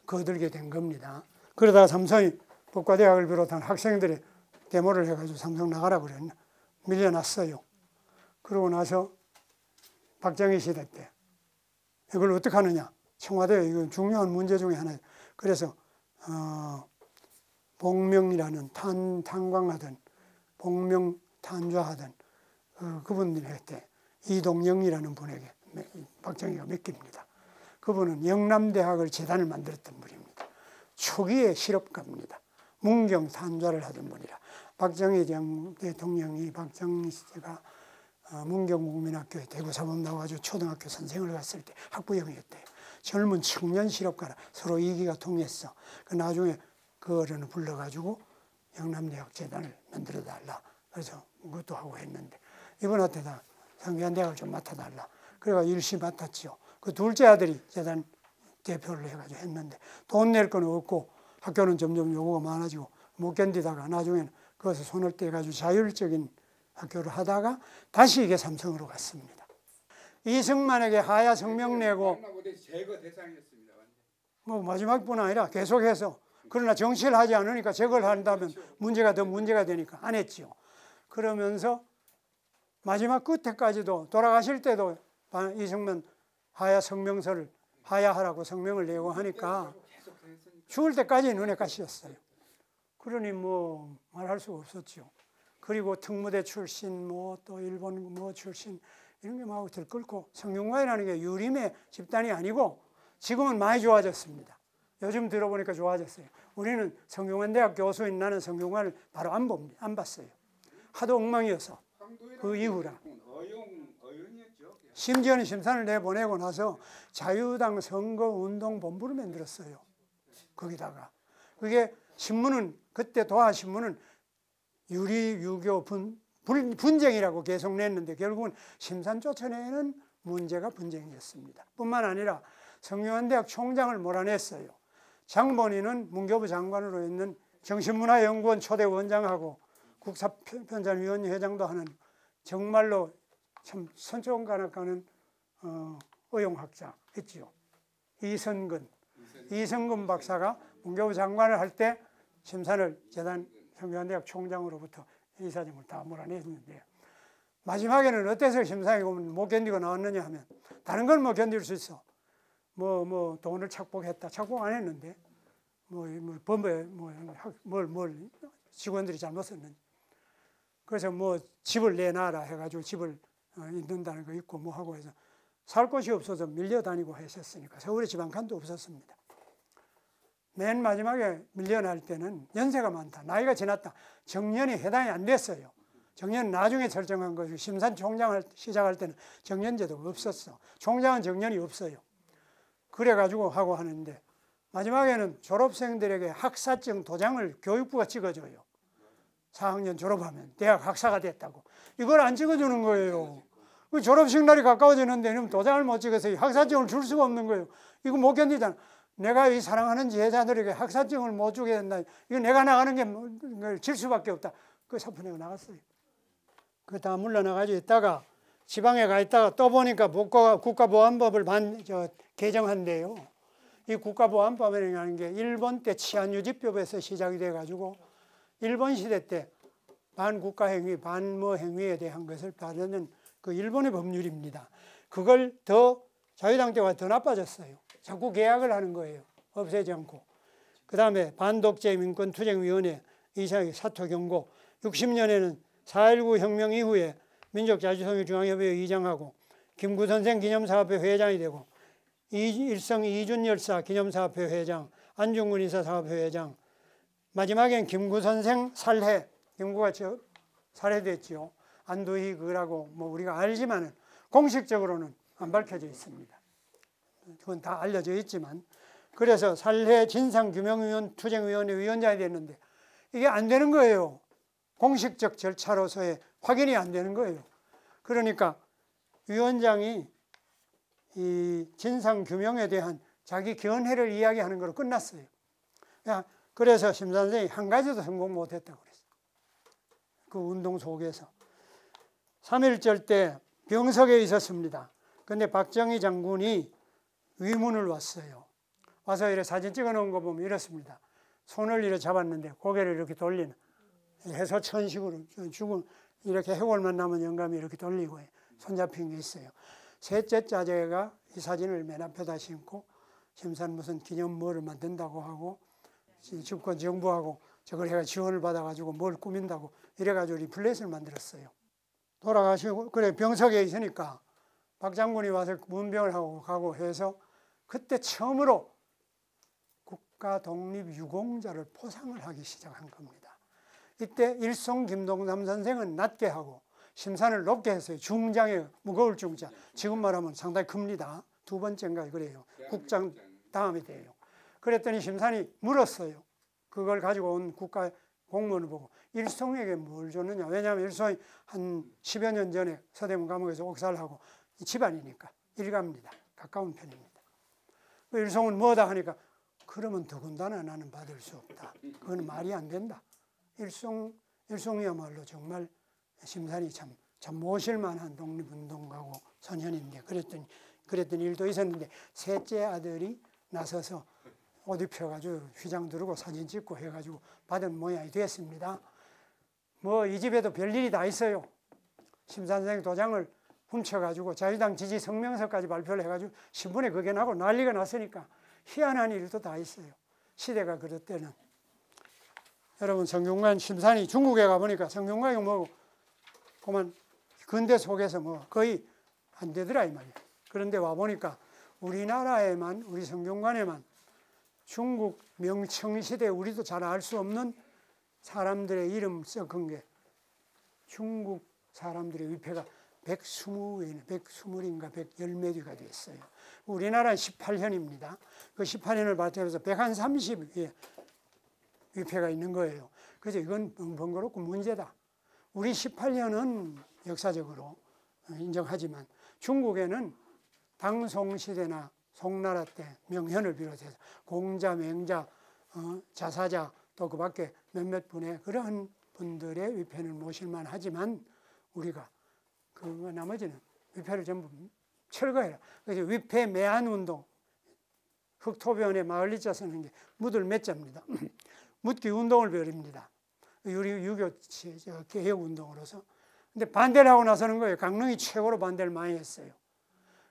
거들게 된 겁니다. 그러다가 삼성이 법과대학을 비롯한 학생들이 데모를 해가지고 삼성 나가라 그랬나 밀려났어요. 그러고 나서 박정희 시대 때 이걸 어떻게 하느냐. 청와대 이건 중요한 문제 중에 하나예요. 그래서 복명이라는 탄광하던 복명 탄좌하던 그분들한테 이동영이라는 분에게 박정희가 맡깁니다. 그분은 영남대학을 재단을 만들었던 분입니다. 초기의 실업가입니다. 문경 탄좌를 하던 분이라. 박정희 대통령이 박정희 씨가 문경국민학교에 대구사범 나와가지고 초등학교 선생을 갔을 때 학부형이었대요. 젊은 청년 실업가라. 서로 이기가 통했어. 그 나중에 그 어른을 불러가지고 영남대학 재단을 만들어달라. 그래서 그것도 하고 했는데 이분한테 다 성균관대학을 좀 맡아달라. 그래가 일시 맡았죠. 그 둘째 아들이 재단 대표를 해가지고 했는데 돈 낼 건 없고 학교는 점점 요구가 많아지고 못 견디다가 나중에는 그것을 손을 떼가지고 자율적인 학교를 하다가 다시 이게 삼성으로 갔습니다. 이승만에게 하야 성명 내고 제거 대상이었습니다. 뭐 마지막뿐 아니라 계속해서 그러나 정치를 하지 않으니까 제거를 한다면 문제가 더 문제가 되니까 안 했지요. 그러면서 마지막 끝에까지도 돌아가실 때도 이승만 하야 성명서를 하야하라고 성명을 내고 하니까 죽을 때까지 눈에 가시였어요. 그러니 뭐 말할 수가 없었죠. 그리고 특무대 출신 뭐 또 일본 뭐 출신 이런 게 막 들끓고 성균관이라는 게 유림의 집단이 아니고 지금은 많이 좋아졌습니다. 요즘 들어보니까 좋아졌어요. 우리는 성균관대학 교수인 나는 성균관을 바로 안 봤어요. 하도 엉망이어서 그 이후라. 심지어는 심산을 내보내고 나서 자유당 선거운동본부를 만들었어요. 거기다가. 그게 신문은 그때 도하신문은 유리 유교 분쟁이라고 계속 냈는데 결국은 심산 쫓아내는 문제가 분쟁이었습니다. 뿐만 아니라 성균관대학 총장을 몰아냈어요. 장본인은 문교부 장관으로 있는 정신문화연구원 초대 원장하고 국사편찬위원 회장도 하는 정말로 참 선천가락가는 의용학자 했지요. 이성근 박사가 문교부 장관을 할 때 심산을 재단 성균관대학 총장으로부터 이사장을 다 몰아냈는데 마지막에는 어때서 심산이 못 견디고 나왔느냐 하면 다른 건 뭐 견딜 수 있어. 뭐 돈을 착복했다. 착복 안 했는데 뭐 범죄 뭘 직원들이 잘못 썼는지. 그래서 뭐 집을 내놔라 해가지고 집을 있는다는 거 있고 뭐 하고 해서 살 곳이 없어서 밀려다니고 했었으니까 서울에 집 한 칸도 없었습니다. 맨 마지막에 밀려날 때는 연세가 많다. 나이가 지났다. 정년이 해당이 안 됐어요. 정년은 나중에 설정한 거죠. 심산 총장을 시작할 때는 정년제도가 없었어. 총장은 정년이 없어요. 그래가지고 하고 하는데 마지막에는 졸업생들에게 학사증 도장을 교육부가 찍어줘요. 4학년 졸업하면 대학 학사가 됐다고. 이걸 안 찍어주는 거예요. 그 졸업식 날이 가까워지는데 이러면 도장을 못 찍어서 학사증을 줄 수가 없는 거예요. 이거 못 견디잖아. 내가 이 사랑하는 제자들에게 학사증을 못 주게 된다. 이거 내가 나가는 게 질 수밖에 없다. 그 사표내고 나갔어요. 그 다 물러나가지고 있다가 지방에 가 있다가 또 보니까 국가보안법을 개정한대요. 이 국가보안법이라는 게 일본 때 치안유지법에서 시작이 돼가지고 일본 시대 때 반국가행위, 반뭐행위에 대한 것을 다루는 그 일본의 법률입니다. 그걸 더 자유당 때와 더 나빠졌어요. 자꾸 계약을 하는 거예요. 없애지 않고. 그 다음에 반독재 민권투쟁위원회 이사의 사퇴 경고 60년에는 4.19 혁명 이후에 민족자주통일중앙협의회 의장하고 김구선생 기념사업회 회장이 되고 일성 이준열사 기념사업회 회장, 안중근 인사사업회 회장, 마지막엔 김구선생 살해, 김구가 살해됐죠. 안도희 그라고 뭐 우리가 알지만은 공식적으로는 안 밝혀져 있습니다. 그건 다 알려져 있지만, 그래서 살해 진상규명위원 투쟁위원회 위원장이 됐는데 이게 안 되는 거예요. 공식적 절차로서의 확인이 안 되는 거예요. 그러니까 위원장이 이 진상규명에 대한 자기 견해를 이야기하는 걸로 끝났어요. 그래서 심선생이 한 가지도 성공 못했다고 그랬어요. 그 운동 속에서 3.1절 때 병석에 있었습니다. 근데 박정희 장군이 위문을 왔어요. 와서 이렇게 사진 찍어 놓은 거 보면 이렇습니다. 손을 이렇게 잡았는데 고개를 이렇게 돌리는 해소천식으로 죽은 이렇게 해골만 남은 영감이 이렇게 돌리고 손잡힌 게 있어요. 셋째 자제가 이 사진을 맨 앞에다 심고 심사는 무슨 기념 뭐를 만든다고 하고 집권 정부하고 저걸 해가 지원을 받아가지고 뭘 꾸민다고 이래가지고 리플렛을 만들었어요. 돌아가시고 그래 병석에 있으니까 박 장군이 와서 문병을 하고 가고 해서 그때 처음으로 국가 독립 유공자를 포상을 하기 시작한 겁니다. 이때 일송 김동삼 선생은 낮게 하고 심산을 높게 했어요. 중장에 무거울 중자. 지금 말하면 상당히 큽니다. 두 번째인가 그래요. 국장 다음에 돼요. 그랬더니 심산이 물었어요. 그걸 가지고 온 국가 공무원을 보고 일송에게 뭘 줬느냐. 왜냐하면 일송이 한 10여 년 전에 서대문 감옥에서 옥살을 하고 집안이니까 일갑니다. 가까운 편입니다. 일송은 뭐다 하니까 그러면 더군다나 나는 받을 수 없다. 그건 말이 안 된다. 일송이야말로 정말 심산이 참 모실 만한 독립운동가고 선현인데 그랬던 일도 있었는데 셋째 아들이 나서서 옷 입혀가지고 휘장 두르고 사진 찍고 해가지고 받은 모양이 됐습니다. 뭐 이 집에도 별일이 다 있어요. 심선생 도장을 훔쳐가지고 자유당 지지 성명서까지 발표를 해가지고 신문에 그게 나고 난리가 났으니까 희한한 일도 다 있어요. 시대가 그럴 때는. 여러분 성균관 심산이 중국에 가보니까 성균관이 뭐고 그만 근대 속에서 뭐 거의 안 되더라 이 말이야. 그런데 와보니까 우리나라에만 우리 성균관에만 중국 명청시대 우리도 잘 알 수 없는 사람들의 이름 썩은 게 중국 사람들의 위패가 120인가 110매리가 됐어요. 우리나라는 18현입니다. 그 18현을 바탕해서 130의 위패가 있는 거예요. 그래서 이건 번거롭고 문제다. 우리 18현은 역사적으로 인정하지만 중국에는 당송시대나 송나라 때 명현을 비롯해서 공자, 맹자, 자사자 또 그 밖에 몇몇 분의 그러한 분들의 위패는 모실만 하지만 우리가 그 나머지는 위패를 전부 철거해라. 그래서 위패 매한 운동, 흑토변에 마을리자 쓰는 게 묻을 맺자입니다. 묻기 운동을 벌입니다. 유교 개혁 운동으로서. 근데 반대를 하고 나서는 거예요. 강릉이 최고로 반대를 많이 했어요.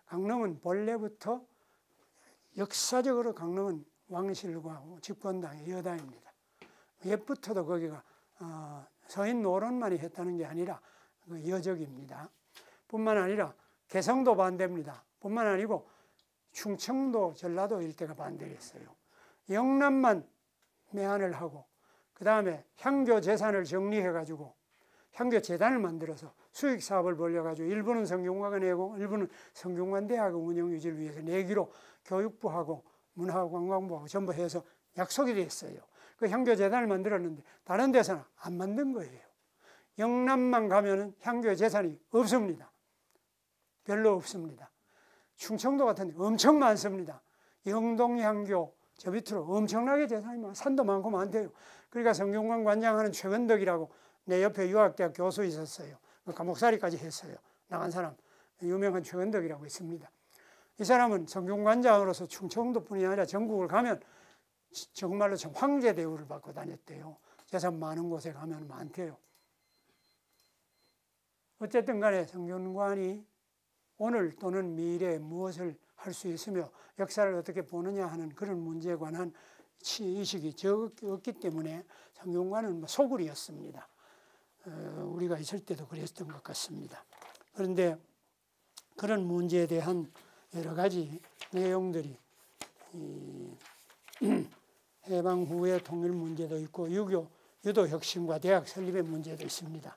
강릉은 본래부터 역사적으로 강릉은 왕실과 집권당의 여당입니다. 옛부터도 거기가 서인 노론만이 했다는 게 아니라 여적입니다. 뿐만 아니라 개성도 반대입니다. 뿐만 아니고 충청도, 전라도 일대가 반대를 했어요. 영남만 매한을 하고 그 다음에 향교 재산을 정리해가지고 향교 재단을 만들어서 수익 사업을 벌려가지고 일부는 성균관에 내고 일부는 성균관대학의 운영 유지를 위해서 내기로 교육부하고 문화관광부하고 전부 해서 약속이 됐어요. 그 향교 재단을 만들었는데 다른 데서는 안 만든 거예요. 영남만 가면은 향교 재산이 없습니다. 별로 없습니다. 충청도 같은 데 엄청 많습니다. 영동향교 저 밑으로 엄청나게 재산이 많아요. 산도 많고 많대요. 그러니까 성균관 관장하는 최근덕이라고 내 옆에 유학대학 교수 있었어요. 감옥살이까지 했어요. 나간 사람 유명한 최근덕이라고 있습니다. 이 사람은 성균관장으로서 충청도뿐이 아니라 전국을 가면 정말로 참 황제 대우를 받고 다녔대요. 재산 많은 곳에 가면 많대요. 어쨌든 간에 성균관이 오늘 또는 미래에 무엇을 할 수 있으며 역사를 어떻게 보느냐 하는 그런 문제에 관한 의식이 적었기 때문에 성균관은 소굴이었습니다. 우리가 있을 때도 그랬던 것 같습니다. 그런데 그런 문제에 대한 여러 가지 내용들이 해방 후의 통일 문제도 있고 6.25 유도 혁신과 대학 설립의 문제도 있습니다.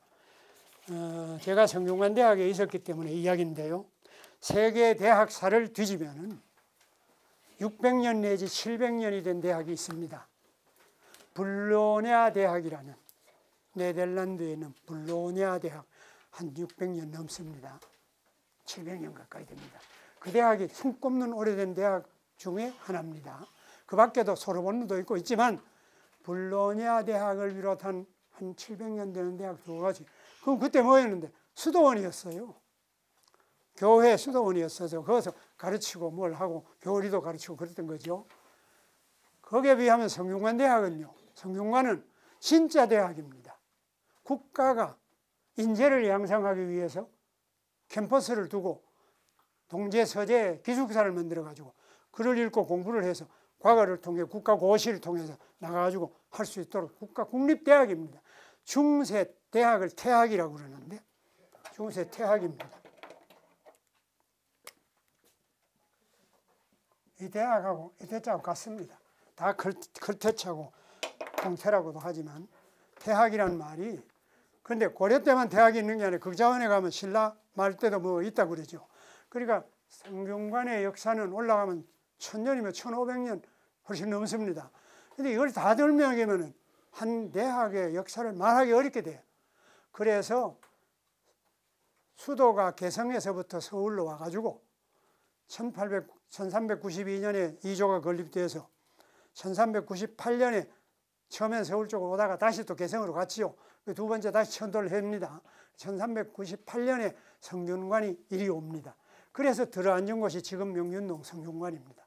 제가 성균관 대학에 있었기 때문에 이야기인데요. 세계 대학사를 뒤지면은 600년 내지 700년이 된 대학이 있습니다. 블로냐 대학이라는, 네덜란드에 있는 블로냐 대학, 한 600년 넘습니다. 700년 가까이 됩니다. 그 대학이 손꼽는 오래된 대학 중에 하나입니다. 그 밖에도 소르본도 있고 있지만 블로냐 대학을 비롯한 한 700년 되는 대학 두 가지. 그럼 그때 뭐였는데? 수도원이었어요. 교회 수도원이었어서 거기서 가르치고 뭘 하고 교리도 가르치고 그랬던 거죠. 거기에 비하면 성균관 대학은요, 성균관은 진짜 대학입니다. 국가가 인재를 양성하기 위해서 캠퍼스를 두고 동제 서재 기숙사를 만들어 가지고 글을 읽고 공부를 해서 과거를 통해 국가고시를 통해서 나가가지고 할 수 있도록 국가 국립대학입니다. 중세 대학을 태학이라고 그러는데 중세 태학입니다. 이 대학하고 이 대자하고 같습니다. 다 클테차고 공태라고도 하지만 태학이라는 말이, 그런데 고려 때만 대학이 있는 게 아니라 극자원에 가면 신라 말 때도 뭐 있다고 그러죠. 그러니까 성균관의 역사는 올라가면 1000년이면 1500년 훨씬 넘습니다. 근데 이걸 다 설명하면 한 대학의 역사를 말하기 어렵게 돼요. 그래서 수도가 개성에서부터 서울로 와가지고 1392년에 이조가 건립돼서 1398년에 처음엔 서울 쪽으로 오다가 다시 또 개성으로 갔지요. 두 번째 다시 천도를 합니다. 1398년에 성균관이 이리 옵니다. 그래서 들어앉은 곳이 지금 명륜동 성균관입니다.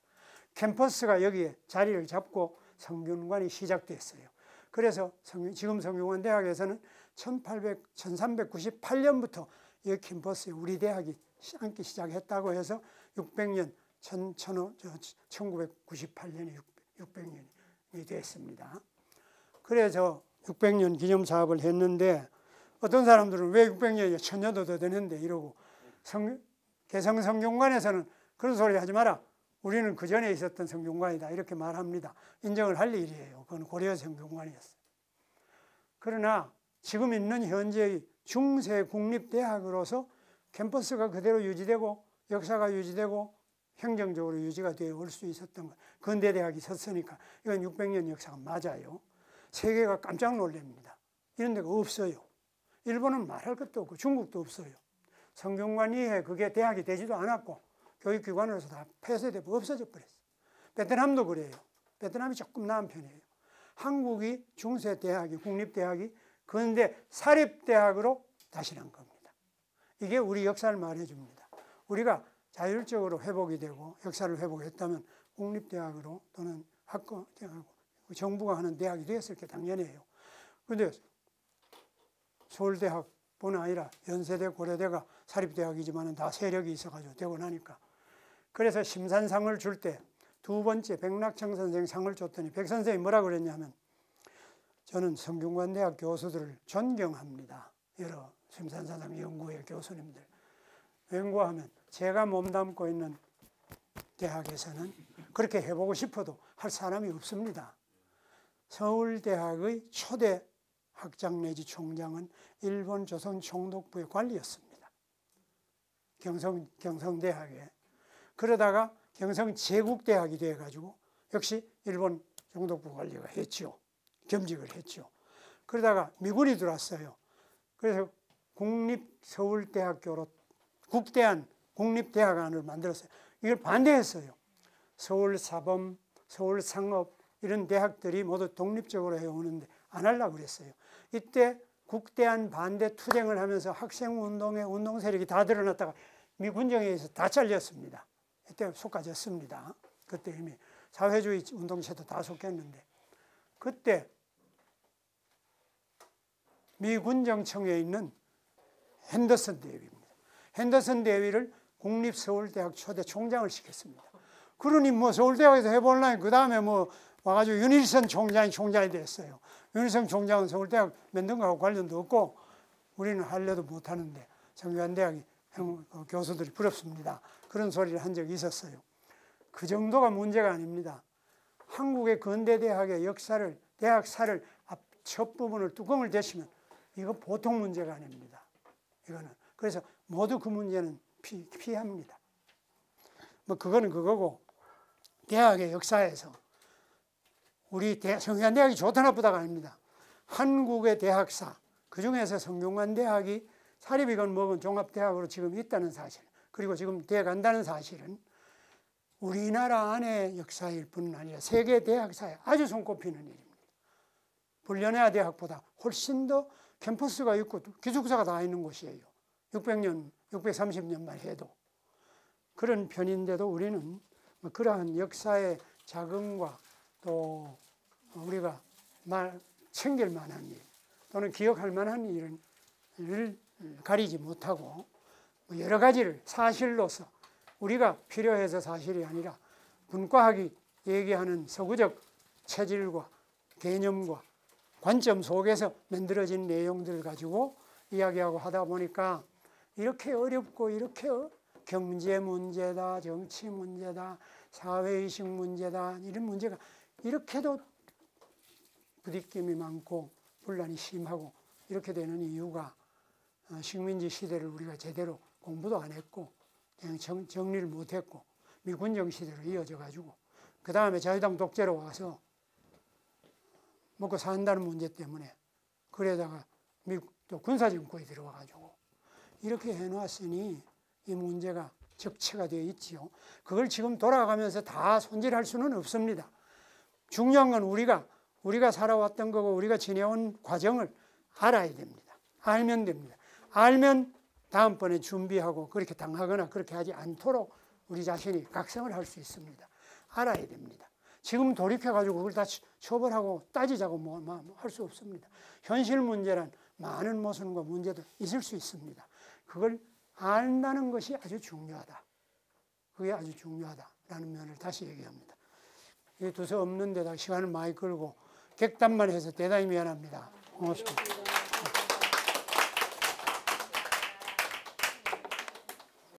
캠퍼스가 여기에 자리를 잡고 성균관이 시작됐어요. 그래서 지금 성균관 대학에서는 1398년부터 이 캠퍼스에 우리 대학이 앉기 시작했다고 해서 600년, 1998년에 600년이 됐습니다. 그래서 600년 기념 사업을 했는데 어떤 사람들은 왜 600년이야? 1000년도 더 되는데 이러고, 개성 성균관에서는 그런 소리 하지 마라. 우리는 그 전에 있었던 성균관이다. 이렇게 말합니다. 인정을 할 일이에요. 그건 고려 성균관이었어요. 그러나 지금 있는 현재의 중세 국립대학으로서 캠퍼스가 그대로 유지되고 역사가 유지되고 행정적으로 유지가 되어 올 수 있었던 것. 근대대학이 섰으니까 이건 600년 역사가 맞아요. 세계가 깜짝 놀랍니다. 이런 데가 없어요. 일본은 말할 것도 없고 중국도 없어요. 성균관 이후에 그게 대학이 되지도 않았고 교육기관으로서 다 폐쇄되고 없어져 버렸어요. 베트남도 그래요. 베트남이 조금 나은 편이에요. 한국이 중세대학이 국립대학이 근대 사립대학으로 다시 난 겁니다. 이게 우리 역사를 말해줍니다. 우리가 자율적으로 회복이 되고 역사를 회복했다면 국립대학으로 또는 학교대학으로 정부가 하는 대학이 되었을 게 당연해요. 그런데 서울대학뿐 아니라 연세대, 고려대가 사립대학이지만 다 세력이 있어가지고 되고 나니까. 그래서 심산상을 줄 때 두 번째 백낙청 선생 상을 줬더니 백 선생이 뭐라 그랬냐면, 저는 성균관대학 교수들을 존경합니다. 여러 심산사상 연구회 교수님들. 연구하면 제가 몸담고 있는 대학에서는 그렇게 해보고 싶어도 할 사람이 없습니다. 서울대학의 초대 학장 내지 총장은 일본 조선 총독부의 관리였습니다. 경성대학에. 그러다가 경성제국대학이 돼가지고 역시 일본 총독부 관리가 했죠. 겸직을 했죠. 그러다가 미군이 들어왔어요. 그래서 국립서울대학교로 국대안, 국립대학안을 만들었어요. 이걸 반대했어요. 서울사범, 서울상업 이런 대학들이 모두 독립적으로 해오는데 안 하려고 그랬어요. 이때 국대안 반대 투쟁을 하면서 학생운동의 운동세력이 다 드러났다가 미군정에 의해서 다 잘렸습니다. 이때 속아졌습니다. 그때 이미 사회주의 운동체도 다 속였는데, 그때 미군정청에 있는 핸더슨 대위입니다. 핸더슨 대위를 국립서울대학 초대 총장을 시켰습니다. 그러니 뭐 서울대학에서 해보려니 그 다음에 뭐 와가지고 윤일선 총장이 됐어요. 윤일선 총장은 서울대학 만든 거하고 관련도 없고 우리는 할래도 못하는데 성균관대학의 교수들이 부럽습니다. 그런 소리를 한 적이 있었어요. 그 정도가 문제가 아닙니다. 한국의 근대대학의 역사를, 대학사를 첫 부분을 뚜껑을 대시면 이거 보통 문제가 아닙니다. 이거는. 그래서 모두 그 문제는 피합니다. 뭐 그거는 그거고, 대학의 역사에서 우리 성균관대학이 좋다 나쁘다가 아닙니다. 한국의 대학사, 그 중에서 성균관대학이 사립이건 뭐건 종합대학으로 지금 있다는 사실, 그리고 지금 돼 간다는 사실은 우리나라 안의 역사일 뿐 아니라 세계 대학사에 아주 손꼽히는 일입니다. 불려내야 대학보다 훨씬 더 캠퍼스가 있고 기숙사가 다 있는 곳이에요. 600년, 630년만 해도. 그런 편인데도 우리는 그러한 역사의 자긍과 또 우리가 챙길 만한 일 또는 기억할 만한 일을 가리지 못하고 여러 가지를 사실로서 우리가 필요해서 사실이 아니라 분과학이 얘기하는 서구적 체질과 개념과 관점 속에서 만들어진 내용들을 가지고 이야기하고 하다 보니까 이렇게 어렵고 이렇게 경제 문제다, 정치 문제다, 사회의식 문제다, 이런 문제가 이렇게도 부딪힘이 많고 분란이 심하고 이렇게 되는 이유가 식민지 시대를 우리가 제대로 공부도 안 했고 그냥 정리를 못했고 미군정 시대로 이어져 가지고 그 다음에 자유당 독재로 와서 먹고 산다는 문제 때문에 그러다가 미국도 군사정권이 들어와 가지고 이렇게 해놨으니 이 문제가 적체가 되어 있지요. 그걸 지금 돌아가면서 다 손질할 수는 없습니다. 중요한 건 우리가 살아왔던 거고 우리가 지내온 과정을 알아야 됩니다. 알면 됩니다. 알면 다음번에 준비하고 그렇게 당하거나 그렇게 하지 않도록 우리 자신이 각성을 할 수 있습니다. 알아야 됩니다. 지금 돌이켜가지고 그걸 다 처벌하고 따지자고 할 수 없습니다. 현실 문제란 많은 모순과 문제도 있을 수 있습니다. 그걸 안다는 것이 아주 중요하다. 그게 아주 중요하다라는 면을 다시 얘기합니다. 이 두서 없는 데다 시간을 많이 끌고 객담만 해서 대단히 미안합니다. 고맙습니다.